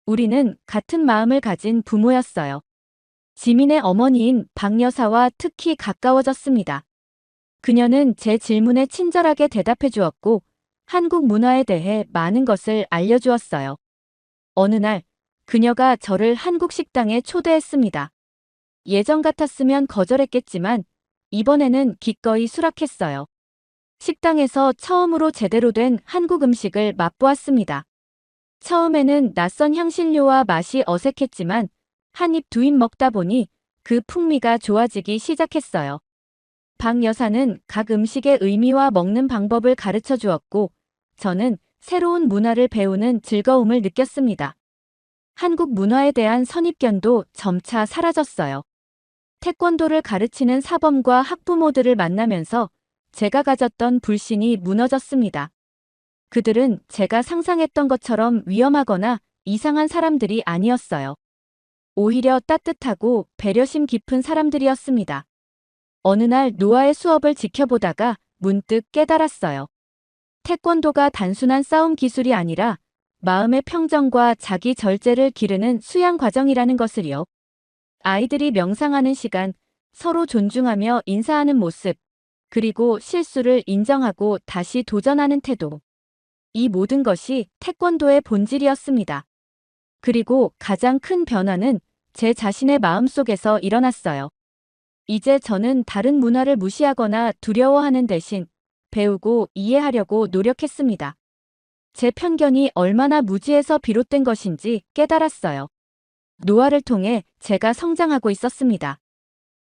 우리는 같은 마음을 가진 부모였어요. 지민의 어머니인 박 여사와 특히 가까워졌습니다. 그녀는 제 질문에 친절하게 대답해 주었고 한국 문화에 대해 많은 것을 알려주었어요. 어느 날 그녀가 저를 한국 식당에 초대했습니다. 예전 같았으면 거절했겠지만 이번에는 기꺼이 수락했어요. 식당에서 처음으로 제대로 된 한국 음식을 맛보았습니다. 처음에는 낯선 향신료와 맛이 어색했지만 한 입 두 입 먹다 보니 그 풍미가 좋아지기 시작했어요. 박 여사는 각 음식의 의미와 먹는 방법을 가르쳐 주었고 저는 새로운 문화를 배우는 즐거움을 느꼈습니다. 한국 문화에 대한 선입견도 점차 사라졌어요. 태권도를 가르치는 사범과 학부모들을 만나면서 제가 가졌던 불신이 무너졌습니다. 그들은 제가 상상했던 것처럼 위험하거나 이상한 사람들이 아니었어요. 오히려 따뜻하고 배려심 깊은 사람들이었습니다. 어느 날 노아의 수업을 지켜보다가 문득 깨달았어요. 태권도가 단순한 싸움 기술이 아니라 마음의 평정과 자기 절제를 기르는 수양 과정이라는 것을요. 아이들이 명상하는 시간, 서로 존중하며 인사하는 모습, 그리고 실수를 인정하고 다시 도전하는 태도. 이 모든 것이 태권도의 본질이었습니다. 그리고 가장 큰 변화는 제 자신의 마음속에서 일어났어요. 이제 저는 다른 문화를 무시하거나 두려워하는 대신 배우고 이해하려고 노력했습니다. 제 편견이 얼마나 무지에서 비롯된 것인지 깨달았어요. 노아를 통해 제가 성장하고 있었습니다.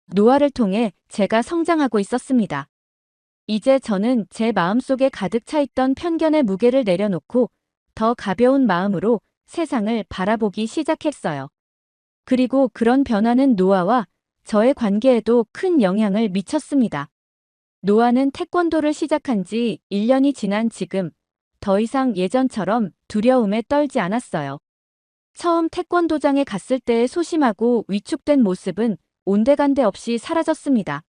노아를 통해 제가 성장하고 있었습니다. 이제 저는 제 마음속에 가득 차 있던 편견의 무게를 내려놓고 더 가벼운 마음으로 세상을 바라보기 시작했어요. 그리고 그런 변화는 노아와 저의 관계에도 큰 영향을 미쳤습니다. 노아는 태권도를 시작한 지 1년이 지난 지금 더 이상 예전처럼 두려움에 떨지 않았어요. 처음 태권도장에 갔을 때의 소심하고 위축된 모습은 온데간데 없이 사라졌습니다.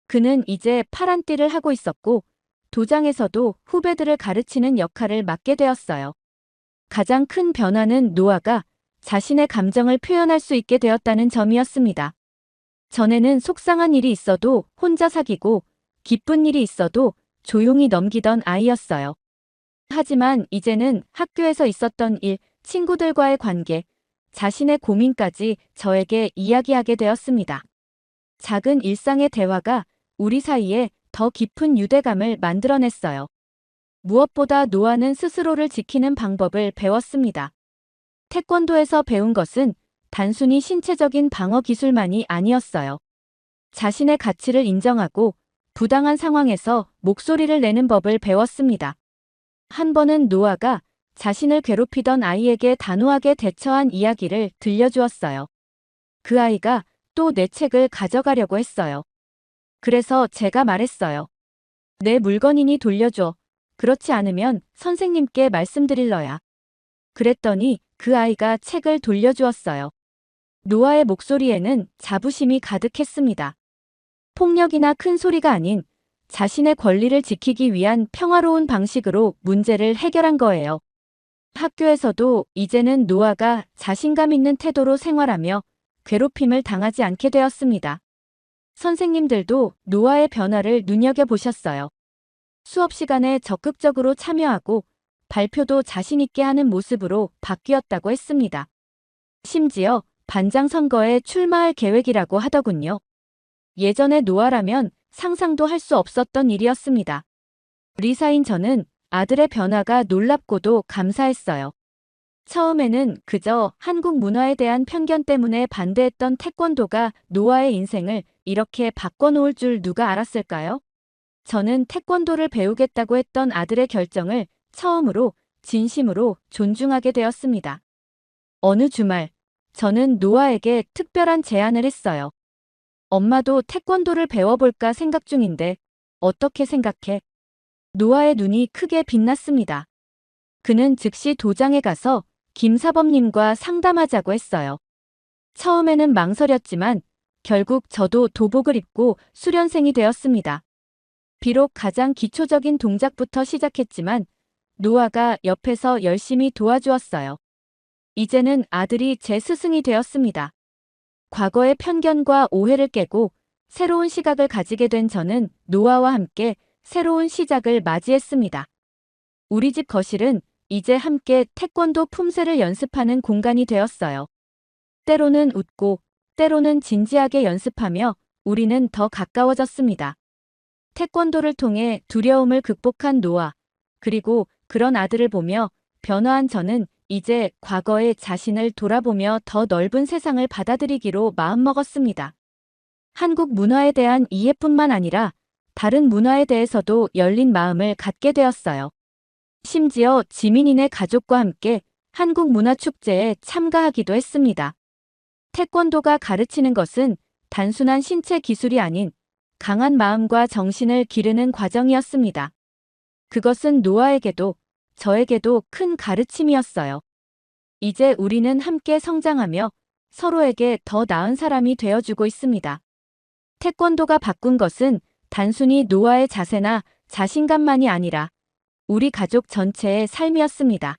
그는 이제 파란 띠를 하고 있었고 도장에서도 후배들을 가르치는 역할을 맡게 되었어요. 가장 큰 변화는 노아가 자신의 감정을 표현할 수 있게 되었다는 점이었습니다. 전에는 속상한 일이 있어도 혼자 사귀고 기쁜 일이 있어도 조용히 넘기던 아이였어요. 하지만 이제는 학교에서 있었던 일, 친구들과의 관계, 자신의 고민까지 저에게 이야기하게 되었습니다. 작은 일상의 대화가 우리 사이에 더 깊은 유대감을 만들어냈어요. 무엇보다 노아는 스스로를 지키는 방법을 배웠습니다. 태권도에서 배운 것은 단순히 신체적인 방어 기술만이 아니었어요. 자신의 가치를 인정하고 부당한 상황에서 목소리를 내는 법을 배웠습니다. 한 번은 노아가 자신을 괴롭히던 아이에게 단호하게 대처한 이야기를 들려주었어요. 그 아이가 또 내 책을 가져가려고 했어요. 그래서 제가 말했어요. 내 물건이니 돌려줘. 그렇지 않으면 선생님께 말씀드릴러야. 그랬더니 그 아이가 책을 돌려주었어요. 노아의 목소리에는 자부심이 가득했습니다. 폭력이나 큰 소리가 아닌 자신의 권리를 지키기 위한 평화로운 방식으로 문제를 해결한 거예요. 학교에서도 이제는 노아가 자신감 있는 태도로 생활하며 괴롭힘을 당하지 않게 되었습니다. 선생님들도 노아의 변화를 눈여겨보셨어요. 수업 시간에 적극적으로 참여하고 발표도 자신 있게 하는 모습으로 바뀌었다고 했습니다. 심지어 반장 선거에 출마할 계획이라고 하더군요. 예전에 노아라면 상상도 할 수 없었던 일이었습니다. 리사인 저는 아들의 변화가 놀랍고도 감사했어요. 처음에는 그저 한국 문화에 대한 편견 때문에 반대했던 태권도가 노아의 인생을 이렇게 바꿔놓을 줄 누가 알았을까요? 저는 태권도를 배우겠다고 했던 아들의 결정을 처음으로 진심으로 존중하게 되었습니다. 어느 주말, 저는 노아에게 특별한 제안을 했어요. 엄마도 태권도를 배워볼까 생각 중인데 어떻게 생각해? 노아의 눈이 크게 빛났습니다. 그는 즉시 도장에 가서 김사범님과 상담하자고 했어요. 처음에는 망설였지만 결국 저도 도복을 입고 수련생이 되었습니다. 비록 가장 기초적인 동작부터 시작했지만 노아가 옆에서 열심히 도와주었어요. 이제는 아들이 제 스승이 되었습니다. 과거의 편견과 오해를 깨고 새로운 시각을 가지게 된 저는 노아와 함께 새로운 시작을 맞이했습니다. 우리 집 거실은 이제 함께 태권도 품새를 연습하는 공간이 되었어요. 때로는 웃고 때로는 진지하게 연습하며 우리는 더 가까워졌습니다. 태권도를 통해 두려움을 극복한 노아, 그리고 그런 아들을 보며 변화한 저는 이제 과거의 자신을 돌아보며 더 넓은 세상을 받아들이기로 마음먹었습니다. 한국 문화에 대한 이해뿐만 아니라 다른 문화에 대해서도 열린 마음을 갖게 되었어요. 심지어 지민이네 가족과 함께 한국문화축제에 참가하기도 했습니다. 태권도가 가르치는 것은 단순한 신체 기술이 아닌 강한 마음과 정신을 기르는 과정이었습니다. 그것은 노아에게도 저에게도 큰 가르침이었어요. 이제 우리는 함께 성장하며 서로에게 더 나은 사람이 되어주고 있습니다. 태권도가 바꾼 것은 단순히 노아의 자세나 자신감만이 아니라 우리 가족 전체의 삶이었습니다.